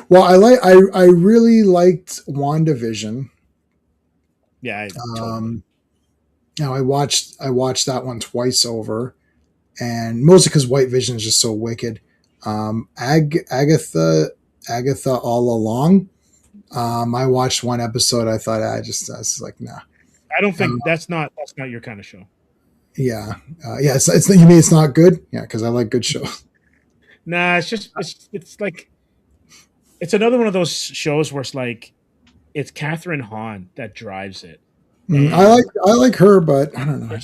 Well, I really liked WandaVision. Yeah, I totally. Now I watched that one twice over, and mostly because White Vision is just so wicked. Agatha all along. I watched one episode. I thought I was like, nah. I don't think that's not your kind of show. Yeah, yeah. It's you mean it's not good? Yeah, because I like good shows. Nah, it's just it's like it's another one of those shows where it's like it's Catherine Hahn that drives it. I like her, but I don't know.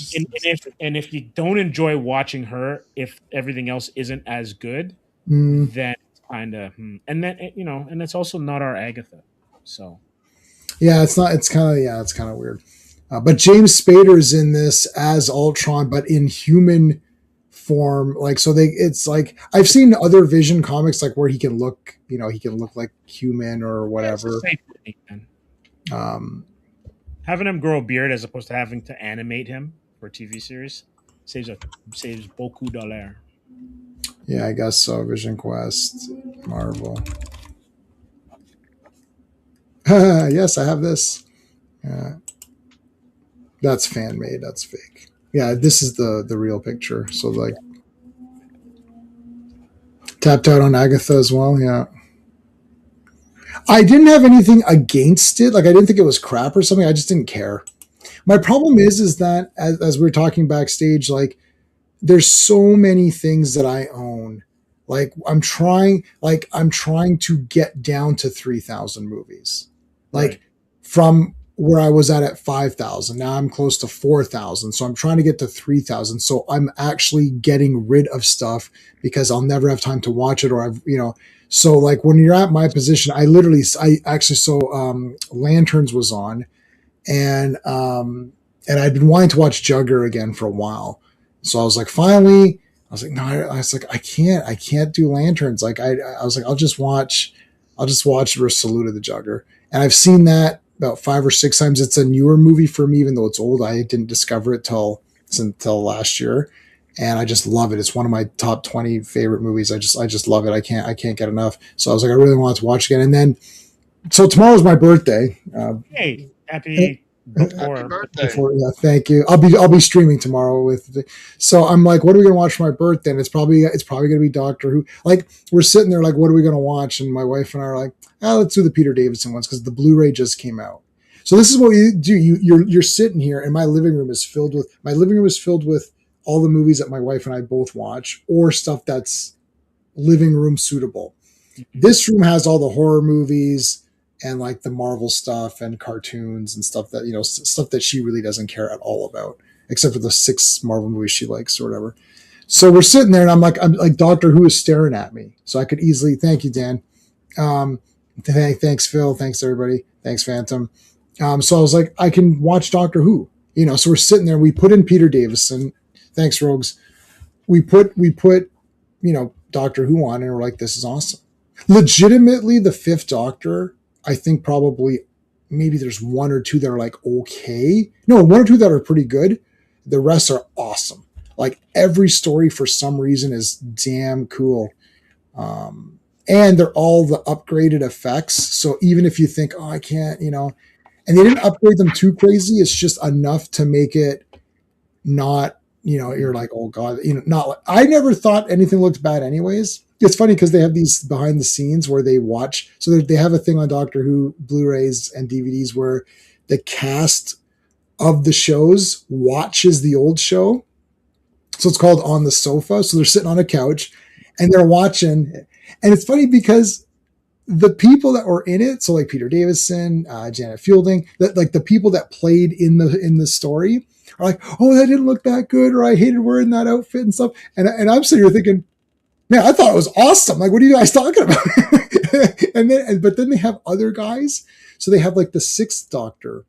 And if you don't enjoy watching her, if everything else isn't as good, Mm. then it's kind of and then and it's also not our Agatha. So Yeah, it's not. It's kind of weird. But James Spader is in this as Ultron, but in human form. Like so, it's like I've seen other Vision comics like where he can look, he can look like human or whatever. it's the same thing, man. Having him grow a beard as opposed to having to animate him for a TV series saves beaucoup dollars. Yeah, I guess so. Vision Quest, Marvel. Yes, I have this. Yeah. That's fan made. That's fake. Yeah, this is the real picture. So like, Tapped out on Agatha as well. Yeah. I didn't have anything against it. Like I didn't think it was crap or something. I just didn't care. My problem is that as we were talking backstage, like there's so many things that I own. I'm trying to get down to 3,000 movies. Like Right. from where I was at 5,000, now I'm close to 4,000. So I'm trying to get to 3,000. So I'm actually getting rid of stuff because I'll never have time to watch it, or so like when you're at my position, I actually Lanterns was on, and I'd been wanting to watch Jugger again for a while. So I was like, finally, I was like, no, I was like, I can't do Lanterns. Like I was like, I'll just watch Salute the Jugger. And I've seen that about 5 or 6 times. It's a newer movie for me, even though it's old. I didn't discover it until last year. And I just love it. It's one of my top 20 favorite movies. I just love it. I can't get enough. So I was like, I really want to watch again. And then, so tomorrow's my birthday. Hey, happy Happy birthday. Yeah, thank you. I'll be streaming tomorrow so I'm like, what are we gonna watch for my birthday? And it's probably gonna be Doctor Who. Like we're sitting there like, what are we gonna watch? And my wife and I are like, let's do the Peter Davison ones because the Blu-ray just came out. So this is what you do. You're sitting here, and my living room is filled with all the movies that my wife and I both watch, or stuff that's living room suitable. This room has all the horror movies and like the Marvel stuff and cartoons and stuff that, stuff that she really doesn't care at all about, except for the 6 Marvel movies she likes or whatever. So we're sitting there and I'm like Doctor Who is staring at me. So I could easily, thank you, Dan. Thanks, Phil. Thanks everybody. Thanks, Phantom. So I was like, I can watch Doctor Who, so we're sitting there, we put in Peter Davison. Thanks, Rogues. We put, Doctor Who on, and we're like, this is awesome. Legitimately, the 5th Doctor, I think probably maybe there's 1 or 2 that are like okay. No, 1 or 2 that are pretty good. The rest are awesome. Like every story for some reason is damn cool. And they're all the upgraded effects. So even if you think, oh, I can't, and they didn't upgrade them too crazy, it's just enough to make it not, you're like, oh God, not like, I never thought anything looked bad anyways. It's funny because they have these behind the scenes where they watch. So they have a thing on Doctor Who Blu-rays and DVDs where the cast of the shows watches the old show. So it's called On the Sofa. So they're sitting on a couch and they're watching. And it's funny because the people that were in it, so like Peter Davison, Janet Fielding, that like the people that played in the story are like, oh, that didn't look that good, or I hated wearing that outfit and stuff. And I'm sitting here thinking, man, I thought it was awesome. Like, what are you guys talking about? But then they have other guys. So they have like the 6th Doctor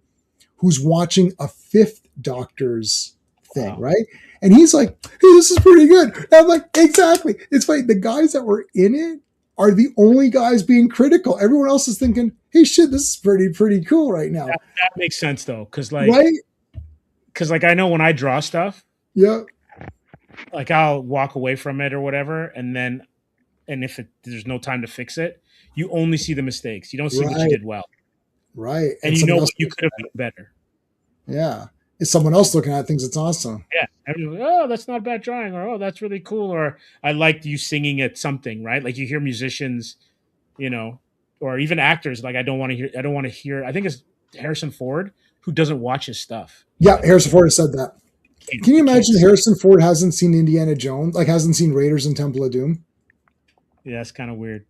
who's watching a 5th Doctor's thing, right? And he's like, hey, this is pretty good. And I'm like, exactly. It's funny. The guys that were in it are the only guys being critical. Everyone else is thinking, hey, shit, this is pretty cool right now. That makes sense though, because like, right? Because like I know when I draw stuff, yeah, like I'll walk away from it or whatever, and if there's no time to fix it, you only see the mistakes. You don't see what you did well, right? And you know what you could have done better. Yeah, it's someone else looking at things. It's awesome. Yeah, everyone's like, oh, that's not a bad drawing, or oh, that's really cool, or I liked you singing at something, right? Like you hear musicians, or even actors. Like I don't want to hear. I think it's Harrison Ford who doesn't watch his stuff. Yeah, Harrison Ford has said that. Can you imagine Harrison Ford hasn't seen Indiana Jones, like hasn't seen Raiders and Temple of Doom? Yeah, that's kind of weird.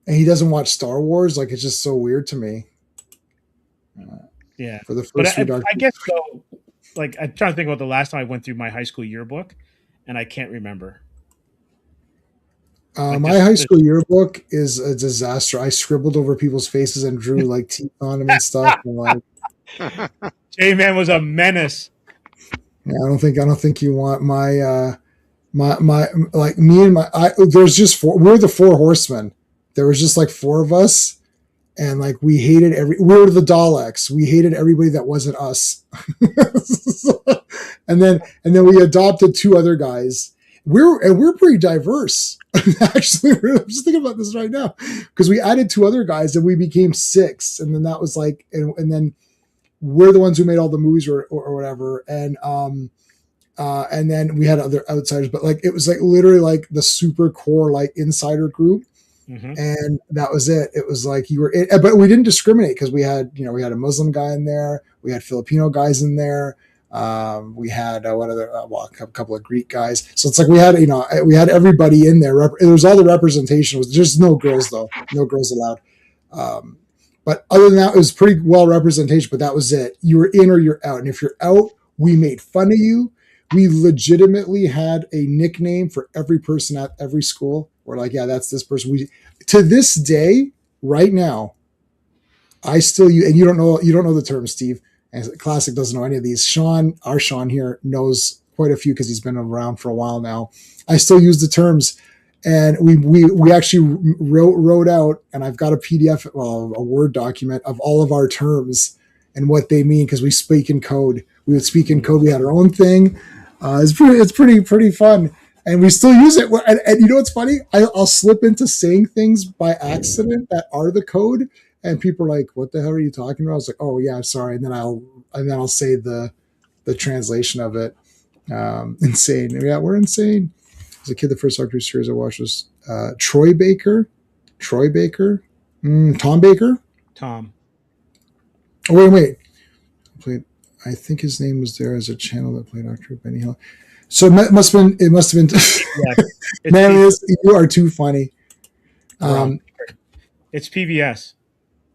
And he doesn't watch Star Wars. Like it's just so weird to me. Yeah, for the first few I guess so. Like I'm trying to think about the last time I went through my high school yearbook, and I can't remember. My high school yearbook is a disaster. I scribbled over people's faces and drew like teeth on them and stuff. And like, J-Man was a menace. Yeah, I don't think you want my like me and there's just 4. We're the 4 horsemen. There was just like 4 of us, and like we were the Daleks. We hated everybody that wasn't us. and then we adopted 2 other guys. We're pretty diverse. Actually, I'm just thinking about this right now because we added 2 other guys and we became 6, and then that was like, and then we're the ones who made all the movies or whatever. And And then we had other outsiders, but like it was like literally like the super core like insider group, Mm-hmm. and that was it. It was like you were, but we didn't discriminate because we had we had a Muslim guy in there, we had Filipino guys in there, we had what other well, a couple of Greek guys. So it's like we had everybody in there. It was all the representation. It was just no girls though, no girls allowed. Um, but other than that, it was pretty well representation. But that was it. You were in or you're out, and if you're out, we made fun of you. We legitimately had a nickname for every person at every school. We're like, yeah, that's this person. We to this day, right now, I still use, and you don't know the term, Steve. And Classic doesn't know any of these. Sean, our Sean here, knows quite a few because he's been around for a while now. I still use the terms, and we actually wrote out, and I've got a PDF, well, a Word document of all of our terms and what they mean because we speak in code. We would speak in code. We had our own thing. It's pretty fun, and we still use it. And you know what's funny? I'll slip into saying things by accident that are the code, and people are like, "What the hell are you talking about?" I was like, "Oh yeah, sorry." And then I'll say the translation of it. Insane. Yeah, we're insane. As a kid, the first Doctor Who series I watched was Troy Baker, Tom Baker. Tom. Oh, wait. I think his name was there as a channel that played Doctor Who, Benny Hill. So it must have been. Yeah, Man, you are too funny. It's PBS.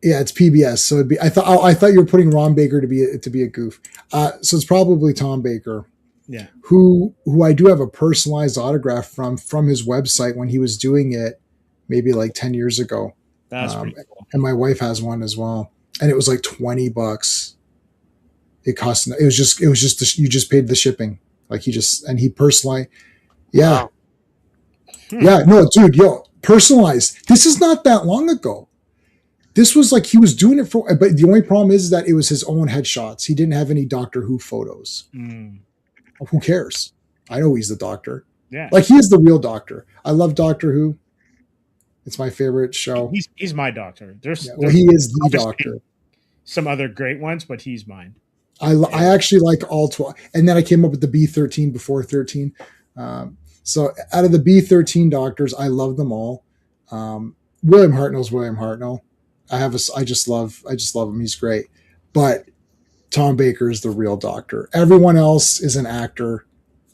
Yeah, it's PBS. So it'd be. I thought you were putting Ron Baker to be a goof. So it's probably Tom Baker. Yeah. Who I do have a personalized autograph from his website when he was doing it, maybe like 10 years ago. That's pretty cool. And my wife has one as well, and it was like $20. It was just you just paid the shipping. Like he personalized. Yeah. Wow. Yeah. No, dude, personalized. This is not that long ago. This was like he was doing it for, but the only problem is that it was his own headshots. He didn't have any Doctor Who photos. Who cares? I know he's the Doctor. Yeah. Like he is the real Doctor. I love Doctor Who. It's my favorite show. He's my Doctor. He is the Doctor. Some other great ones, but he's mine. I actually like all 12. And then I came up with the B13 before 13. So out of the B13 Doctors, I love them all. William Hartnell's William Hartnell. I just love him. He's great. But Tom Baker is the real Doctor. Everyone else is an actor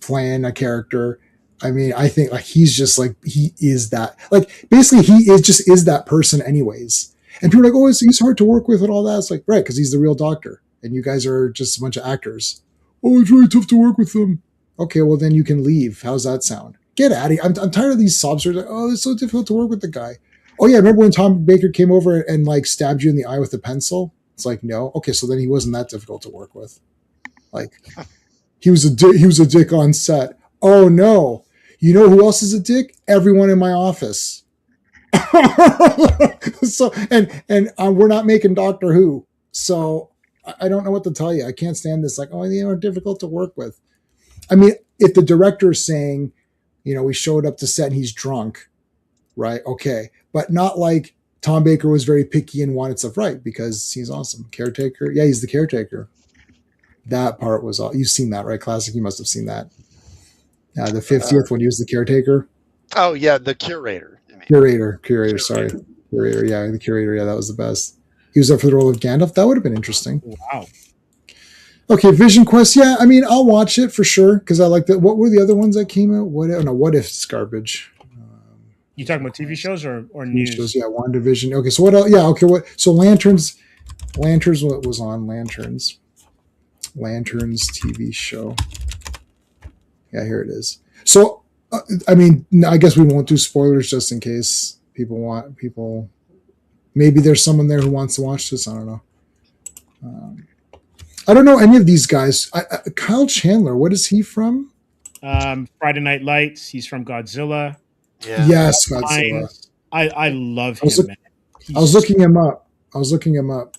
playing a character. I mean, I think like he's just like he is that. Like basically, he is that person anyways. And people are like, oh, he's hard to work with and all that. It's like right because he's the real Doctor, and you guys are just a bunch of actors. Oh, it's really tough to work with them. Okay, well then you can leave. How's that sound? Get out of here. I'm tired of these sob stories. Like, oh, it's so difficult to work with the guy. Oh yeah, remember when Tom Baker came over and like stabbed you in the eye with a pencil? It's like no. Okay, so then he wasn't that difficult to work with. Like he was a dick on set. Oh no. You know who else is a dick? Everyone in my office. So and we're not making Doctor Who. So I don't know what to tell you. I can't stand this. Like, oh, they're difficult to work with. I mean, if the director is saying, we showed up to set and he's drunk, right? Okay. But not like Tom Baker was very picky and wanted stuff right because he's awesome. Caretaker. Yeah, he's the caretaker. That part was all. You've seen that, right? Classic. You must have seen that. The 50th when he was the caretaker. Oh yeah, the curator. Curator. Sorry, curator. Yeah, the curator. Yeah, that was the best. He was up for the role of Gandalf. That would have been interesting. Wow. Okay, Vision Quest. Yeah, I mean, I'll watch it for sure because I like that. What were the other ones that came out? What if it's garbage? You talking about TV shows or news? Shows, yeah, WandaVision. Okay, so what else? Yeah, okay. So Lanterns. What was on Lanterns? Lanterns TV show. Yeah, here it is. So, I mean, I guess we won't do spoilers just in case people. Maybe there's someone there who wants to watch this. I don't know. I don't know any of these guys. Kyle Chandler, what is he from? Friday Night Lights. He's from Godzilla. Yeah. Yes, Godzilla. I love him. I was looking him up.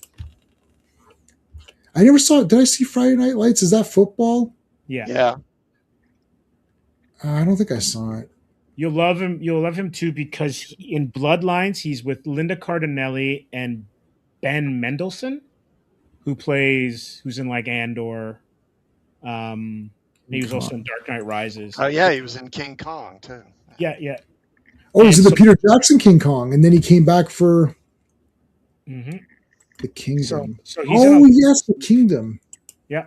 I never saw it. Did I see Friday Night Lights? Is that football? Yeah. I don't think I saw it. You'll love him. You'll love him too because in Bloodlines, he's with Linda Cardinelli and Ben Mendelsohn, who's in like Andor. He was also in Dark Knight Rises. Oh yeah, he was in King Kong too. Yeah. Oh, he's in And the Peter Jackson King Kong, and then he came back for Mhm. the Kingdom. So he's in Oh a, yes, the Kingdom. yeah.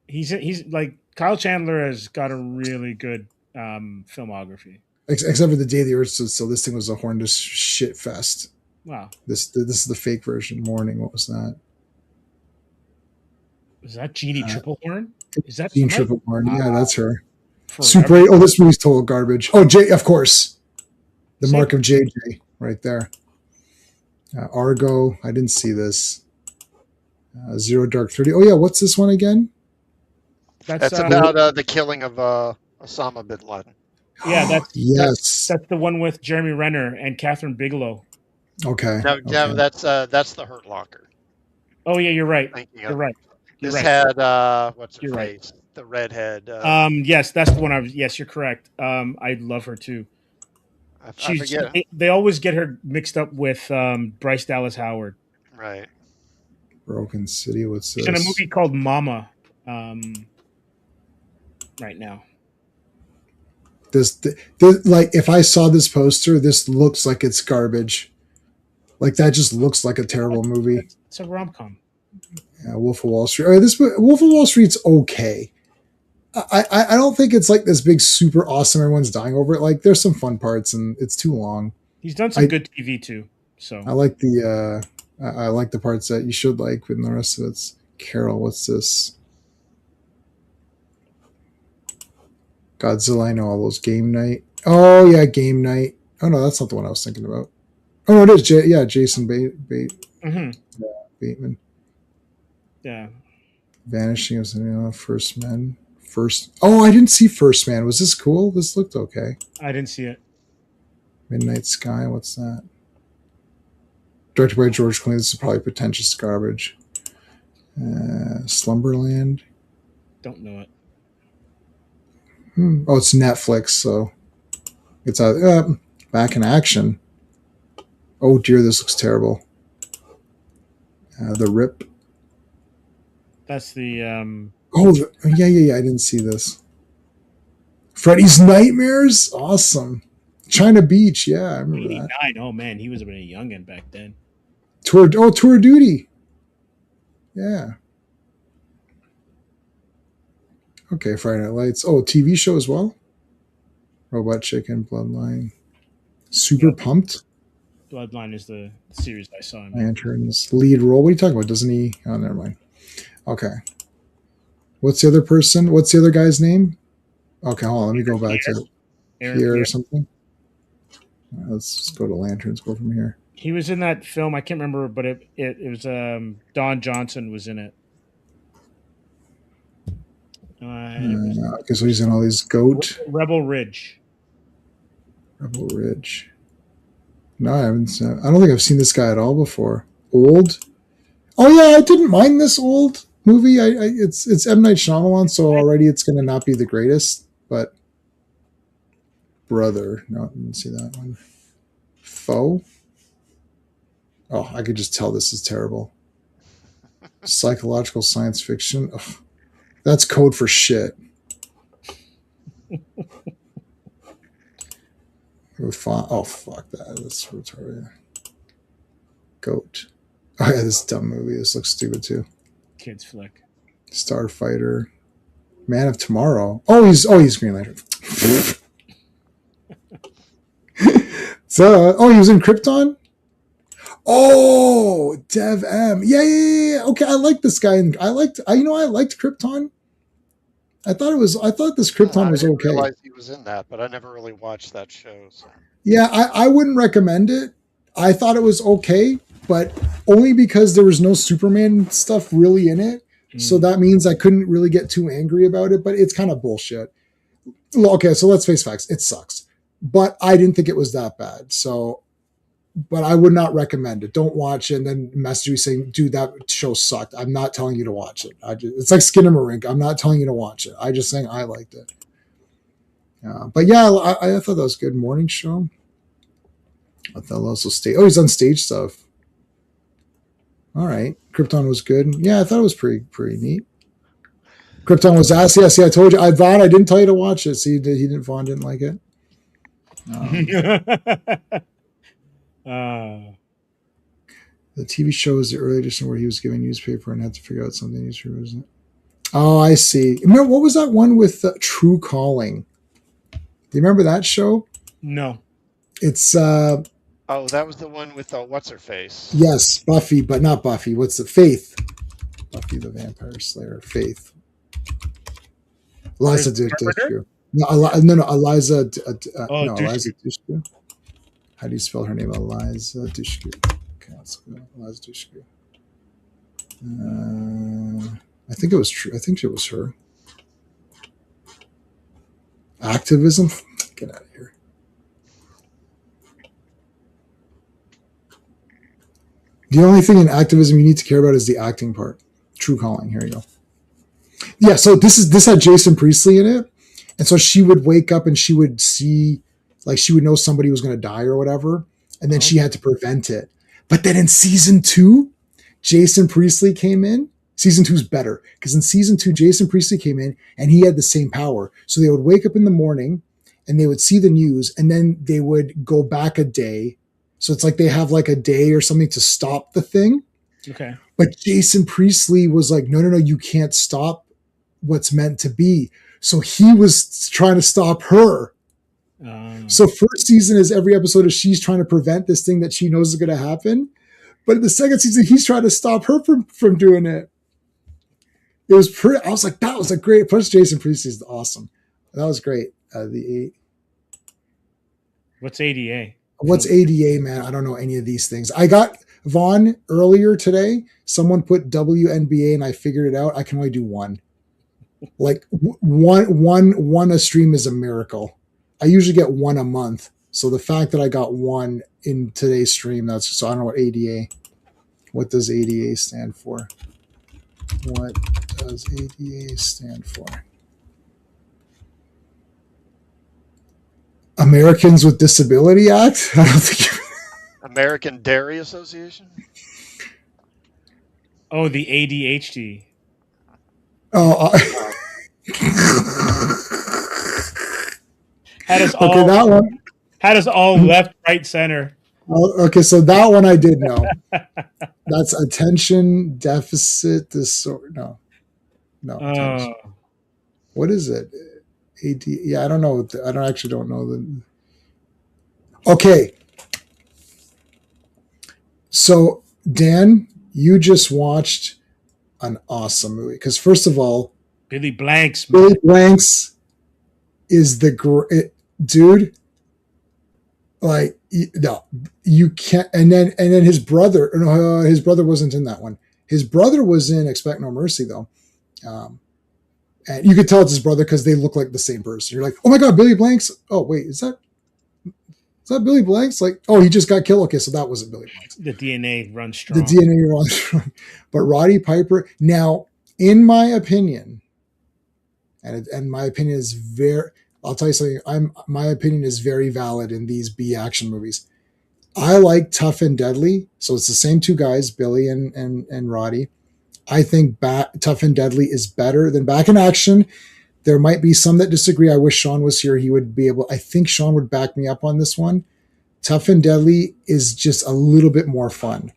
He's like Kyle Chandler has got a really good filmography. Except for the Day the Earth Stood Still, this thing was a horrendous shit fest. Wow. This is the fake version. Morning. What was that? Is that Jeannie Triplehorn? Is that Jean somebody? Triplehorn. Yeah, that's her. Forever. Super 8. Oh, this movie's total garbage. Oh, J, of course. The Same. mark of JJ right there. Argo. I didn't see this. Zero Dark 30. Oh, yeah. What's this one again? That's about the killing of Osama bin Laden. Yeah, yes. that's the one with Jeremy Renner and Catherine Bigelow. Okay. No, okay. that's the Hurt Locker. Oh yeah, you're right. Thinking You're of. right. You're This right. had what's her You're face? The redhead. Yes, that's the one I was. Yes, you're correct. I love her too. I forget. They always get her mixed up with Bryce Dallas Howard. Right. Broken City. What's this? She's in a movie called Mama. Right now. This, like, if I saw this poster, this looks like it's garbage. Like, that just looks like a terrible movie. It's a rom-com. Yeah, Wolf of Wall Street. All right, this Wolf of Wall Street's okay. I don't think it's like this big super awesome. Everyone's dying over it. Like, there's some fun parts, and it's too long. He's done some good TV too. So I like I like the parts that you should like, but the rest of it's Carol. What's this? Godzilla. I know all those. Game Night. Oh yeah, Game Night. Oh no, that's not the one I was thinking about. Oh no, it is. Jason Bateman. Yeah. Vanishing of First Men. Oh, I didn't see First Man. Was this cool? This looked okay. I didn't see it. Midnight Sky. What's that? Directed by George Clooney. This is probably pretentious garbage. Slumberland. Don't know it. Oh, it's Netflix, so it's back in action. Oh dear, this looks terrible. The Rip. That's the yeah. I didn't see this. Freddy's Nightmares, awesome. China Beach, yeah, I remember 89. that. Oh man, he was a youngin back then. Tour Duty. Yeah. Okay, Friday Night Lights. Oh, TV show as well. Robot Chicken, Bloodline. Super Pumped. Bloodline is the series I saw. Lanterns, lead role. What are you talking about? Doesn't he? Oh, never mind. Okay. What's the other person? What's the other guy's name? Okay, hold on. Let me go back to Pierre or something. Let's just go to Lanterns. Go from here. He was in that film. I can't remember, but it was Don Johnson was in it. Okay, so he's in all these Goat. Rebel Ridge. No, I haven't seen. I don't think I've seen this guy at all before. Old. Oh yeah, I didn't mind this old movie. It's M. Night Shyamalan, so already it's going to not be the greatest. But Brother, no, I didn't see that one. Foe. Oh, I could just tell this is terrible. Psychological science fiction. Ugh. That's code for shit. Oh, fuck that. That's retarded. Goat. Oh, yeah, this dumb movie. This looks stupid, too. Kids flick. Starfighter. Man of Tomorrow. He's Green Lantern. He was in Krypton? Oh, Dev M. Yeah. Okay, I like this guy. I liked Krypton. I thought this Krypton was okay. I didn't realize he was in that, but I never really watched that show. So. Yeah, I wouldn't recommend it. I thought it was okay, but only because there was no Superman stuff really in it. So that means I couldn't really get too angry about it, but it's kind of bullshit. Okay, so let's face facts. It sucks. But I didn't think it was that bad. So, but I would not recommend it. Don't watch it and then message me saying, dude, that show sucked. I'm not telling you to watch it. It's like Skinamarink. I'm not telling you to watch it. I'm just saying I liked it. But yeah, I thought that was a good morning show. I thought also he's on stage stuff. All right. Krypton was good. Yeah, I thought it was pretty neat. Krypton was asked. Yeah, see, I told you. Vaughn, I didn't tell you to watch it. See, he didn't. Vaughn didn't like it. The TV show was the early edition where he was given newspaper and had to figure out something newspaper wasn't. Oh, I see. Remember, what was that one with True Calling? Do you remember that show? No. It's Oh, that was the one with what's her face? yes, Buffy, but not Buffy. What's the Faith? Buffy the Vampire Slayer. Faith. Eliza Dushku. No, Eliza. Eliza Dushku. How do you spell her name? Eliza Dushku. Okay, let's go. Eliza Dushku. I think it was true. I think it was her. Activism. Get out of here. The only thing in activism you need to care about is the acting part. True Calling. Here you go. Yeah, so this had Jason Priestley in it, and so she would wake up and she would see, like, she would know somebody was going to die or whatever, and then she had to prevent it. But then in season 2, Jason Priestley came in. Season 2 is better because in season 2, Jason Priestley came in and he had the same power. So they would wake up in the morning and they would see the news, and then they would go back a day. So it's like they have like a day or something to stop the thing. Okay. But Jason Priestley was like, no, you can't stop what's meant to be. So he was trying to stop her. So first season is every episode is she's trying to prevent this thing that she knows is going to happen. But in the second season, he's trying to stop her from doing it. It was pretty, I was like, that was a great, plus Jason Priestley is awesome. That was great. What's ADA? What's ADA, man? I don't know any of these things. I got Vaughn earlier today. Someone put WNBA and I figured it out. I can only do one. Like one a stream is a miracle. I usually get one a month. So the fact that I got one in today's stream, that's so I don't know what ADA. What does ADA stand for? What does ADA stand for? Americans with Disability Act? I don't think American Dairy Association? Oh, the ADHD. Oh, Had us okay, all, that one. had us all left, right, center. Okay, so that one I did know. That's attention deficit disorder. No. Attention. What is it? AD? Yeah, I don't know. I don't know the. Okay. So Dan, you just watched an awesome movie because first of all, Billy Blanks. Billy Blanks is the dude. Like no, you can't. And then his brother. No, his brother wasn't in that one. His brother was in Expect No Mercy though, and you could tell it's his brother because they look like the same person. You're like, oh my god, Billy Blanks. Oh wait, is that Billy Blanks? Like, oh, he just got killed. Okay, so that wasn't Billy Blanks. The DNA runs strong. The DNA runs strong. But Roddy Piper. Now, in my opinion, and my opinion is very. I'll tell you something. My opinion is very valid in these B action movies. I like Tough and Deadly, so it's the same two guys, Billy and Roddy. I think Tough and Deadly is better than Back in Action. There might be some that disagree. I wish Sean was here. He would be able. I think Sean would back me up on this one. Tough and Deadly is just a little bit more fun.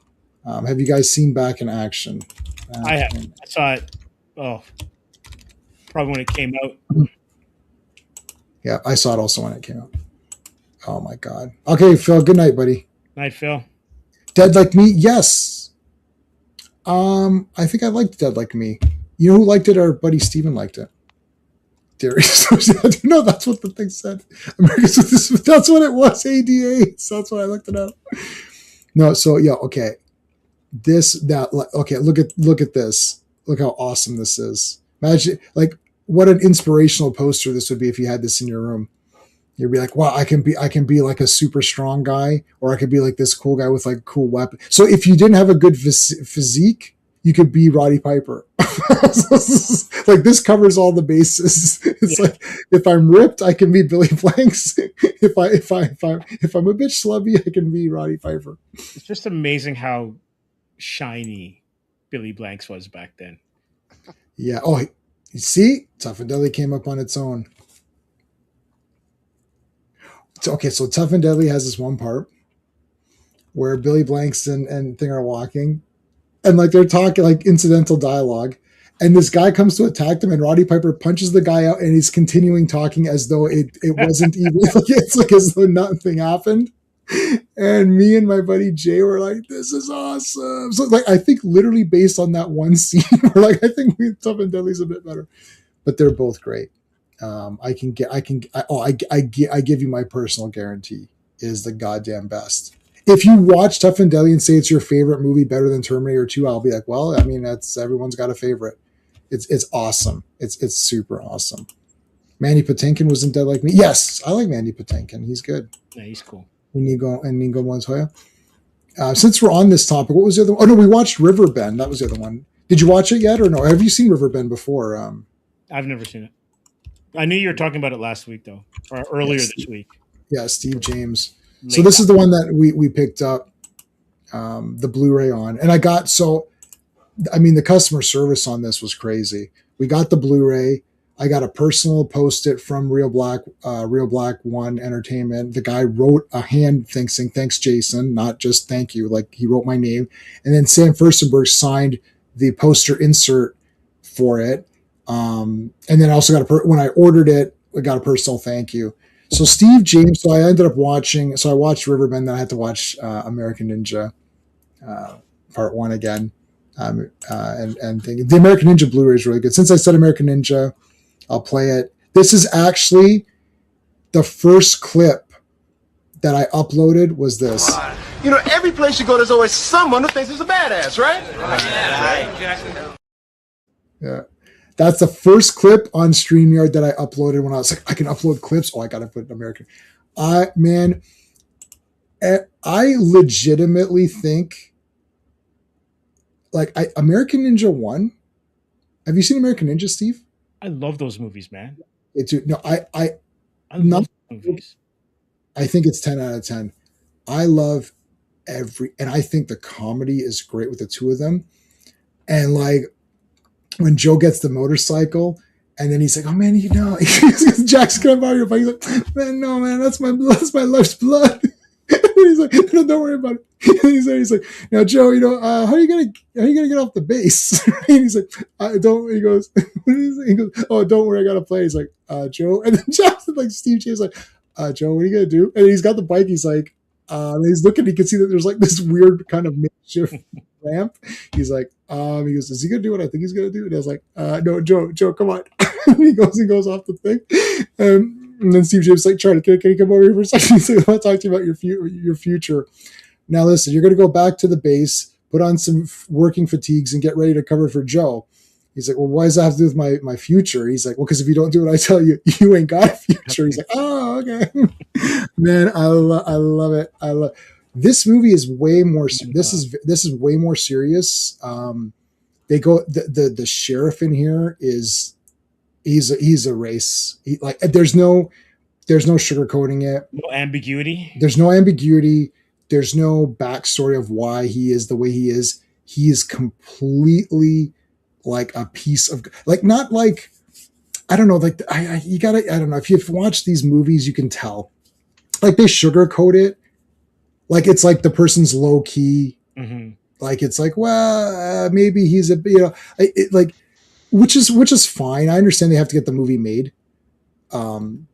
Have you guys seen Back in Action? I have. I saw it. Oh, probably when it came out. Yeah, I saw it also when it came out. Oh my god. Okay, Phil. Good night, buddy. Night, Phil. Dead Like Me? Yes. I think I liked Dead Like Me. You know who liked it? Our buddy Steven liked it. Darius. No, that's what the thing said. That's what it was. ADA. So that's why I looked it up. No, so yeah, okay. Okay, look at this. Look how awesome this is. Imagine like what an inspirational poster this would be if you had this in your room. You'd be like, wow, I can be like a super strong guy, or I could be like this cool guy with like cool weapon. So if you didn't have a good physique, you could be Roddy Piper. Like this covers all the bases. It's like if I'm ripped, I can be Billy Blanks. if I'm a bitch slubby, I can be Roddy Piper. It's just amazing how shiny Billy Blanks was back then. Yeah. Oh, You see, Tough and Deadly came up on its own. Okay, so Tough and Deadly has this one part where Billy Blanks and Thing are walking, and like they're talking like incidental dialogue, and this guy comes to attack them, and Roddy Piper punches the guy out, and he's continuing talking as though it wasn't even like it's like as though nothing happened. And me and my buddy Jay were like, "This is awesome!" So like, I think literally based on that one scene, we're like, I think Tough and Deadly's a bit better, but they're both great. I give you my personal guarantee is the goddamn best. If you watch Tough and Deadly and say it's your favorite movie better than Terminator 2, I'll be like, well, I mean, that's everyone's got a favorite. It's awesome. It's super awesome. Mandy Patinkin was in Dead Like Me. Yes, I like Mandy Patinkin. He's good. Yeah, he's cool. Inigo Montoya. Since we're on this topic, what was the other one? Oh, no, we watched Riverbend. That was the other one. Did you watch it yet or no? Have you seen Riverbend before? I've never seen it. I knew you were talking about it last week, though, or earlier this week. Yeah, Steve James. So this is the one that we picked up the Blu-ray on. And the customer service on this was crazy. We got the Blu-ray. I got a personal post-it from Real Black One Entertainment. The guy wrote a hand thing saying, "Thanks, Jason," not just "thank you." Like he wrote my name. And then Sam Furstenberg signed the poster insert for it. And then I also got when I ordered it, I got a personal thank you. So Steve James, I watched Riverbend, then I had to watch American Ninja Part 1 again. And the American Ninja Blu-ray is really good. Since I said American Ninja, I'll play it. This is actually the first clip that I uploaded was this. You know, every place you go, there's always someone who thinks he's a badass, right? Yeah. That's the first clip on StreamYard that I uploaded when I was like, I can upload clips. Oh, I got to put American. I legitimately think American Ninja 1. Have you seen American Ninja, Steve? I love those movies, man. I love movies. I think it's 10 out of 10. I love and I think the comedy is great with the two of them. And like, when Joe gets the motorcycle, and then he's like, "Oh man, Jack's gonna borrow your bike." He's like, "Man, no, man, that's my life's blood." And he's like, "No, don't worry about it." And he's like, "Now, Joe, how are you gonna get off the base?" And he's like, "I don't." He goes, "Oh, don't worry, I gotta play." He's like, "Joe," and then Jack's like, Steve James like, "Joe, what are you gonna do?" And he's got the bike. He's like, and he's looking. He can see that there's like this weird kind of makeshift ramp. He's like, he goes, "Is he gonna do what I think he's gonna do?" And I was like, "No, Joe, come on." He goes off the thing, and then Steve James is like, "Charlie, can you come over here for a second?" He's like, "I want to talk to you about your future. Now, listen, you're gonna go back to the base, put on some working fatigues, and get ready to cover for Joe." He's like, "Well, why does that have to do with my future?" He's like, "Well, because if you don't do what I tell you, you ain't got a future." He's like, "Oh, okay." Man, I love it. This movie is way more. This is way more serious. They go the sheriff in here he's a race. There's no sugarcoating it. No ambiguity. There's no ambiguity. There's no backstory of why he is the way he is. He is completely like a piece of not like I don't know. Like I don't know if you've watched these movies, you can tell. Like they sugarcoat it. Like it's like the person's low key. Mm-hmm. Like it's like, well, maybe he's which is fine. I understand they have to get the movie made.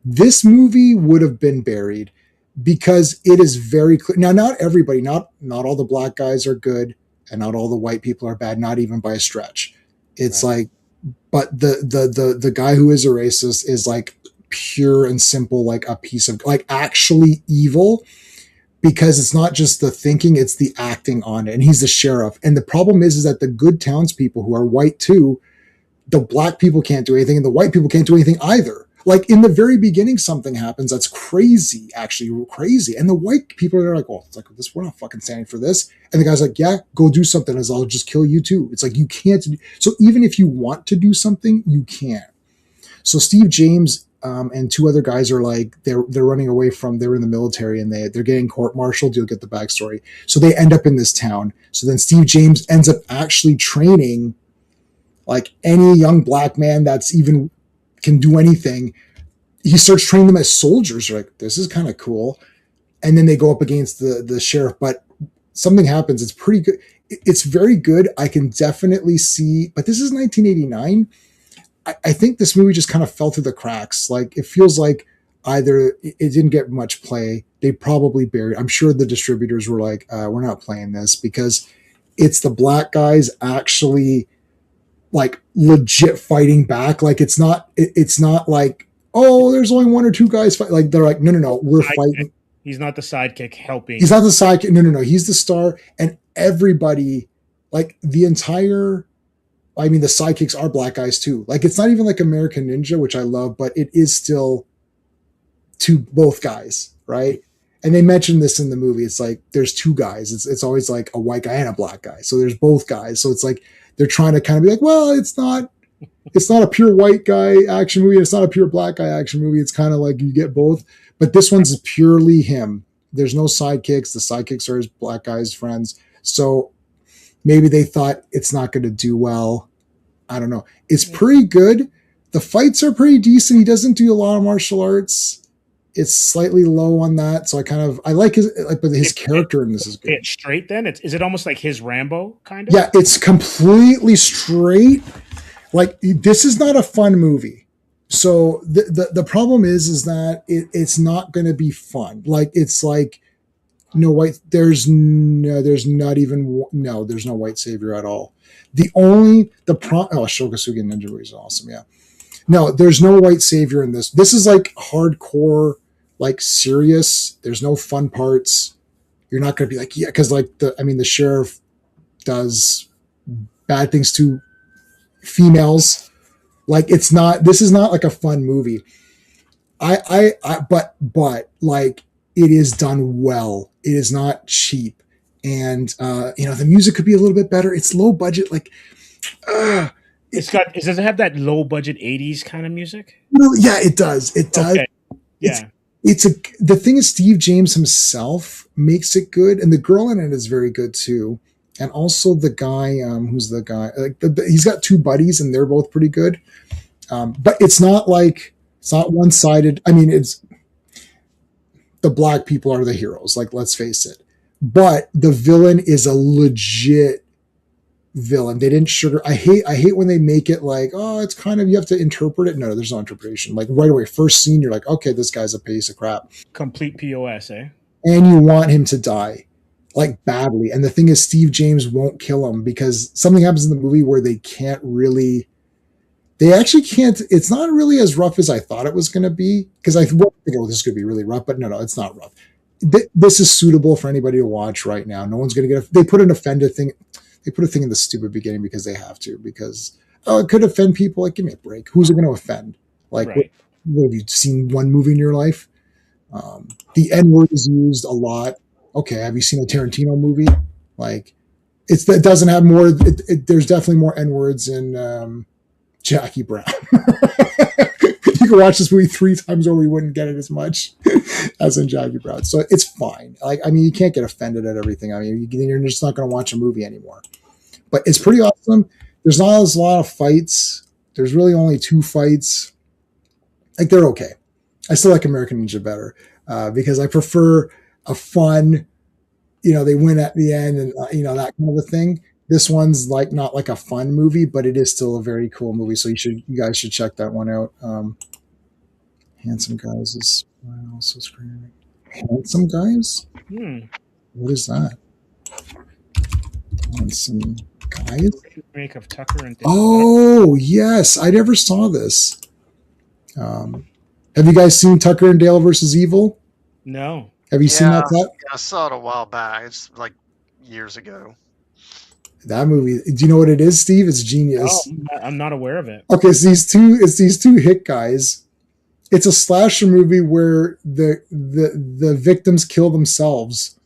This movie would have been buried because it is very clear. Now, not everybody, not all the black guys are good, and not all the white people are bad. Not even by a stretch. It's right. Like, but the guy who is a racist is like pure and simple, like a piece of like actually evil. Because it's not just the thinking, it's the acting on it. And he's the sheriff. And the problem is that the good townspeople who are white too, the black people can't do anything and the white people can't do anything either. Like in the very beginning, something happens that's crazy, actually crazy. And the white people are like, "Oh, it's like this. We're not fucking standing for this." And the guy's like, "Yeah, go do something as I'll just kill you too." It's like, you can't. So even if you want to do something, you can't. So Steve James and two other guys are like, they're running away from, they were in the military and they're getting court-martialed. You'll get the backstory. So they end up in this town. So then Steve James ends up actually training Like any young black man that's even can do anything, he starts training them as soldiers. They're like, this is kind of cool. And then they go up against the sheriff, but something happens. It's pretty good. It's very good. I can definitely see, but this is 1989. I think this movie just kind of fell through the cracks. Like, it feels like either it didn't get much play. They probably buried. I'm sure the distributors were like, we're not playing this, because it's the black guys actually like legit fighting back. Like, it's not like, oh, there's only one or two guys fight. Like, they're like, no, we're fighting. He's not the sidekick helping. He's not the sidekick. No. He's the star. And everybody, like the sidekicks are black guys too. Like, it's not even like American Ninja, which I love, but it is still both guys, right? And they mentioned this in the movie. It's like there's two guys. It's always like a white guy and a black guy. So there's both guys. So it's like they're trying to kind of be like, well, it's not a pure white guy action movie. It's not a pure black guy action movie. It's kind of like you get both. But this one's purely him. There's no sidekicks. The sidekicks are his black guys' friends. So maybe they thought it's not going to do well. I don't know. It's pretty good. The fights are pretty decent. He doesn't do a lot of martial arts. It's slightly low on that. So I like his character in this is good. It's straight then? Is it almost like his Rambo kind of? Yeah, it's completely straight. Like, this is not a fun movie. So the problem is that it's not going to be fun. Like, it's like no white. There's no white savior at all. Shokasugi Ninja movie is awesome. Yeah, no, there's no white savior in this. This is like hardcore, like serious. There's no fun parts. You're not going to be like, yeah, because like the sheriff does bad things to females. Like, this is not like a fun movie. But like, it is done well. It is not cheap. And, the music could be a little bit better. It's low budget. Like, does it have that low budget 80s kind of music? Yeah, it does. It does. Okay. Yeah. The thing is, Steve James himself makes it good. And the girl in it is very good too. And also the guy, who's the guy, like he's got two buddies and they're both pretty good. But it's not one-sided. I mean, it's the black people are the heroes. Like, let's face it. But the villain is a legit villain. They didn't I hate when they make it like, oh, it's kind of, you have to interpret it. No, there's no interpretation. Like, right away, first scene, you're like, okay, this guy's a piece of crap. Complete POS, eh? And you want him to die. Like, badly. And the thing is, Steve James won't kill him because something happens in the movie where they actually can't. It's not really as rough as I thought it was going to be, because I think, oh, this is going to be really rough, but no, it's not rough. This is suitable for anybody to watch right now. No one's going to they put a thing in the stupid beginning because they have to, because, oh, it could offend people. Like, give me a break. Who's it going to offend? Like, right. What have you seen one movie in your life? The N-word is used a lot. Okay, have you seen a Tarantino movie? Like, it doesn't have more. There's definitely more N-words in Jackie Brown. You can watch this movie 3 times over, you wouldn't get it as much as in Jackie Brown. So it's fine. Like, I mean, you can't get offended at everything. I mean, you're just not going to watch a movie anymore. But it's pretty awesome. There's not a lot of fights. There's really only 2 fights. Like, they're okay. I still like American Ninja better because I prefer a fun, they win at the end and, that kind of a thing. This one's like not like a fun movie, but it is still a very cool movie. So you guys should check that one out. Handsome Guys is also screaming. Handsome Guys? What is that? Handsome Guys? Remake of Tucker and Dale. Oh, yes. I never saw this. Have you guys seen Tucker and Dale versus Evil? No. Have you seen that? Yeah, I saw it a while back. It's like years ago. That movie. Do you know what it is, Steve? It's genius. Oh, I'm not aware of it. Okay, so it's these two hit guys. It's a slasher movie where the victims kill themselves.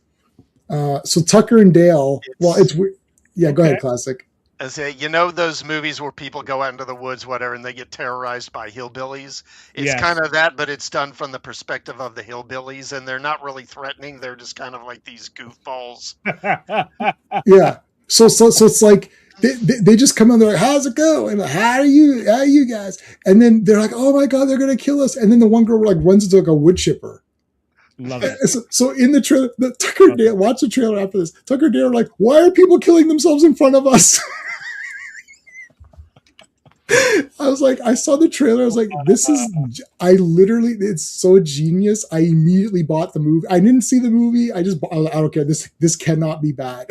So Tucker and Dale. Go ahead, Classic. I say, those movies where people go out into the woods, whatever, and they get terrorized by hillbillies? It's kind of that, but it's done from the perspective of the hillbillies, and they're not really threatening. They're just kind of like these goofballs. Yeah. So it's like they just come in, they're like, how's it going? Like, how are you guys? And then they're like, oh my God, they're going to kill us. And then the one girl like runs into like a wood chipper. Love it. So in the trailer, Tucker Dale, watch the trailer after this. Tucker Dale are like, why are people killing themselves in front of us? I was like, I saw the trailer. I was like, it's so genius. I immediately bought the movie. I didn't see the movie. I don't care. This cannot be bad.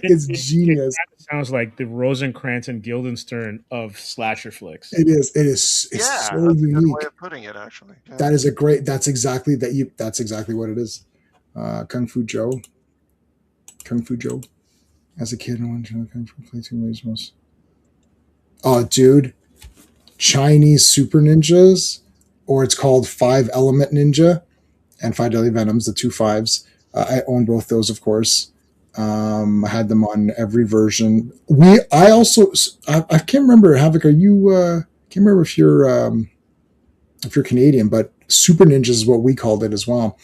It's genius. It sounds like the Rosencrantz and Guildenstern of slasher flicks. It is. It's Yeah, so that's a good unique. way of putting it, actually. Yeah. That's exactly what it is. Kung Fu Joe. As a kid, I wanted to know Kung Fu play two ways most. Oh, dude. Chinese Super Ninjas, or it's called 5 Element Ninja and 5 Deadly Venoms, the 2 5s. I own both those, of course. I had them on every version. I can't remember, Havoc, are you can't remember if you're Canadian, but Super Ninjas is what we called it as well.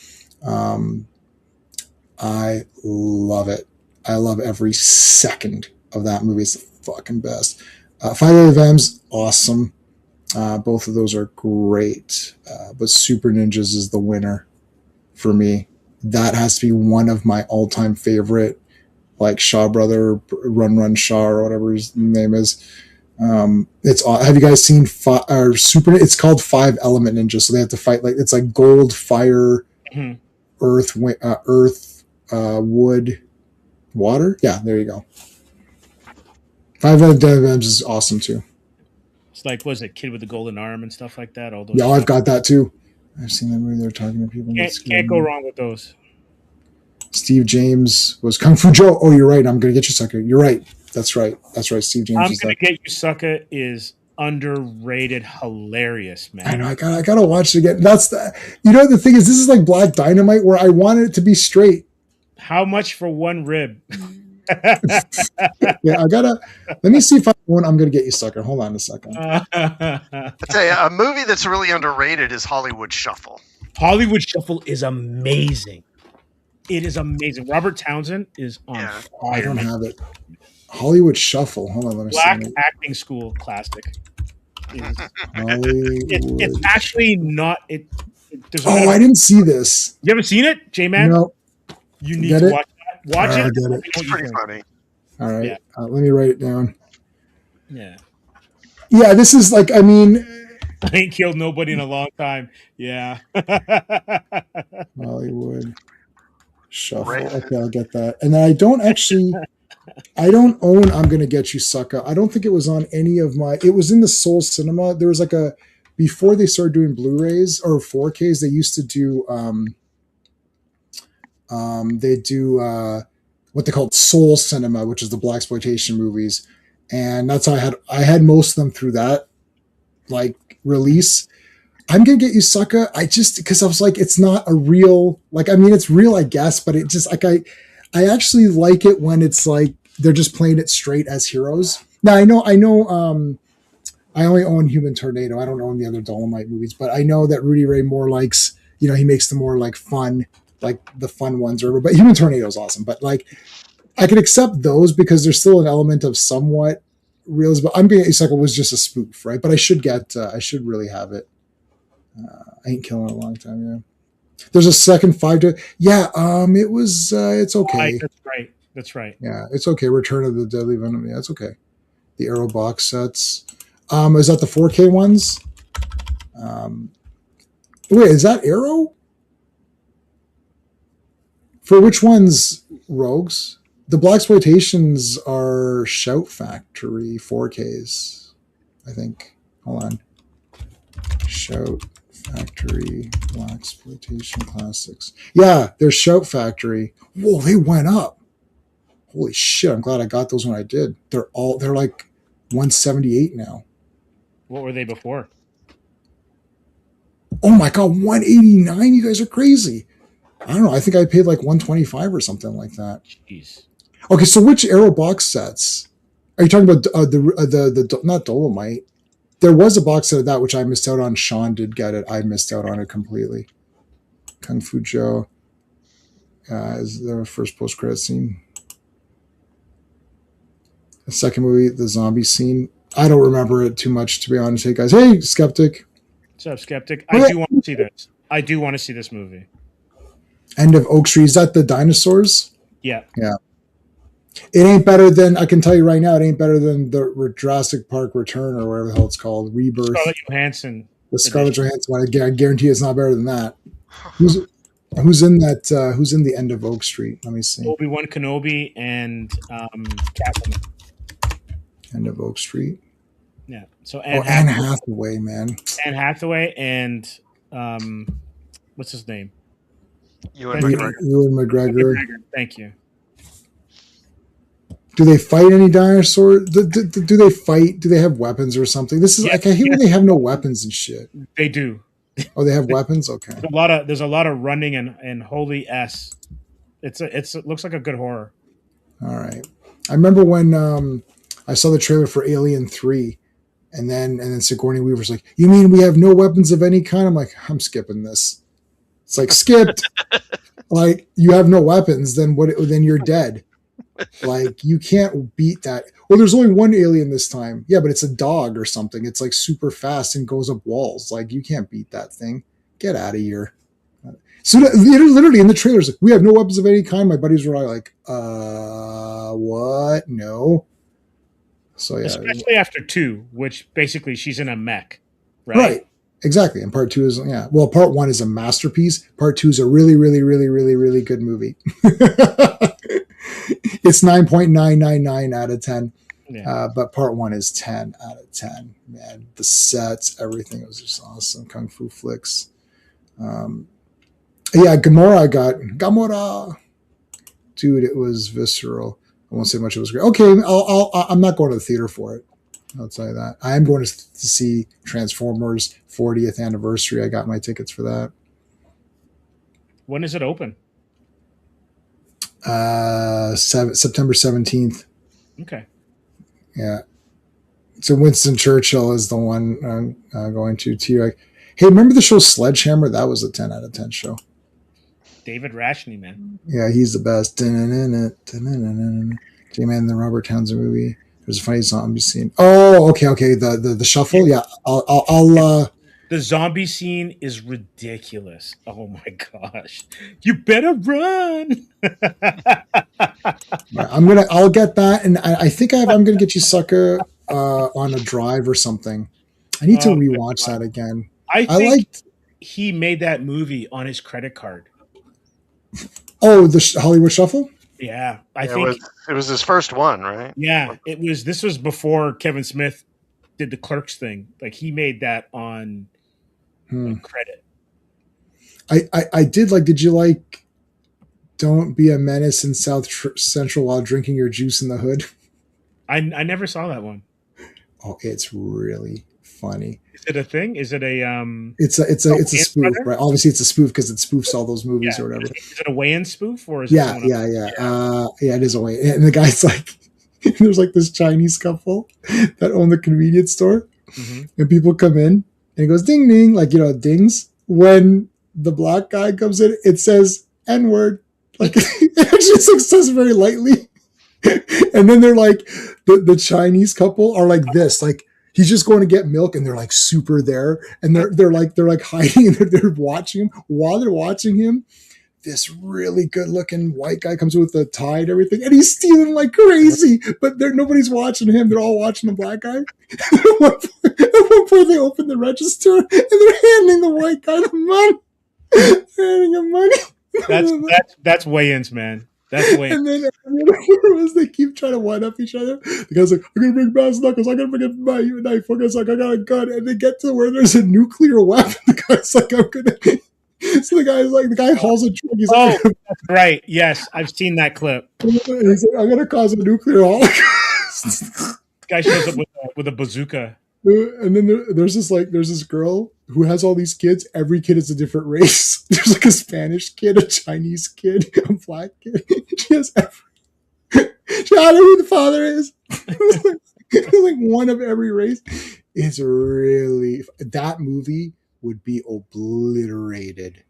I love it. I love every second of that movie. It's the fucking best. 5 Deadly Venoms, awesome. Both of those are great, but Super Ninjas is the winner for me. That has to be one of my all-time favorite, like Shaw Brother, Run Shaw, or whatever his name is. Have you guys seen Super? It's called 5 Element Ninja, so they have to fight it's like gold, fire, earth, wood, water. Yeah, there you go. 5 Deadly Venoms is awesome too. It's like, was it Kid with the Golden Arm and stuff like that? All those. Yeah, I've got that too. I've seen that movie. They're talking to people. Can't go wrong with those. Steve James was Kung Fu Joe. Oh, you're right. I'm gonna get you, sucker. You're right. That's right. Steve James. I'm gonna get you, sucker is underrated, hilarious, man. I know. I gotta watch it again. That's the thing is, this is like Black Dynamite, where I wanted it to be straight. How much for one rib? Yeah, let me see if I want. I'm gonna get you, sucker. Hold on a second. I tell you, a movie that's really underrated is Hollywood Shuffle. Hollywood Shuffle is amazing. It is amazing. Robert Townsend is on fire. I don't have it. Hollywood Shuffle. Hold on, let me Black see. acting school classic. Hollywood. It's actually not. I didn't see this. You haven't seen it, J-Man? No. You need to watch that. Watch it. Get it. It's pretty funny. All right. Yeah. Let me write it down. Yeah. Yeah, this is like, I mean, I ain't killed nobody in a long time. Yeah. Hollywood Shuffle. Right. Okay, I'll get that. And then I don't own I'm Gonna Get You, Sucker. I don't think it was on any of it was in the Soul Cinema. There was before they started doing Blu-rays or 4Ks, they used to do, they do what they called Soul Cinema, which is the blaxploitation movies. And that's how I had most of them through that release. I'm Gonna Get You, Sucker. Because I was like, it's not a real, it's real, I guess, but it just I actually like it when it's like they're just playing it straight as heroes. Now I know I only own Human Tornado. I don't own the other Dolomite movies, but I know that Rudy Ray Moore likes, he makes them more fun, the fun ones, but Human Tornado is awesome. But I could accept those because there's still an element of somewhat realism. But I'm Gonna Get You, Sucker was just a spoof, right? But I should really have it. I ain't killing it a long time. Yeah. There's a second 5 to it was it's okay. That's right. Yeah, it's okay. Return of the Deadly Venom. Yeah, it's okay. The Arrow box sets. Is that the 4K ones? Wait, is that Arrow? For which ones, Rogues? The blaxploitations are Shout Factory 4Ks, I think. Hold on. Shout Factory blaxploitation classics. Yeah, there's Shout Factory. Whoa, they went up. Holy shit! I'm glad I got those when I did. They're like 178 now. What were they before? Oh my god, 189! You guys are crazy. I don't know. I think I paid 125 or something like that. Jeez. Okay, so which Arrow box sets are you talking about? The not Dolomite. There was a box set of that which I missed out on. Sean did get it. I missed out on it completely. Kung Fu Joe is the first post-credit scene. The second movie, the zombie scene. I don't remember it too much, to be honest. Hey guys, hey skeptic. What's up, Skeptic? Oh, I yeah. do want to see this. I do want to see this movie. End of Oak Street. Is that the dinosaurs? Yeah. Yeah. It ain't better than, I can tell you right now, it ain't better than the Jurassic Park Return or whatever the hell it's called, Rebirth. Scarlett Johansson. The Scarlett Johansson one. I guarantee it's not better than that. Who's in that? Who's in the End of Oak Street? Let me see. Obi-Wan Kenobi and Catwoman. End of Oak Street. Yeah. So Anne Hathaway, man. Anne Hathaway and what's his name? Ewan McGregor. Ewan McGregor. Thank you. Do they fight any dinosaurs? Do they fight? Do they have weapons or something? This is like I hear they have no weapons and shit. They do. Oh, they have weapons. Okay. There's a lot of running and holy s. It looks like a good horror. All right. I remember when I saw the trailer for Alien 3, and then Sigourney Weaver's like, "You mean we have no weapons of any kind?" I'm like, "I'm skipping this." It's like skipped. Like you have no weapons, then what? Then you're dead. Like you can't beat that. Well, there's only one alien this time. Yeah, but it's a dog or something. It's like super fast and goes up walls. Like you can't beat that thing. Get out of here. So literally in the trailers, like, we have no weapons of any kind. My buddies were all like, what? No. So yeah. Especially after 2, which basically she's in a mech. Right. Exactly. And part 2 is, yeah. Well, part 1 is a masterpiece. Part 2 is a really, really, really, really, really good movie. It's 9.999 out of 10. Yeah. But part 1 is 10 out of 10. Man, the sets, everything was just awesome. Kung Fu flicks. Yeah, Gamora. Dude, it was visceral. I won't say much. It was great. Okay, I'm not going to the theater for it. I'll tell you that. I am going to see Transformers 40th anniversary. I got my tickets for that. When is it open? September 17th. Okay. Yeah. So Winston Churchill is the one going to T-Rex. Hey, remember the show Sledgehammer? That was a 10 out of 10 show. David Rashney, man. Yeah, he's the best. J-Man, the Robert Townsend movie. There's a funny zombie scene. Oh, okay. The shuffle. Yeah, I'll The zombie scene is ridiculous. Oh my gosh! You better run. I'll get that, and I think I'm gonna get you sucker on a drive or something. I need to rewatch that again. I think he made that movie on his credit card. Oh, the Hollywood Shuffle. Yeah, I think it was his first one, right? Yeah, it was. This was before Kevin Smith did the Clerks thing. Like he made that on credit. I did like. Did you like? Don't be a menace in South Central while drinking your juice in the hood. I never saw that one. Oh, it's really funny. Is it a thing? Is it a It's a spoof, brother? Right? Obviously, it's a spoof because it spoofs all those movies or whatever. Is it a weigh-in spoof or is yeah. It is a weigh. And the guy's like, there's like this Chinese couple that own the convenience store, and people come in and it goes ding ding, like dings. When the black guy comes in, it says N-word, like it just like says very lightly, and then they're like the Chinese couple are like this, like. He's just going to get milk, and they're like super there, and they're like hiding, and they're watching him. While they're watching him, this really good looking white guy comes with a tie and everything, and he's stealing like crazy. But nobody's watching him; they're all watching the black guy. At one point, they open the register, and they're handing the white guy the money. Handing him money. That's weigh-ins, man. That's way. And then they keep trying to wind up each other. The guy's like, I'm gonna bring brass knuckles, I'm gonna bring a knife, fucker's like, I got a gun, and they get to where there's a nuclear weapon. The guy's like, I'm gonna So the guy hauls a truck, he's like, that's right. Yes, I've seen that clip. He's like, I'm gonna cause a nuclear holocaust. The guy shows up with a bazooka. And then there's this girl who has all these kids. Every kid is a different race. There's like a Spanish kid, a Chinese kid, a black kid. She has every. She don't know who the father is. It's like one of every race. It's really that movie would be obliterated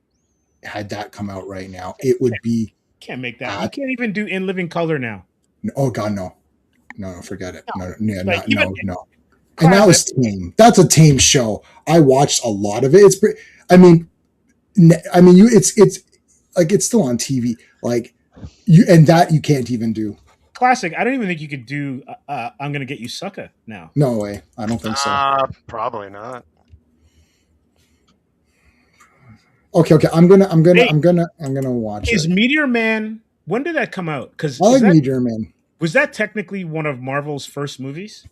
had that come out right now. It would be. Can't make that. You can't even do In Living Color now. Oh God, no. no, forget it. No, no, Like, no, even no, no. And that was tame. That's a tame show. I watched a lot of it. It's pretty. I mean, you. It's like it's still on TV. Like you, and that you can't even do. classic. I don't even think you could do. I'm gonna get you, sucker. Now, No way. I don't think so. Probably not. Okay. I'm gonna watch is it. Meteor Man? When did that come out? Because I like Meteor Man. was that technically one of Marvel's first movies?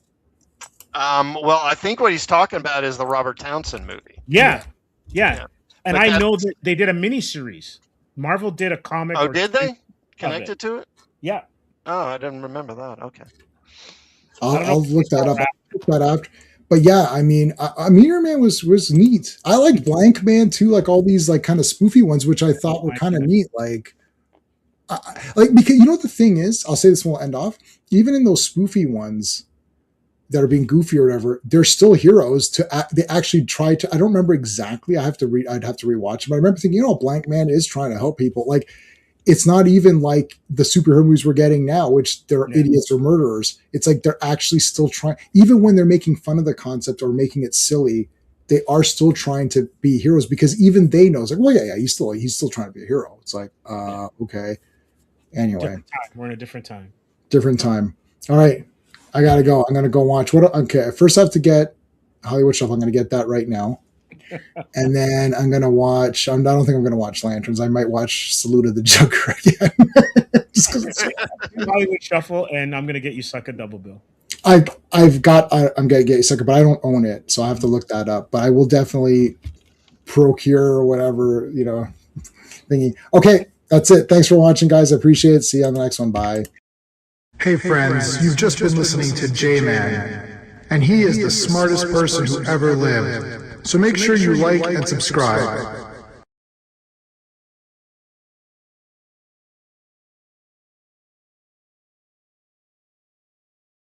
Well, I think what he's talking about is the Robert Townsend movie. Yeah. Yeah. And But I that- know that they did a miniseries. Marvel did a comic. Oh, or did two they of connect it to it? Yeah. Oh, I didn't remember that. Okay. I'll look that up. But yeah, I mean, Meteor Man was neat. I liked Blank Man too, like all these like kind of spoofy ones, which I thought were kind of neat. Like because you know what the thing is, I'll say this and we'll end off. Even in those spoofy ones that are being goofy or whatever, they're still heroes. They actually try to. I don't remember exactly. I'd have to rewatch it, but I remember thinking, Blank Man is trying to help people. Like it's not even like the superhero movies we're getting now, which they're idiots or murderers. It's like they're actually still trying, even when they're making fun of the concept or making it silly, they are still trying to be heroes because even they know it's like, well, yeah, he's still trying to be a hero. It's like, okay. Anyway, we're in a different time. All right, I gotta go. I'm gonna go watch okay. First, I have to get Hollywood Shuffle. I'm gonna get that right now. And then I'm gonna watch. I don't think I'm gonna watch Lanterns. I might watch Salute of the Joker again, just because it's Hollywood Shuffle, and I'm gonna get you, sucker, double bill. I'm gonna get you, sucker, but I don't own it, so I have to look that up. But I will definitely procure or whatever thingy. Okay, that's it. Thanks for watching, guys. I appreciate it. See you on the next one. Bye. Hey friends, you've just been listening to J-Man, and he is the smartest person who ever lived. So make sure you like and subscribe.